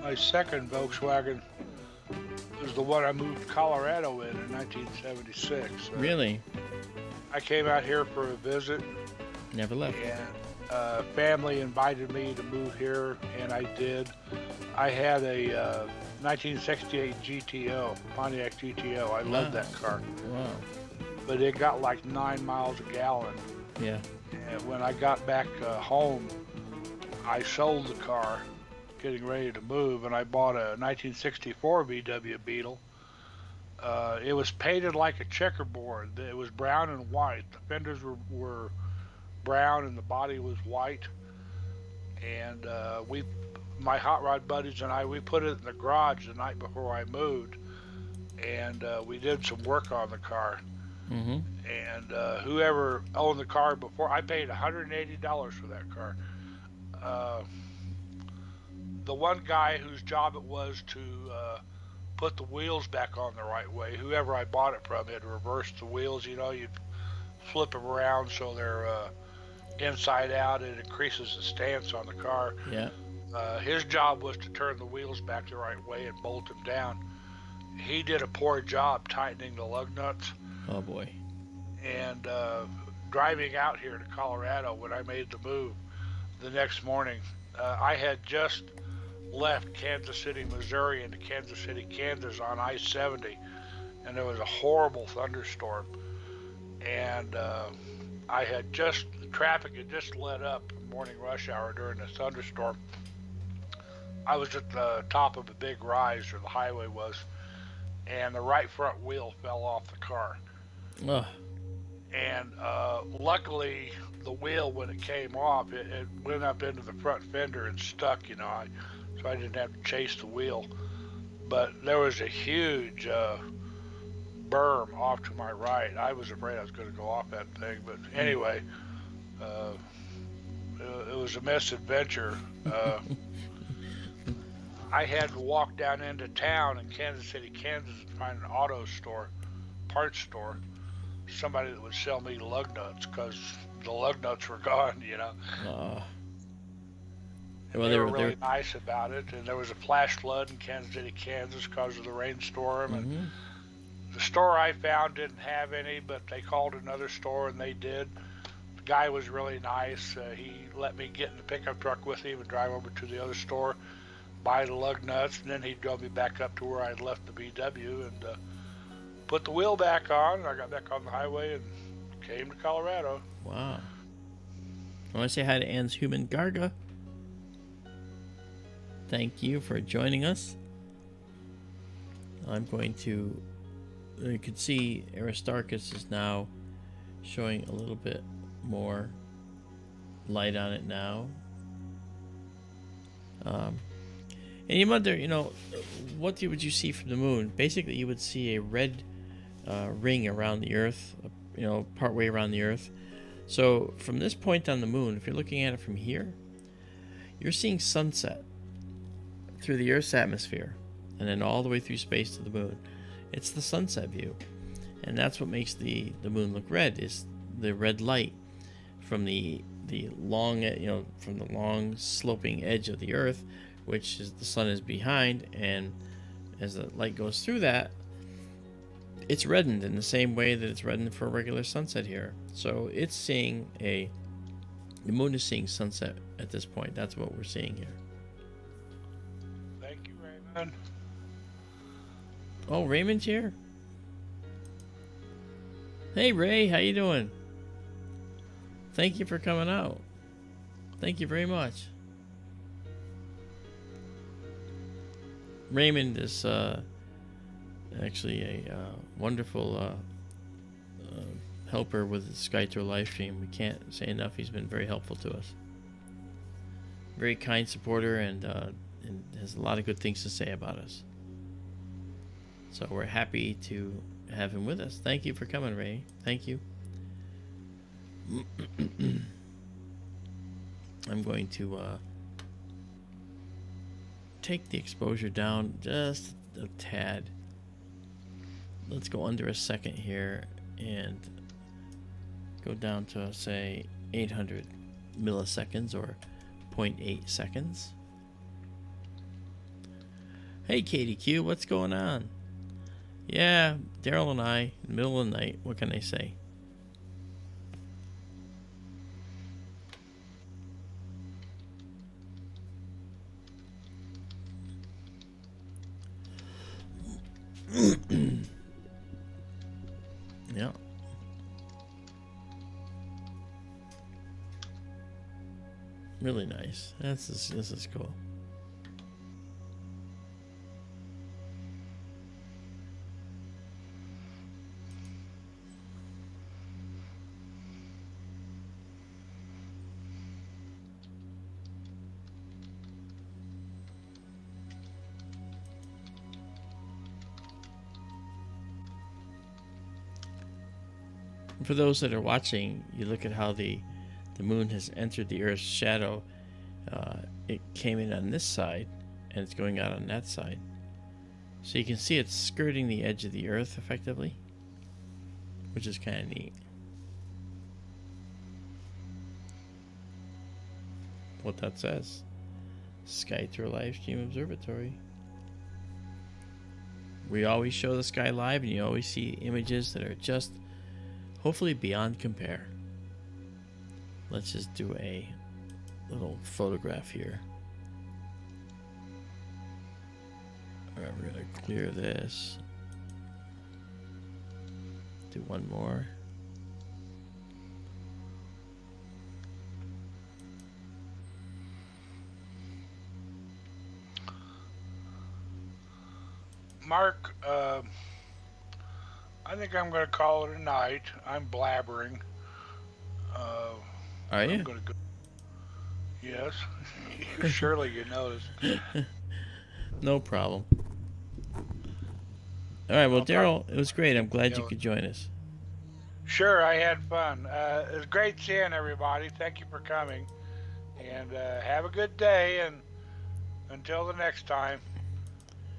My second Volkswagen was the one I moved to Colorado in 1976. Really? I came out here for a visit, Never left. and family invited me to move here, and I did. I had a 1968 GTO, Pontiac GTO. I loved that car, Wow. but it got like 9 miles a gallon. Yeah. And when I got back home, I sold the car, getting ready to move, and I bought a 1964 VW Beetle. It was painted like a checkerboard. It was brown and white. The fenders were brown and the body was white. And my hot rod buddies and I, we put it in the garage the night before I moved, and we did some work on the car. Mm-hmm. And whoever owned the car before, I paid $180 for that car. The one guy whose job it was to put the wheels back on the right way, whoever I bought it from, had reversed the wheels. You know, you'd flip them around so they're inside out. It increases the stance on the car. Yeah. His job was to turn the wheels back the right way and bolt them down. He did a poor job tightening the lug nuts. Oh boy. And driving out here to Colorado when I made the move the next morning, I had just left Kansas City, Missouri into Kansas City, Kansas on I-70, and there was a horrible thunderstorm. And the traffic had just let up morning rush hour during the thunderstorm. I was at the top of a big rise, or the highway was, and the right front wheel fell off the car. Ugh. And luckily, the wheel, when it came off, it went up into the front fender and stuck, you know, so I didn't have to chase the wheel. But there was a huge berm off to my right. I was afraid I was going to go off that thing, but anyway, it was a misadventure. I had to walk down into town in Kansas City, Kansas, and find an auto store, parts store, somebody that would sell me lug nuts, because the lug nuts were gone, you know. Well, they were really nice about it, and there was a flash flood in Kansas City, Kansas because of the rainstorm, and the store I found didn't have any, but they called another store and they did. The guy was really nice. He let me get in the pickup truck with him and drive over to the other store, buy the lug nuts, and then he drove me back up to where I'd left the VW and put the wheel back on, and I got back on the highway and came to Colorado. Wow. I want to say hi to Ann's Human Garga. Thank you for joining us. I'm going to... You can see Aristarchus is now showing a little bit more light on it now. And you wonder, you know, what would you see from the moon? Basically, you would see a red ring around the Earth, you know, partway around the Earth. So from this point on the moon, if you're looking at it from here, you're seeing sunset through the Earth's atmosphere and then all the way through space to the moon. It's the sunset view, and that's what makes the moon look red, is the red light from the long, you know, from the long sloping edge of the Earth, which is the sun is behind, and as the light goes through that, it's reddened in the same way that it's reddened for a regular sunset here. So it's seeing the moon is seeing sunset at this point. That's what we're seeing here. Thank you, Raymond. Oh, Raymond's here. Hey, Ray, how you doing? Thank you for coming out. Thank you very much. Raymond is actually a wonderful helper with the Sky Tour live stream. We can't say enough. He's been very helpful to us. Very kind supporter, and has a lot of good things to say about us. So we're happy to have him with us. Thank you for coming, Ray. Thank you. I'm going to take the exposure down just a tad. Let's go under a second here and go down to, say, 800 milliseconds or 0.8 seconds. Hey, Katie Q, what's going on? Yeah, Darrell and I, in the middle of the night, what can I say? Yeah. Really nice. This is cool. For those that are watching, you look at how the moon has entered the Earth's shadow. It came in on this side, and it's going out on that side. So you can see it's skirting the edge of the Earth effectively, which is kind of neat. What that says. Sky Tour Livestream Observatory. We always show the sky live, and you always see images that are just hopefully beyond compare. Let's just do a little photograph here. Alright, we're going to clear this. Do one more. Mark, I think I'm going to call it a night. I'm blabbering. Are you? I'm going to go. Yes. Surely you noticed. No problem. All right, well, Darrell, it was great. I'm glad you could join us. Sure, I had fun. It was great seeing everybody. Thank you for coming. And have a good day. And until the next time,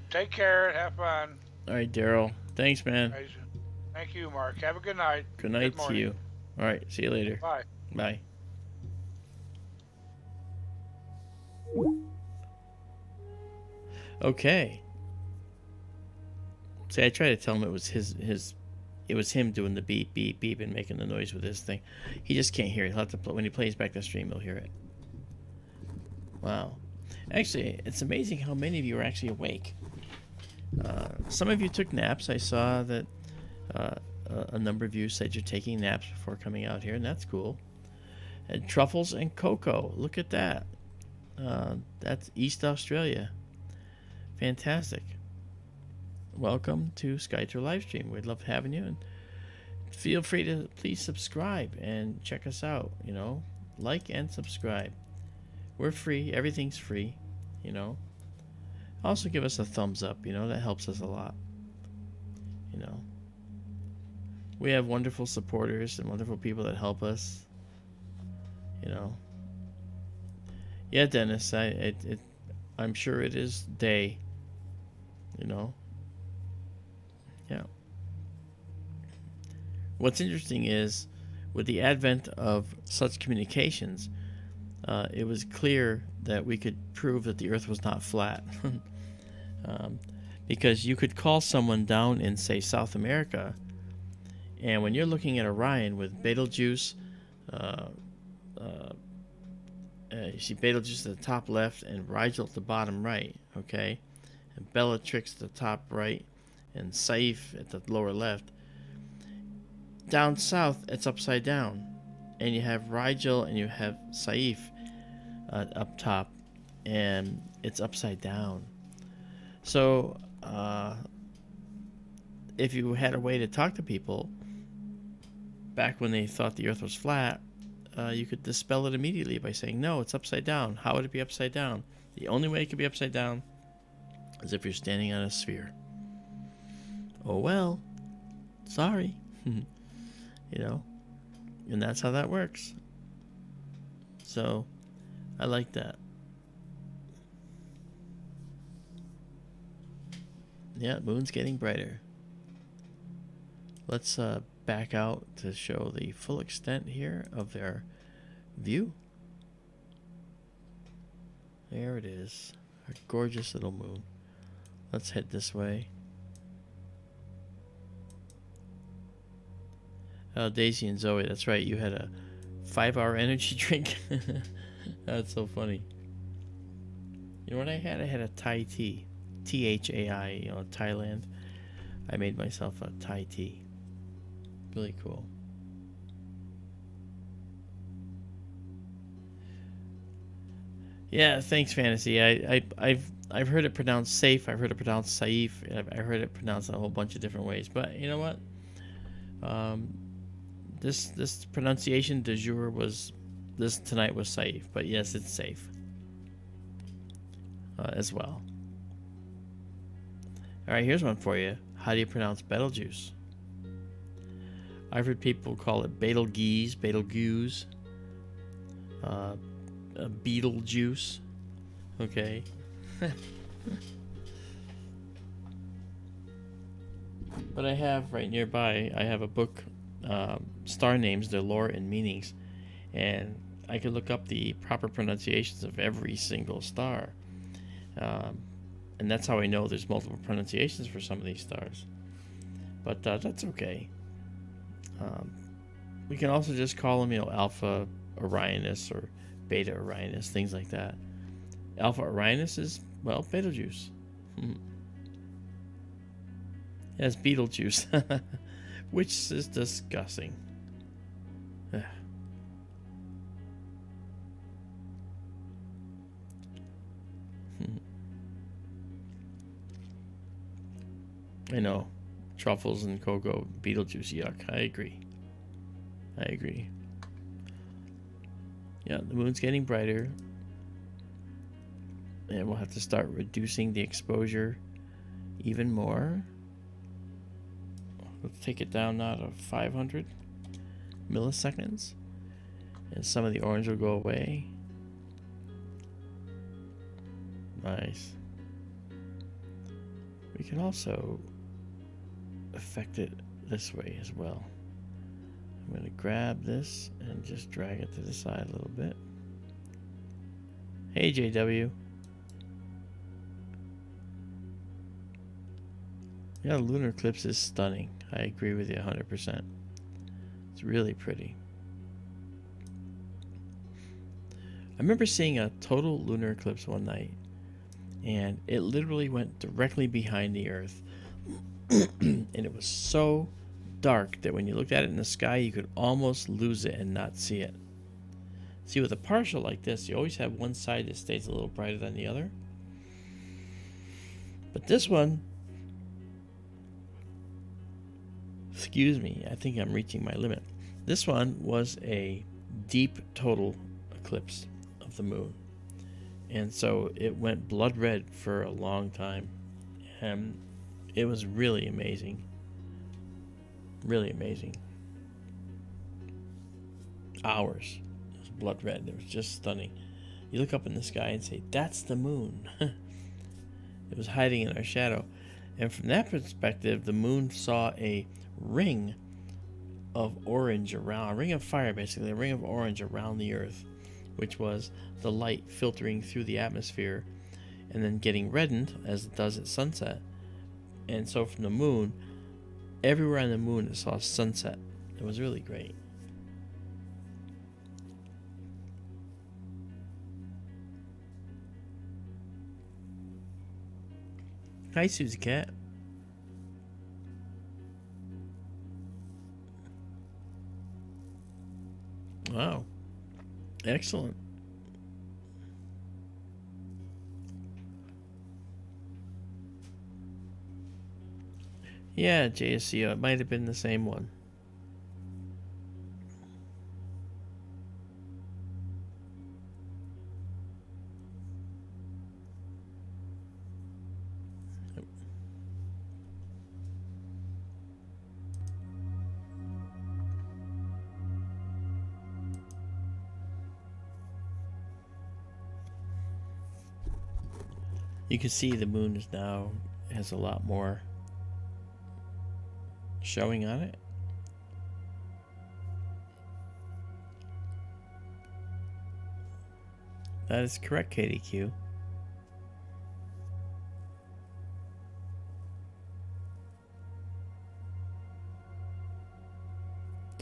take care and have fun. All right, Darrell. Thanks, man. Thank you, Mark. Have a good night. Good night to you. All right, see you later. Bye. Bye. Okay. See, I tried to tell him it was it was him doing the beep, beep, beep and making the noise with this thing. He just can't hear it. He'll have to when he plays back the stream, he'll hear it. Wow. Actually, it's amazing how many of you are actually awake. Some of you took naps. I saw that a number of you said you're taking naps before coming out here, and that's cool. And Truffles and Cocoa, look at that. That's East Australia. Fantastic. Welcome to Sky Tour Livestream. We'd love having you, and feel free to please subscribe and check us out. You know, like and subscribe. We're free. Everything's free. You know. Also give us a thumbs up. You know, that helps us a lot. You know. We have wonderful supporters and wonderful people that help us. You know. Yeah, Dennis. I'm sure it is day. You know. Yeah. What's interesting is, with the advent of such communications, it was clear that we could prove that the Earth was not flat. Because you could call someone down in, say, South America, and when you're looking at Orion with Betelgeuse, you see Betelgeuse at the top left and Rigel at the bottom right, okay? And Bellatrix at the top right and Saiph at the lower left. Down south, it's upside down. And you have Rigel and you have Saiph up top, and it's upside down. So, if you had a way to talk to people back when they thought the Earth was flat, you could dispel it immediately by saying, no, it's upside down. How would it be upside down? The only way it could be upside down is if you're standing on a sphere. Oh well. Sorry. You know, and that's how that works. So I like that. Yeah, moon's getting brighter. Let's back out to show the full extent here of their view. There it is. Our gorgeous little moon. Let's head this way. Oh, Daisy and Zoe, that's right. You had a 5-hour energy drink. That's so funny. You know what I had? I had a Thai tea. Thai, you know, Thailand. I made myself a Thai tea. Really cool. Yeah, thanks, Fantasy. I've heard it pronounced safe. I've heard it pronounced saif. I've heard it pronounced a whole bunch of different ways. But you know what? This pronunciation du jour was tonight was safe. But yes, it's safe as well. All right, here's one for you. How do you pronounce Betelgeuse? I've heard people call it Betelgeuse, Beetlejuice. Okay. But I have right nearby, I have a book, Star Names, Their Lore and Meanings, and I could look up the proper pronunciations of every single star. And that's how I know there's multiple pronunciations for some of these stars. But that's okay. We can also just call them, you know, Alpha Orionis or Beta Orionis, things like that. Alpha Orionis is, well, Betelgeuse. Yes, Beetlejuice, which is disgusting. I know, truffles and cocoa, Beetlejuice, yuck. I agree. Yeah, the moon's getting brighter, and we'll have to start reducing the exposure even more. Let's take it down now to 500 milliseconds, and some of the orange will go away. Nice. We can also affect it this way as well. I'm going to grab this and just drag it to the side a little bit. Hey, JW. Yeah, the lunar eclipse is stunning. I agree with you 100%. It's really pretty. I remember seeing a total lunar eclipse one night, and it literally went directly behind the Earth. And it was so dark that when you looked at it in the sky, you could almost lose it and not see it. See, with a partial like this, you always have one side that stays a little brighter than the other. But this one, excuse me, I think I'm reaching my limit. This one was a deep total eclipse of the moon. And so it went blood red for a long time. And it was really amazing. Really amazing. Hours. It was blood red. It was just stunning. You look up in the sky and say, that's the moon. It was hiding in our shadow. And from that perspective, the moon saw a ring of orange around, a ring of fire basically, a ring of orange around the Earth, which was the light filtering through the atmosphere and then getting reddened as it does at sunset. And so from the moon, everywhere on the moon it saw sunset. It was really great. Hi, Susie Cat. Wow. Excellent. Yeah, JSCO. It might have been the same one. You can see the moon is now has a lot more showing on it. That is correct, KDQ.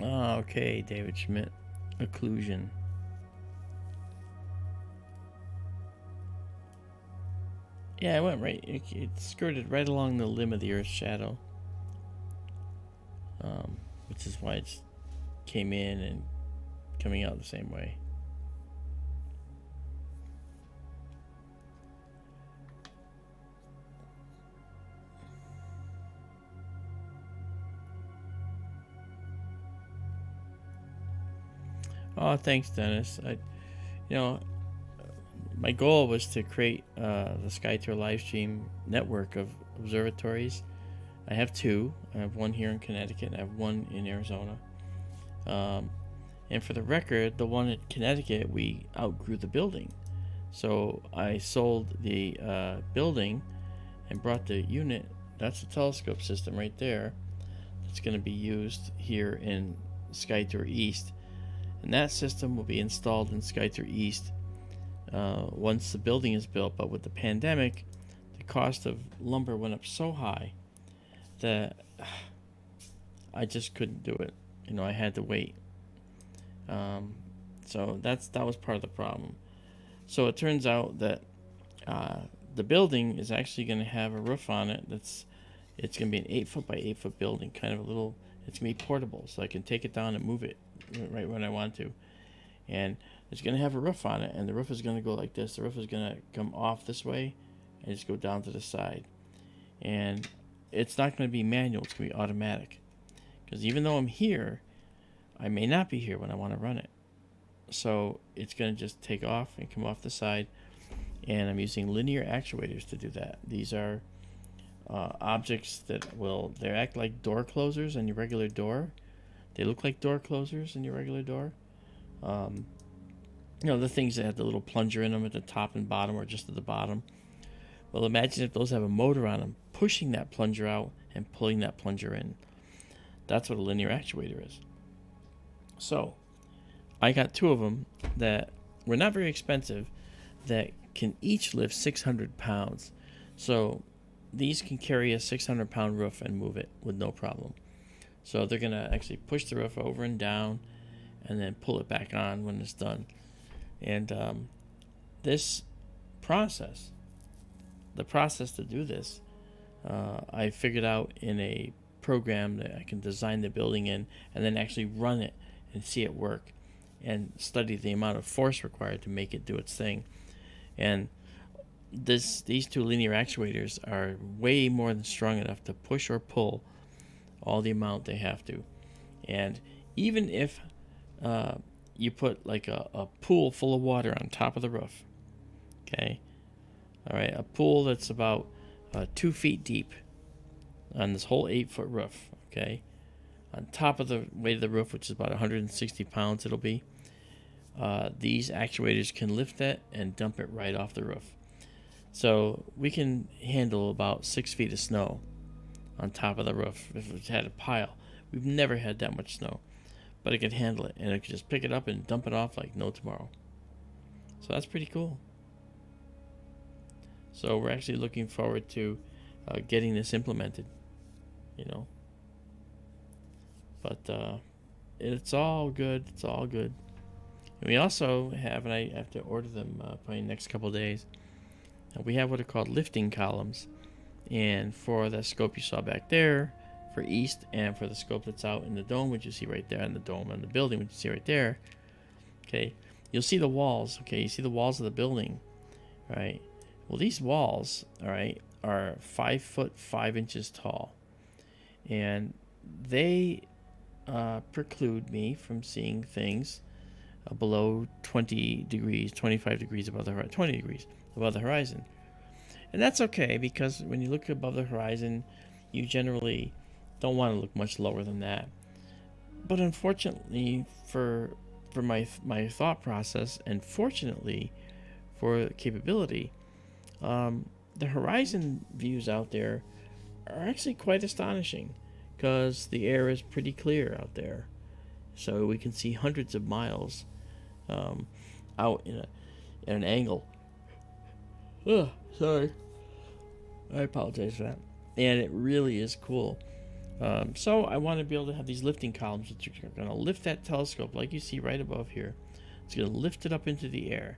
Oh, okay, David Schmidt. Occlusion. Yeah, it went right. It skirted right along the limb of the Earth's shadow, which is why it came in and coming out the same way. Oh, thanks, Dennis. My goal was to create the Sky Tour live stream network of observatories. I have two. I have one here in Connecticut, and I have one in Arizona. And for the record, the one in Connecticut, we outgrew the building. So I sold the building and brought the unit. That's the telescope system right there. That's going to be used here in Sky Tour East. And that system will be installed in Sky Tour East once the building is built. But with the pandemic, the cost of lumber went up so high that I just couldn't do it. I had to wait. So that was part of the problem. So it turns out that the building is actually going to have a roof on it. It's going to be an 8-foot by 8-foot building, kind of a little. It's going to be portable, so I can take it down and move it right when I want to. And it's going to have a roof on it, and the roof is going to go like this. The roof is going to come off this way and just go down to the side. And it's not going to be manual. It's going to be automatic. Because even though I'm here, I may not be here when I want to run it. So it's going to just take off and come off the side. And I'm using linear actuators to do that. These are objects that they act like door closers on your regular door. They look like door closers in your regular door. The things that have the little plunger in them at the top and bottom, or just at the bottom. Well, imagine if those have a motor on them, pushing that plunger out and pulling that plunger in. That's what a linear actuator is. So I got two of them that were not very expensive, that can each lift 600 pounds. So these can carry a 600-pound roof and move it with no problem. So they're going to actually push the roof over and down and then pull it back on when it's done. And this process, the process to do this, I figured out in a program that I can design the building in and then actually run it and see it work and study the amount of force required to make it do its thing. And these two linear actuators are way more than strong enough to push or pull all the amount they have to. And even if you put like a pool full of water on top of the roof, okay, all right, a pool that's about 2 feet deep on this whole 8-foot roof, okay, on top of the weight of the roof, which is about 160 pounds it'll be, these actuators can lift that and dump it right off the roof. So we can handle about 6 feet of snow on top of the roof if it had a pile. We've never had that much snow, but it could handle it, and it could just pick it up and dump it off like no tomorrow. So that's pretty cool. So we're actually looking forward to getting this implemented, But it's all good. It's all good. And we also have, and I have to order them probably in the next couple of days, we have what are called lifting columns. And for the scope you saw back there, for east, and for the scope that's out in the dome, which you see right there, in the dome and the building, which you see right there, okay, you'll see the walls, okay, you see the walls of the building, right? Well, these walls, all right, are 5 foot 5 inches tall, and they preclude me from seeing things below 20 degrees, 25 degrees above the horizon, 20 degrees above the horizon. And that's okay, because when you look above the horizon, you generally don't want to look much lower than that. But unfortunately for my thought process, and fortunately for capability, the horizon views out there are actually quite astonishing because the air is pretty clear out there. So we can see hundreds of miles out in an angle. Oh, sorry. I apologize for that. And it really is cool. So I want to be able to have these lifting columns that are going to lift that telescope like you see right above here. It's going to lift it up into the air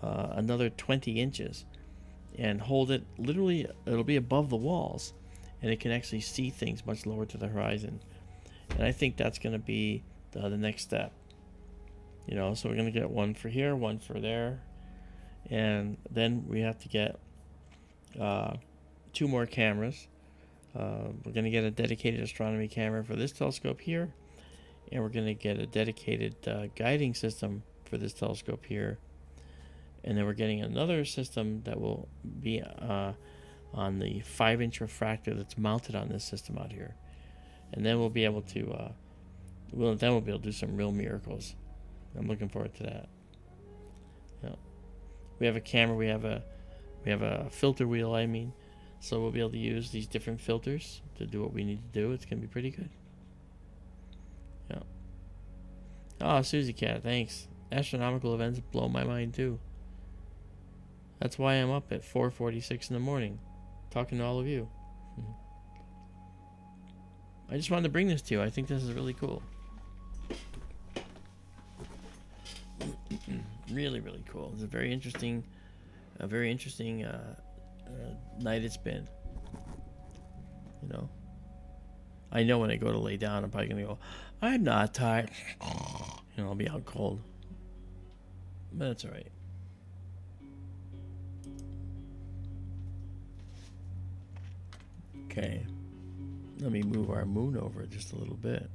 another 20 inches and hold it literally, it'll be above the walls, and it can actually see things much lower to the horizon. And I think that's going to be the next step. You know, so we're going to get one for here, one for there, and then we have to get 2 more cameras. We're going to get a dedicated astronomy camera for this telescope here, and we're going to get a dedicated guiding system for this telescope here, and then we're getting another system that will be on the 5-inch refractor that's mounted on this system out here, and then we'll be able to we'll be able to do some real miracles. I'm looking forward to that. Yeah. We have a camera. We have a filter wheel. I mean, so we'll be able to use these different filters to do what we need to do. It's gonna be pretty good. Yeah. Oh, Susie Cat, thanks. Astronomical events blow my mind too. That's why I'm up at 4:46 in the morning, talking to all of you. I just wanted to bring this to you. I think this is really cool. Really, really cool. It's a very interesting night it's been. You know, I know when I go to lay down, I'm probably gonna go, I'm not tired. You know, I'll be out cold, but that's all right. Okay, let me move our moon over just a little bit.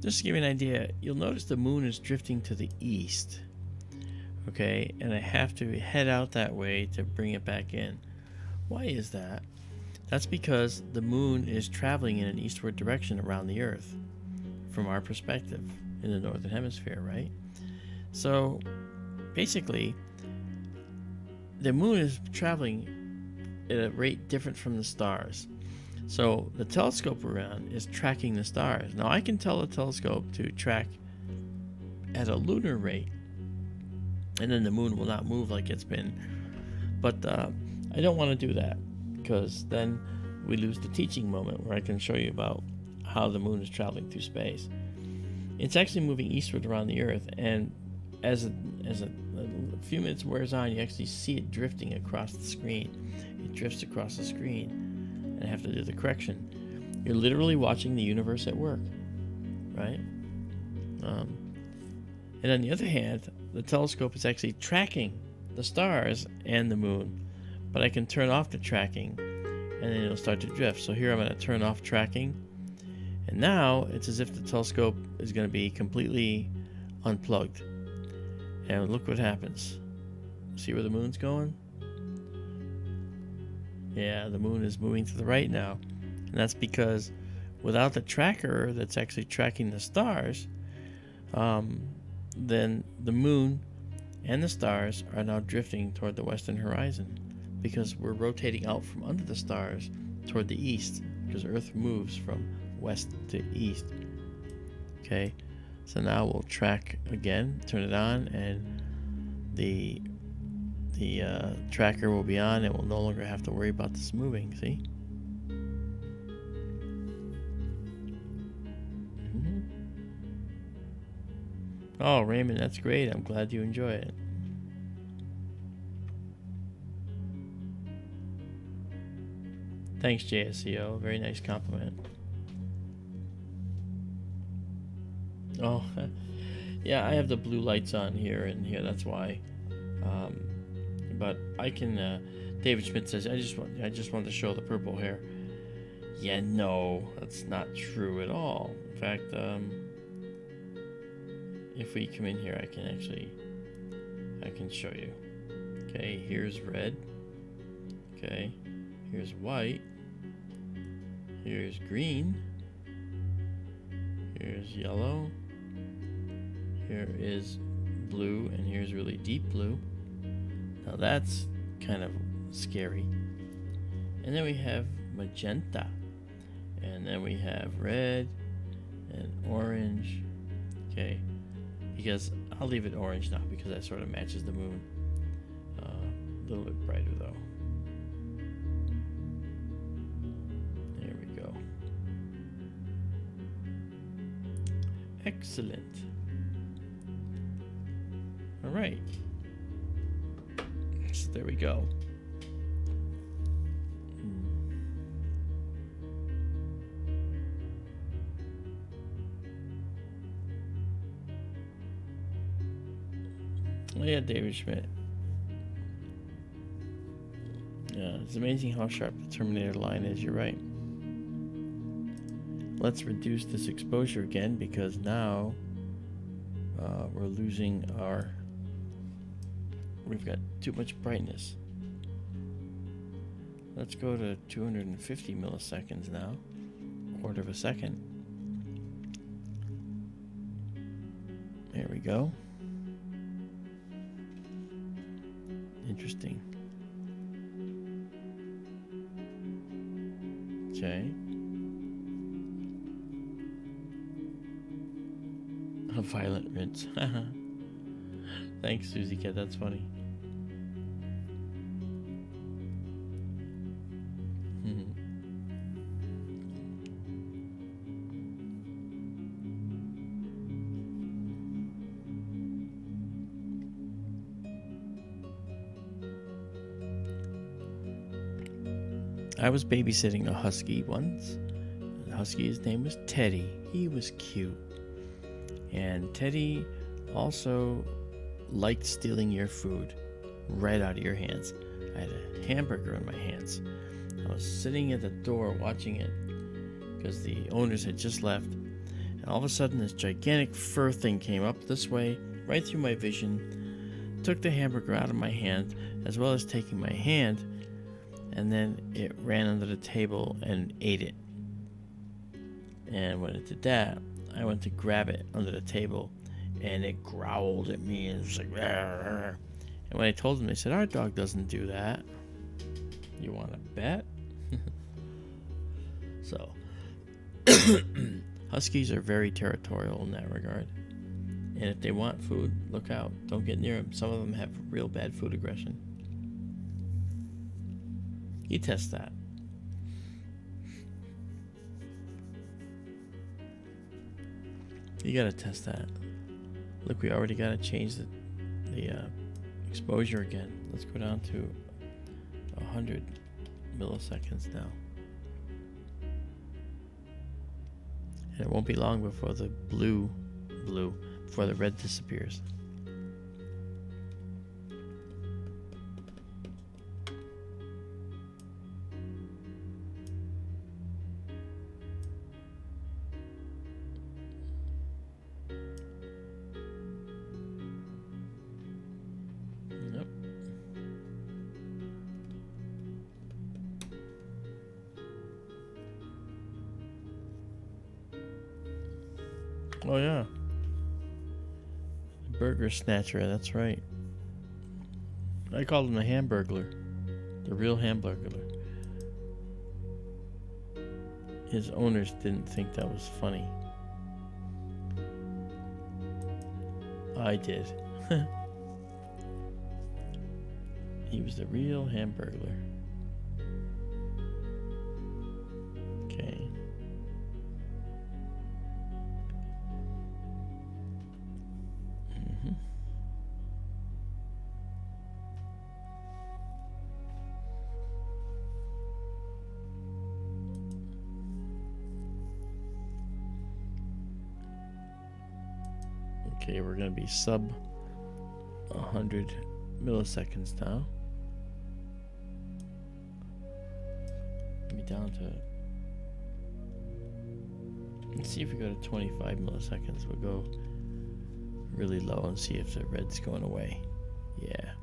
Just to give you an idea, you'll notice the moon is drifting to the east. Okay, and I have to head out that way to bring it back in. Why is that? That's because the moon is traveling in an eastward direction around the Earth from our perspective in the northern hemisphere, right? So basically, the moon is traveling at a rate different from the stars. So the telescope we're on is tracking the stars. Now I can tell the telescope to track at a lunar rate, and then the moon will not move like it's been. But I don't want to do that, because then we lose the teaching moment where I can show you about how the moon is traveling through space. It's actually moving eastward around the Earth, and as a few minutes wears on, you actually see it drifting across the screen. It drifts across the screen. I have to do the correction. You're literally watching the universe at work, right? And on the other hand, the telescope is actually tracking the stars and the moon, but I can turn off the tracking, and then it'll start to drift. So here I'm going to turn off tracking, and now it's as if the telescope is going to be completely unplugged. And look what happens. See where the moon's going? Yeah, the moon is moving to the right now. And that's because without the tracker that's actually tracking the stars, then the moon and the stars are now drifting toward the western horizon, because we're rotating out from under the stars toward the east, because Earth moves from west to east. Okay, so now we'll track again, turn it on, and the tracker will be on, and we'll no longer have to worry about this moving. See? Oh, Raymond, that's great. I'm glad you enjoy it. Thanks, JSCO. Very nice compliment. Oh, yeah, I have the blue lights on here and here. That's why. But I can. David Schmidt says, I just want to show the purple hair. Yeah, no, that's not true at all. In fact, if we come in here, I can show you. Okay, here's red. Okay, here's white. Here's green. Here's yellow. Here is blue, and here's really deep blue. Now that's kind of scary. And then we have magenta, and then we have red and orange. Okay, because I'll leave it orange now because that sort of matches the moon. A little bit brighter though. There we go. Excellent. All right. So there we go. Oh yeah, David Schmidt. Yeah, it's amazing how sharp the Terminator line is. You're right. Let's reduce this exposure again because now we're losing our. We've got too much brightness. Let's go to 250 milliseconds now, quarter of a second. There we go. Interesting. Okay. A violent rinse. Thanks, Susie Cat. That's funny. I was babysitting a husky once. The husky's name was Teddy. He was cute. And Teddy also liked stealing your food right out of your hands. I had a hamburger in my hands. I was sitting at the door watching it because the owners had just left. And all of a sudden this gigantic fur thing came up this way, right through my vision, took the hamburger out of my hand, as well as taking my hand, and then it ran under the table and ate it. And when it did that, I went to grab it under the table, and it growled at me and it was like, "Arr." And when I told them, they said, "Our dog doesn't do that. You want to bet?" So, huskies are very territorial in that regard. And if they want food, look out. Don't get near them. Some of them have real bad food aggression. You test that. You gotta test that. Look, we already gotta change the exposure again. Let's go down to 100 milliseconds now. And it won't be long before the before the red disappears. Oh yeah, burger snatcher. That's right. I called him the Hamburglar, the real Hamburglar. His owners didn't think that was funny. I did. He was the real Hamburglar. Okay. Okay, we're going to be sub 100 milliseconds now. Maybe down to... Let's see if we go to 25 milliseconds. We'll go really low and see if the red's going away. Yeah.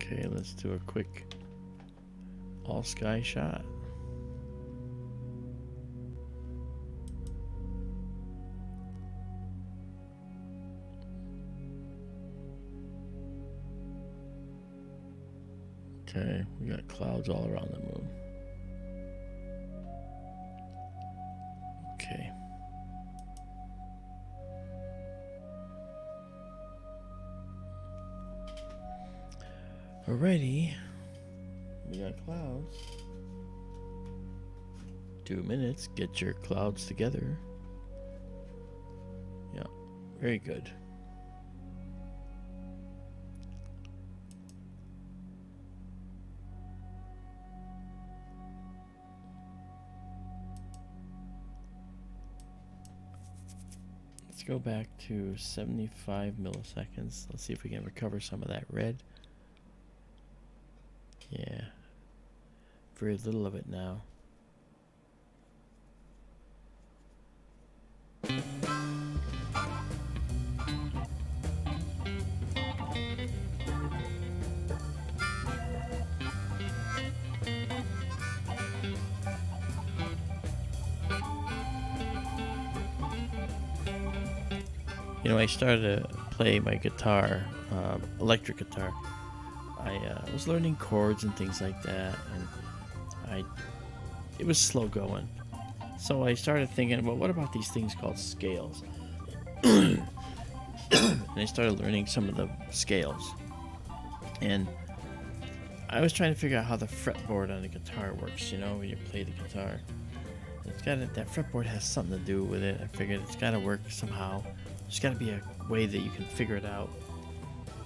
Okay, let's do a quick all sky shot. Okay, we got clouds all around the moon. Okay. Alrighty. We got clouds. 2 minutes. Get your clouds together. Yeah, very good. Let's go back to 75 milliseconds. Let's see if we can recover some of that red. Yeah, very little of it now. You know, I started to play my guitar, electric guitar. I was learning chords and things like that, and it was slow going. So I started thinking, well, what about these things called scales? And I started learning some of the scales. And I was trying to figure out how the fretboard on the guitar works, you know, when you play the guitar. That fretboard has something to do with it. I figured it's got to work somehow. There's got to be a way that you can figure it out.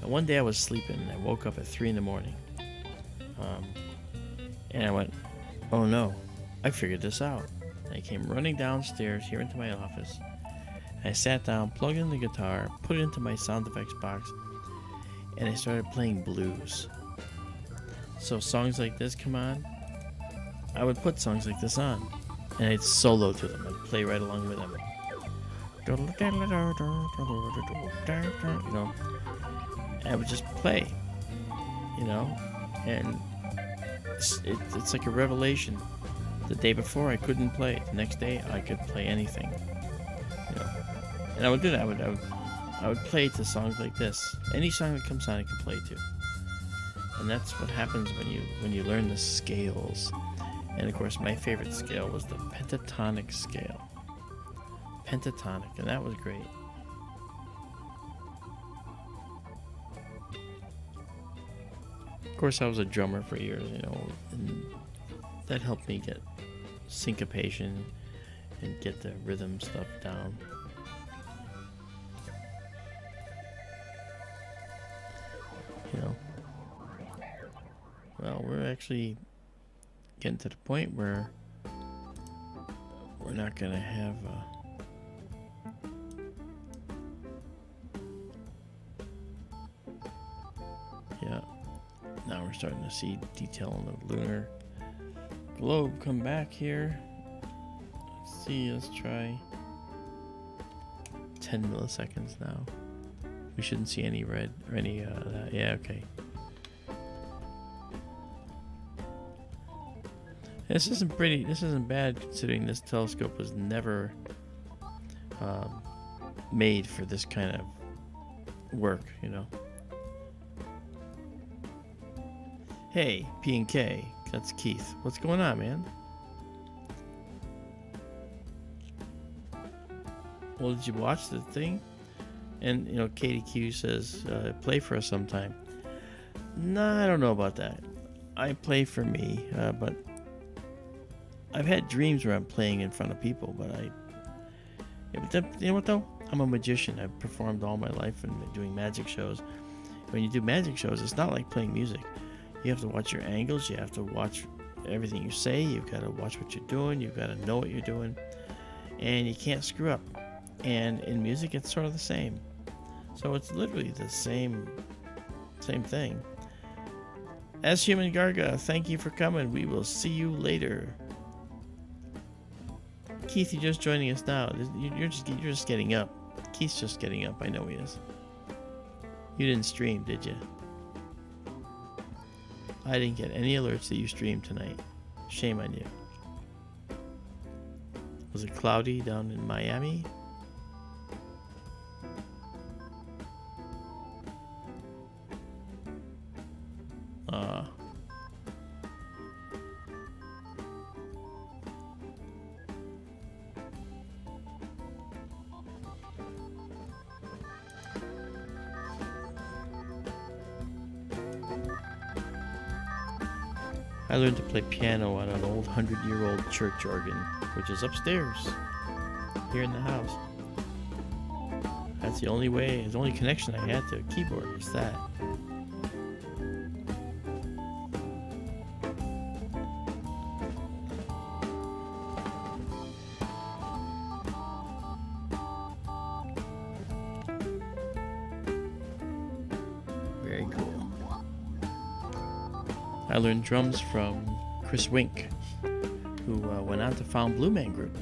And one day I was sleeping and I woke up at 3 in the morning. And I went, oh no, I figured this out. And I came running downstairs here into my office. I sat down, plugged in the guitar, put it into my sound effects box, and I started playing blues. So songs like this come on, I would put songs like this on, and I'd solo to them. I'd play right along with them. You know, I would just play, you know, and it's like a revelation. The day before I couldn't play. The next day I could play anything, you know. And I would do that. I would play to songs like this. Any song that comes on, I can play to. And that's what happens when you learn the scales. And of course, my favorite scale was the pentatonic scale. Pentatonic, and that was great. Of course, I was a drummer for years, you know, and that helped me get syncopation and get the rhythm stuff down. You know, well, we're actually getting to the point where we're not going to have yeah, now we're starting to see detail on the lunar globe come back here. Let's see, let's try 10 milliseconds now. We shouldn't see any red or any that. Yeah, okay. This isn't bad considering this telescope was never made for this kind of work, you know. Hey, P and K, that's Keith. What's going on, man? Well, did you watch the thing? And, you know, Katie Q says, play for us sometime. Nah, I don't know about that. I play for me, but I've had dreams where I'm playing in front of people, but you know what though? I'm a magician. I've performed all my life and doing magic shows. When you do magic shows, it's not like playing music. You have to watch your angles. You have to watch everything you say. You've got to watch what you're doing. You've got to know what you're doing, and you can't screw up. And in music, it's sort of the same. So it's literally the same thing. As Human Garga, thank you for coming. We will see you later. Keith, you're just joining us now. You're just getting up. Keith's just getting up. I know he is. You didn't stream, did you? I didn't get any alerts that you streamed tonight. Shame on you. Was it cloudy down in Miami? I learned to play piano on an old 100-year-old church organ, which is upstairs, here in the house. That's the only way, the only connection I had to a keyboard is that. Very cool. I learned drums from Chris Wink, who went on to found Blue Man Group.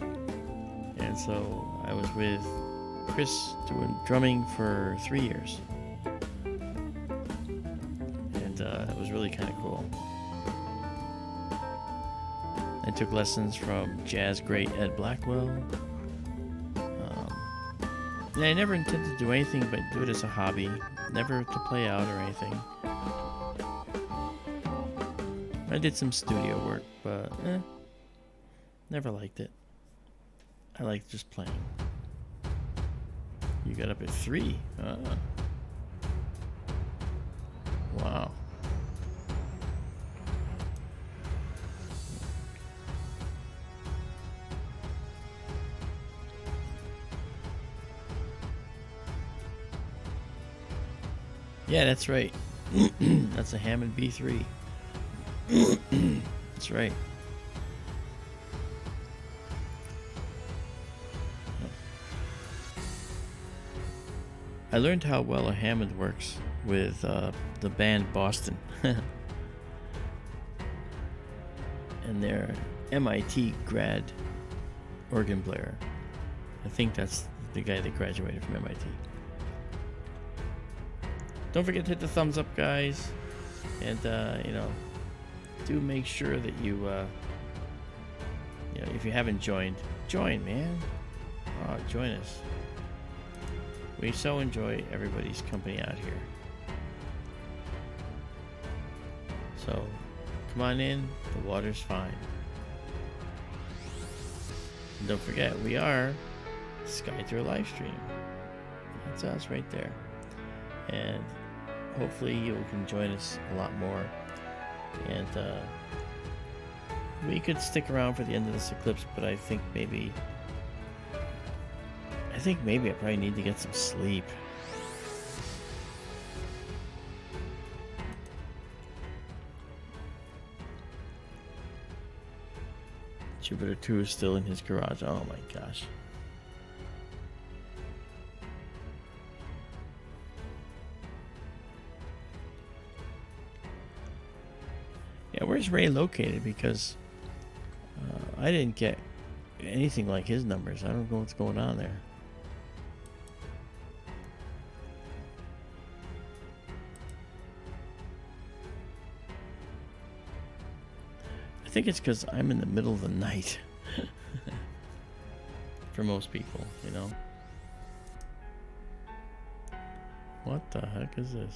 And so I was with Chris doing drumming for 3 years. And it was really kind of cool. I took lessons from jazz great Ed Blackwell. And I never intended to do anything but do it as a hobby, never to play out or anything. I did some studio work, but never liked it. I liked just playing. You got up at 3. Wow. Yeah, that's right. That's a Hammond B3. That's right. I learned how well a Hammond works with the band Boston and their MIT grad organ player. I think that's the guy that graduated from MIT. Don't forget to hit the thumbs up, guys, and do make sure that you if you haven't joined, join, man. Join us. We so enjoy everybody's company out here. So come on in, the water's fine. And don't forget, we are Sky Through live stream. That's us right there. And hopefully you can join us a lot more. And we could stick around for the end of this eclipse, but I think maybe I probably need to get some sleep. Jupiter 2 is still in his garage. Oh my gosh. Yeah, where's Ray located? Because I didn't get anything like his numbers. I don't know what's going on there. I think it's because I'm in the middle of the night. For most people, you know. What the heck is this?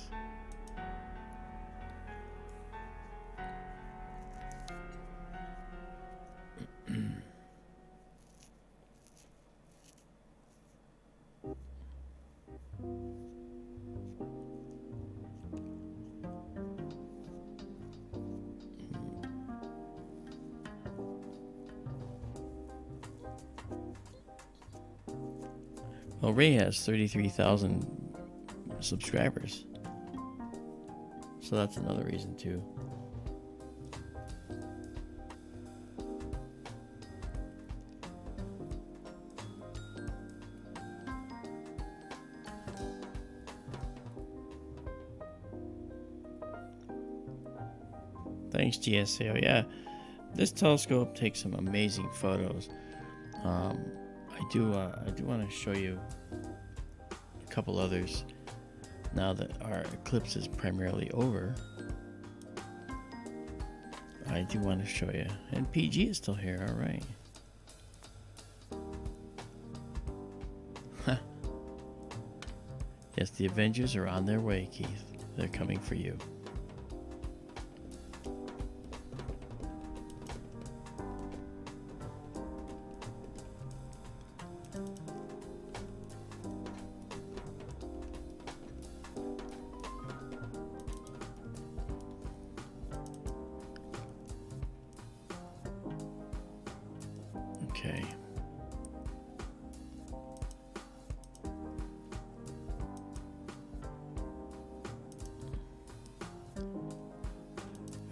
Well, Ray has 33,000 subscribers. So that's another reason too. Thanks, GSAO. Yeah, this telescope takes some amazing photos. I do want to show you a couple others now that our eclipse is primarily over. I do want to show you. And PG is still here, all right. Huh. Yes, the Avengers are on their way, Keith. They're coming for you. Okay.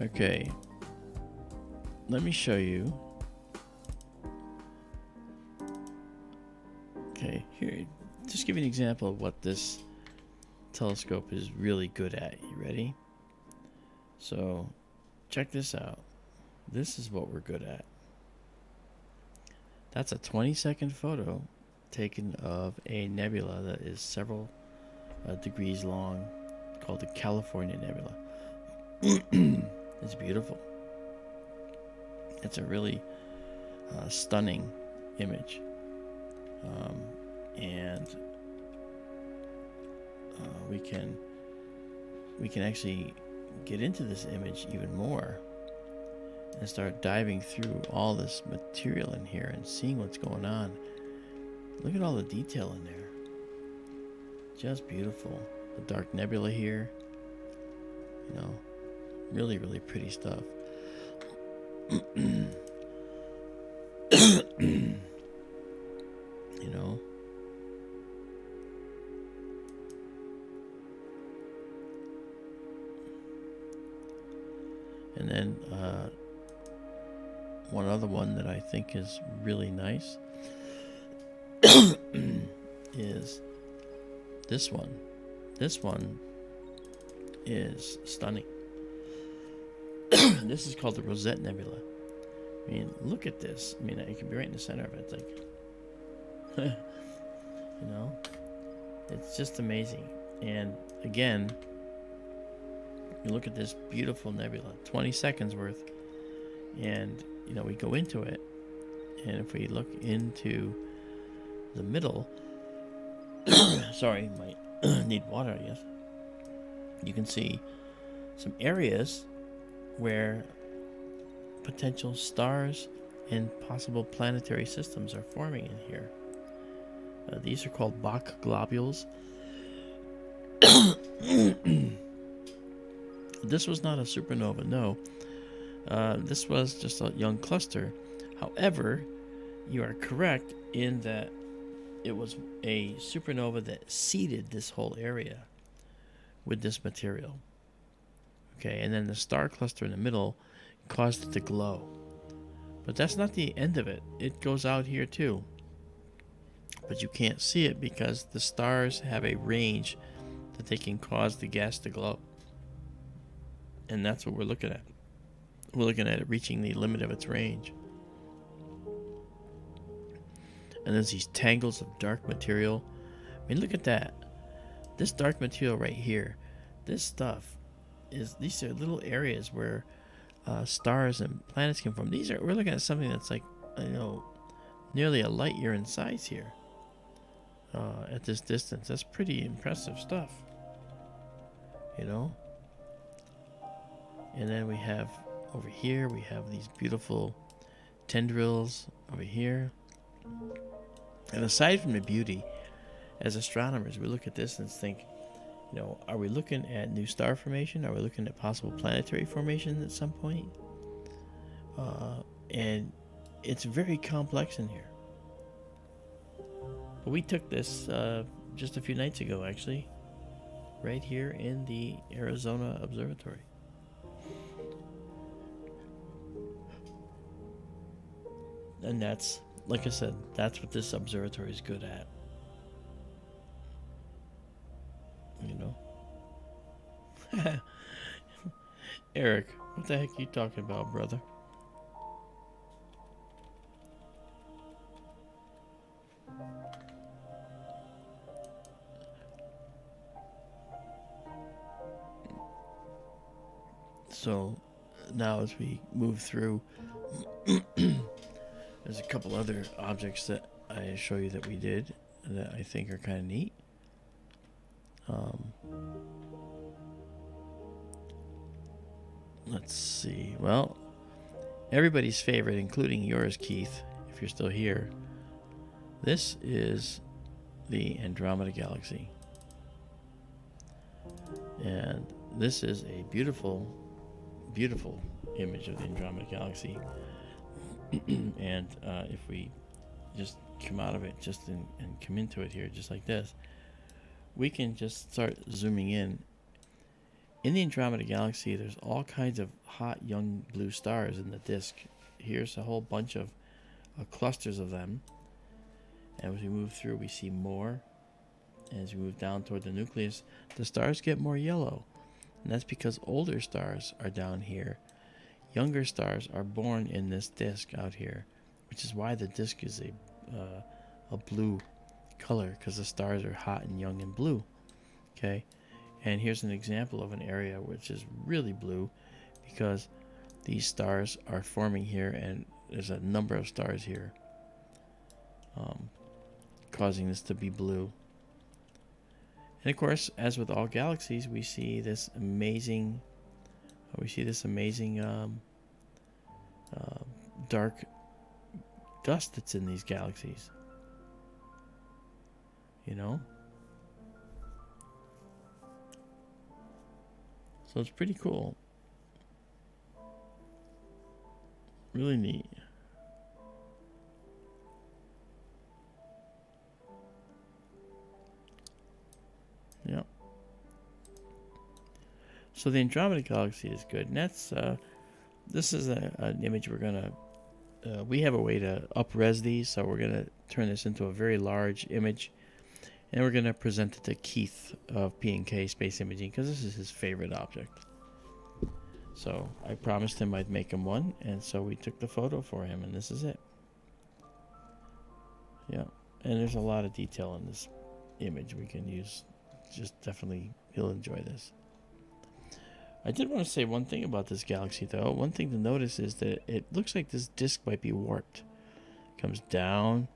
Okay. Let me show you. Okay, here. Just give you an example of what this telescope is really good at. You ready? So, check this out. This is what we're good at. That's a 20-second photo taken of a nebula that is several degrees long, called the California Nebula. It's beautiful. It's a really stunning image, and we can actually get into this image even more and start diving through all this material in here and seeing what's going on. Look at all the detail in there. Just beautiful. The dark nebula here. You know, really, really pretty stuff. You know. And then one other one that I think is really nice is this one. This one is stunning. This is called the Rosette Nebula. I mean, look at this. I mean, it can be right in the center of it. It's like, you know, it's just amazing. And again, you look at this beautiful nebula, 20 seconds worth, and you know, we go into it, and if we look into the middle, sorry, might need water, I guess. You can see some areas where potential stars and possible planetary systems are forming in here. These are called Bok globules. This was not a supernova, no. This was just a young cluster. However, you are correct in that it was a supernova that seeded this whole area with this material. Okay, and then the star cluster in the middle caused it to glow. But that's not the end of it. It goes out here too. But you can't see it because the stars have a range that they can cause the gas to glow. And that's what we're looking at. We're looking at it reaching the limit of its range. And there's these tangles of dark material. I mean, look at that. This dark material right here, this stuff is, these are little areas where stars and planets come from. We're looking at something that's like, you know, nearly a light year in size here at this distance. That's pretty impressive stuff, you know. And then we have over here, we have these beautiful tendrils over here. And aside from the beauty, as astronomers, we look at this and think, you know, are we looking at new star formation? Are we looking at possible planetary formation at some point? And it's very complex in here. But we took this just a few nights ago, actually, right here in the Arizona Observatory. And that's, like I said, that's what this observatory is good at. You know? Eric, what the heck are you talking about, brother? So, now as we move through, there's a couple other objects that I show you that we did that I think are kind of neat. Let's see. Well, everybody's favorite, including yours, Keith, if you're still here. This is the Andromeda Galaxy. And this is a beautiful, beautiful image of the Andromeda Galaxy. And if we just come out of it and come into it here just like this, we can just start zooming in. In the Andromeda Galaxy, there's all kinds of hot young blue stars in the disk. Here's a whole bunch of clusters of them. And as we move through, we see more. And as we move down toward the nucleus, the stars get more yellow. And that's because older stars are down here. Younger stars are born in this disk out here, which is why the disk is a blue color, because the stars are hot and young and blue. Okay, and here's an example of an area which is really blue, because these stars are forming here, and there's a number of stars here, causing this to be blue. And of course, as with all galaxies, we see this amazing dark dust that's in these galaxies. You know? So it's pretty cool. Really neat. Yep. So the Andromeda Galaxy is good. And that's this is an image we're gonna we have a way to up-res these, so we're gonna turn this into a very large image, and we're gonna present it to Keith of P&K Space Imaging, because this is his favorite object. So I promised him I'd make him one, and so we took the photo for him, and this is it. Yeah, and there's a lot of detail in this image we can use. Just definitely, he'll enjoy this. I did want to say one thing about this galaxy, though. One thing to notice is that it looks like this disk might be warped. It comes down,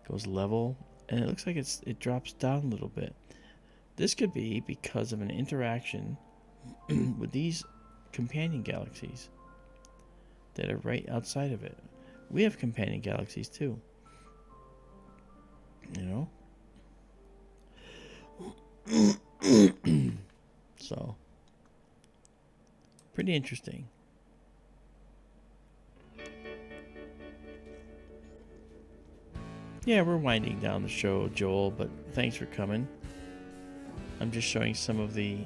goes level, and it looks like it drops down a little bit. This could be because of an interaction with these companion galaxies that are right outside of it. We have companion galaxies too. You know? So, pretty interesting. Yeah, we're winding down the show, Joel, but thanks for coming. I'm just showing some of the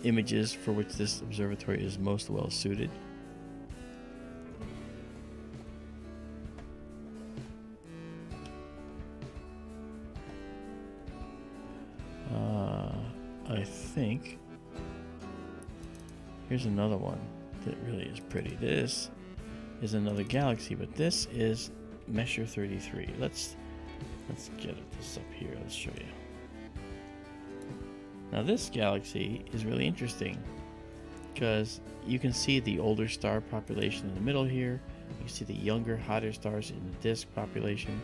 images for which this observatory is most well suited. I think here's another one that really is pretty. This is another galaxy, but this is Messier 33. Let's get this up here. Let's show you. Now this galaxy is really interesting because you can see the older star population in the middle here. You see the younger, hotter stars in the disk population.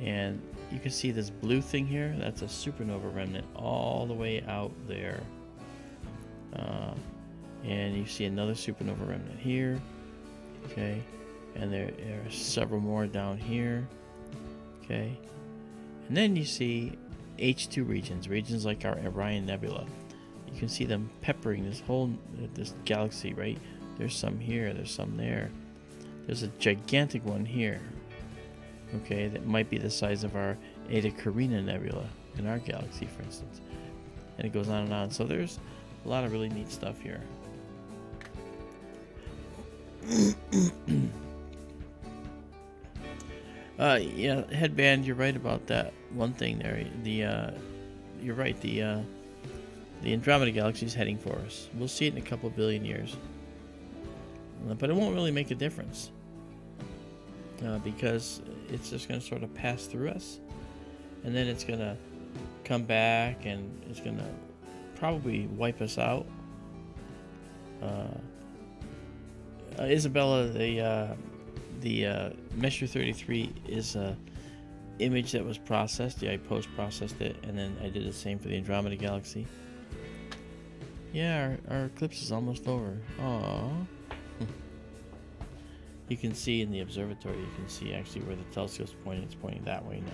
And you can see this blue thing here. That's a supernova remnant all the way out there. And you see another supernova remnant here. Okay. And there are several more down here. Okay. And then you see H2 regions like our Orion Nebula. You can see them peppering this galaxy, right? There's some here, there's some there. There's a gigantic one here. Okay, that might be the size of our Eta Carina Nebula in our galaxy, for instance. And it goes on and on. So there's a lot of really neat stuff here. Yeah, headband, you're right about that one thing there. You're right. The Andromeda Galaxy is heading for us. We'll see it in a couple billion years, but it won't really make a difference because it's just going to sort of pass through us, and then it's going to come back, and it's going to probably wipe us out. Isabella, the Measure 33 is a image that was processed. Yeah, I post-processed it, and then I did the same for the Andromeda Galaxy. Yeah, our eclipse is almost over. Aww. You can see in the observatory, you can see actually where the telescope's pointing. It's pointing that way now.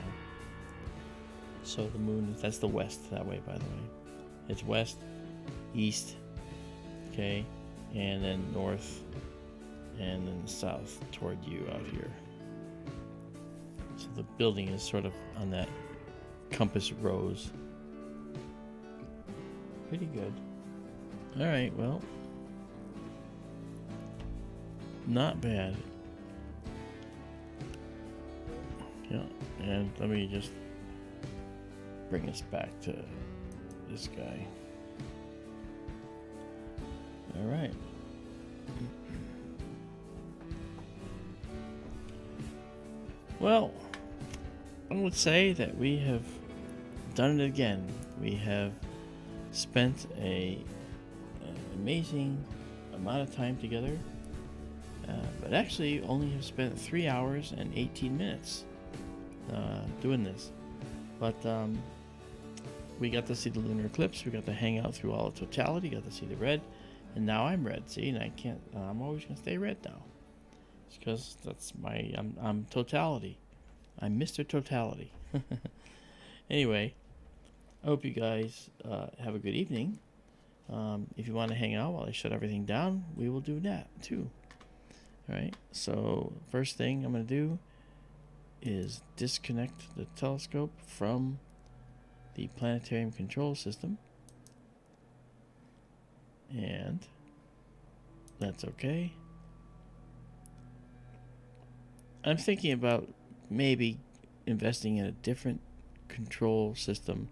So the moon, that's the west that way, by the way. It's west, east, okay, and then north, and then south toward you out here. So the building is sort of on that compass rose. Pretty good. All right, well, not bad. Yeah, and let me just bring us back to this guy. All right. Well, I would say that we have done it again. We have spent an amazing amount of time together, but actually only have spent 3 hours and 18 minutes doing this. But we got to see the lunar eclipse. We got to hang out through all of totality. Got to see the red, and now I'm red. See, and I can't. I'm always gonna stay red now. It's because that's my. I'm totality. I'm Mr. Totality. Anyway, I hope you guys have a good evening. If you want to hang out while I shut everything down, we will do that too. All right. So first thing I'm gonna do is disconnect the telescope from the planetarium control system, and that's okay. I'm thinking about maybe investing in a different control system.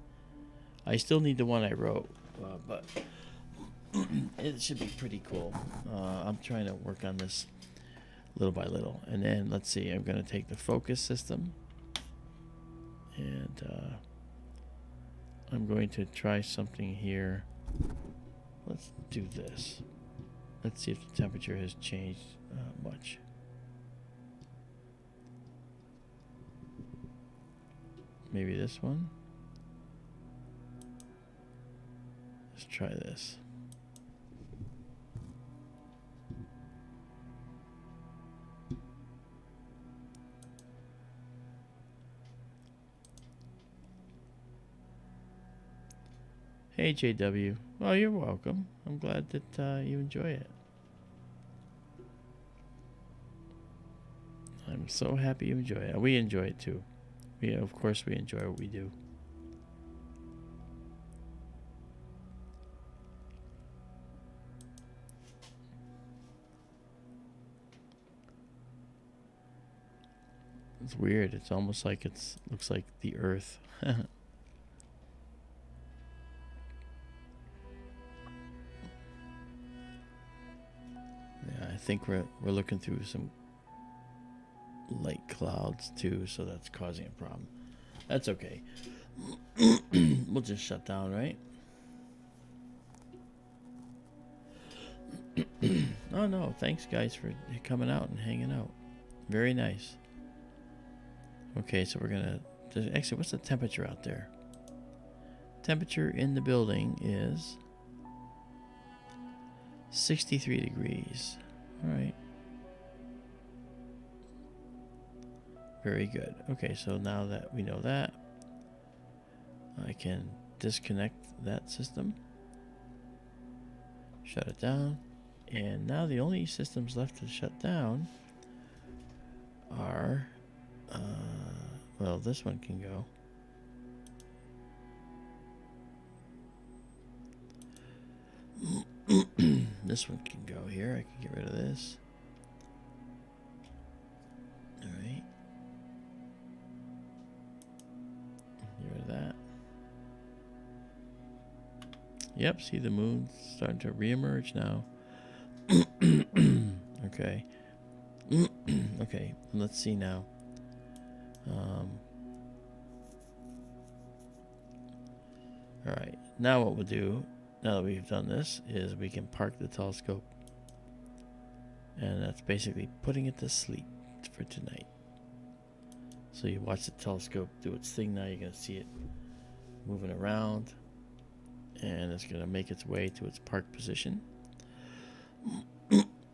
I still need the one I wrote, but it should be pretty cool. I'm trying to work on this little by little. And then let's see, I'm going to take the focus system, and I'm going to try something here. Let's do this. Let's see if the temperature has changed much. Maybe this one. Let's try this. Hey JW. Oh, you're welcome. I'm glad that you enjoy it. I'm so happy you enjoy it. We enjoy it too. Of course we enjoy what we do. It's weird. It's almost like looks like the Earth. Yeah, I think we're looking through some light clouds too, so that's causing a problem. That's okay. We'll just shut down, right? Oh no, thanks guys for coming out and hanging out. Very nice. Okay, so we're gonna actually, what's the temperature out there? Temperature in the building is 63 degrees. All right. Very good. Okay, so now that we know that, I can disconnect that system, shut it down, and now the only systems left to shut down are, well, this one can go. This one can go here. I can get rid of this. All right. Get rid of that. Yep, see the moon's starting to reemerge now. Okay. Okay, let's see now. Alright, now what we'll do, now that we've done this, is we can park the telescope And that's basically putting it to sleep for tonight. So you watch the telescope do its thing now. You're going to see it moving around. And it's going to make its way to its park position.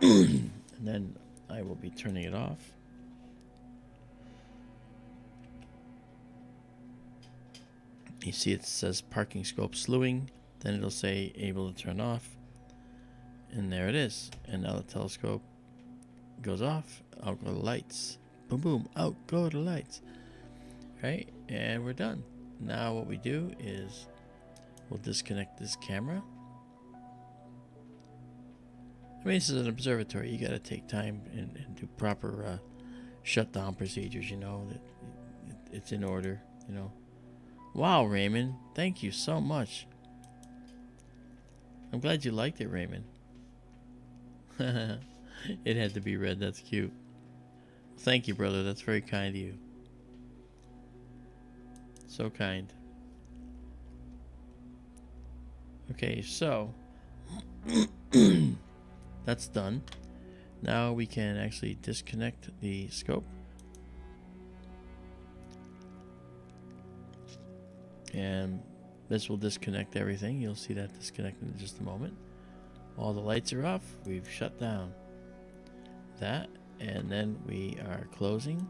And then I will be turning it off. You see it says parking scope slewing. Then it'll say able to turn off. And there it is. And now the telescope goes off. Out go the lights. Boom, boom. Out go the lights. Right? And we're done. Now what we do is we'll disconnect this camera. I mean, this is an observatory. You got to take time and do proper shutdown procedures, you know. That it's in order, you know. Wow, Raymond. Thank you so much. I'm glad you liked it, Raymond. It had to be read. That's cute. Thank you, brother. That's very kind of you. So kind. Okay, so that's done. Now we can actually disconnect the scope. And this will disconnect everything. You'll see that disconnected in just a moment. All the lights are off. We've shut down that. And then we are closing.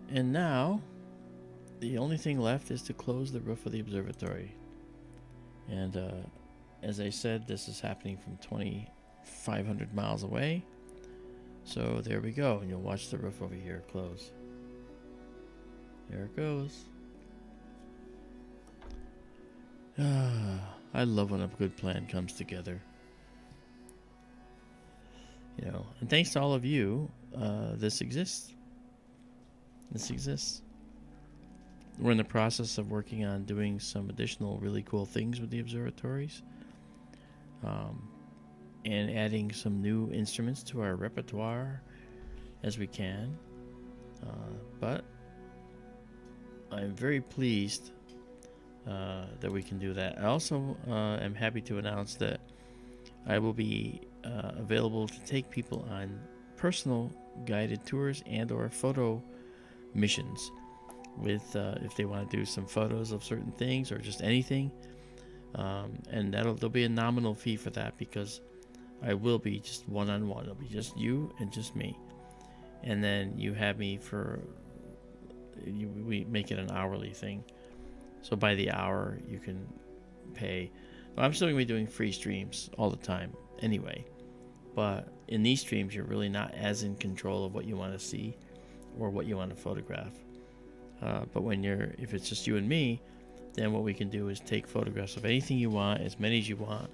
And now the only thing left is to close the roof of the observatory. And as I said, this is happening from 2,500 miles away. So there we go. And you'll watch the roof over here close. There it goes. I love when a good plan comes together. You know, and thanks to all of you, this exists. This exists. We're in the process of working on doing some additional really cool things with the observatories. And adding some new instruments to our repertoire as we can. But I'm very pleased that we can do that. I also am happy to announce that I will be available to take people on personal guided tours and or photo missions with if they want to do some photos of certain things or just anything. And there'll be a nominal fee for that because I will be just one-on-one. It'll be just you and just me. And then you have me we make it an hourly thing. So by the hour, you can pay. I'm still going to be doing free streams all the time anyway. But in these streams, you're really not as in control of what you want to see or what you want to photograph. But if it's just you and me, then what we can do is take photographs of anything you want, as many as you want,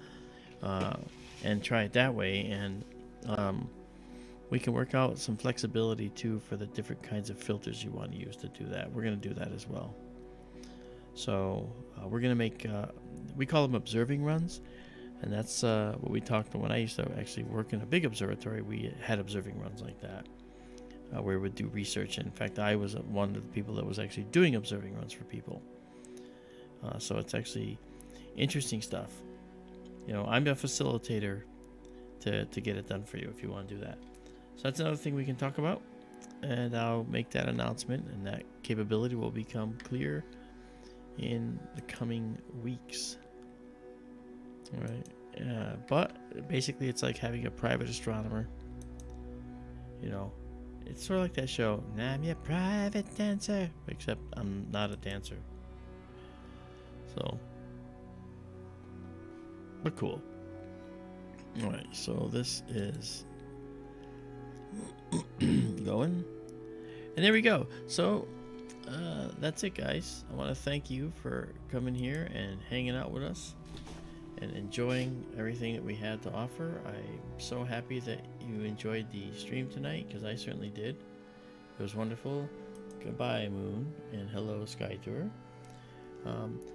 and try it that way. And we can work out some flexibility too for the different kinds of filters you want to use to do that. We're going to do that as well. So we're going to make, we call them observing runs. And that's what we talked about when I used to actually work in a big observatory. We had observing runs like that, where we would do research. In fact, I was one of the people that was actually doing observing runs for people. So it's actually interesting stuff. You know, I'm a facilitator to get it done for you if you want to do that. So that's another thing we can talk about. And I'll make that announcement, and that capability will become clear in the coming weeks. All right. But basically it's like having a private astronomer. You know, it's sort of like that show, I'm your private dancer, except I'm not a dancer. So, but cool. All right, so this is going, and there we go. So that's it, guys. I want to thank you for coming here and hanging out with us and enjoying everything that we had to offer. I'm so happy that you enjoyed the stream tonight, because I certainly did. It was wonderful. Goodbye, Moon, and hello, Sky Tour.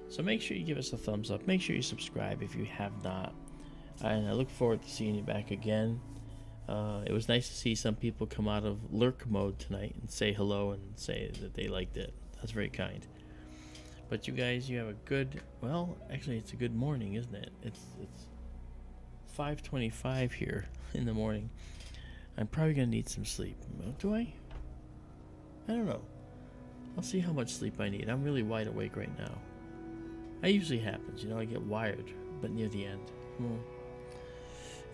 So make sure you give us a thumbs up. Make sure you subscribe if you have not. And I look forward to seeing you back again. It was nice to see some people come out of lurk mode tonight and say hello and say that they liked it. That's very kind. But you guys, you have a good, well, actually it's a good morning, isn't it? It's 5:25 here in the morning. I'm probably gonna need some sleep. Do I? I don't know. I'll see how much sleep I need. I'm really wide awake right now. That usually happens, you know, I get wired, but near the end. In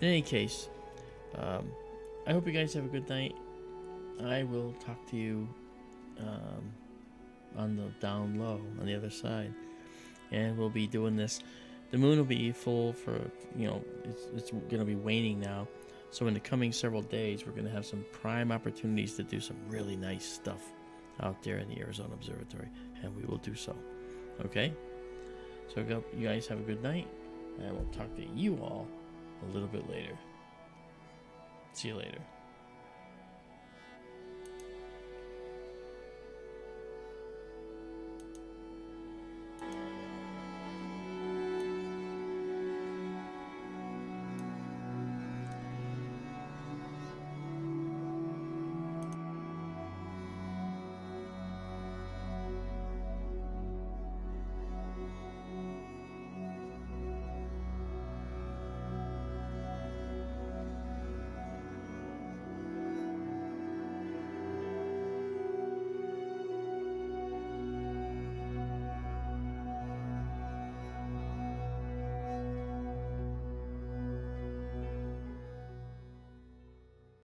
any case, I hope you guys have a good night. I will talk to you on the down low, on the other side. And we'll be doing this. The moon will be full for, you know, it's going to be waning now. So in the coming several days, we're going to have some prime opportunities to do some really nice stuff out there in the Arizona Observatory. And we will do so. Okay? So you guys have a good night. And I will talk to you all a little bit later. See you later.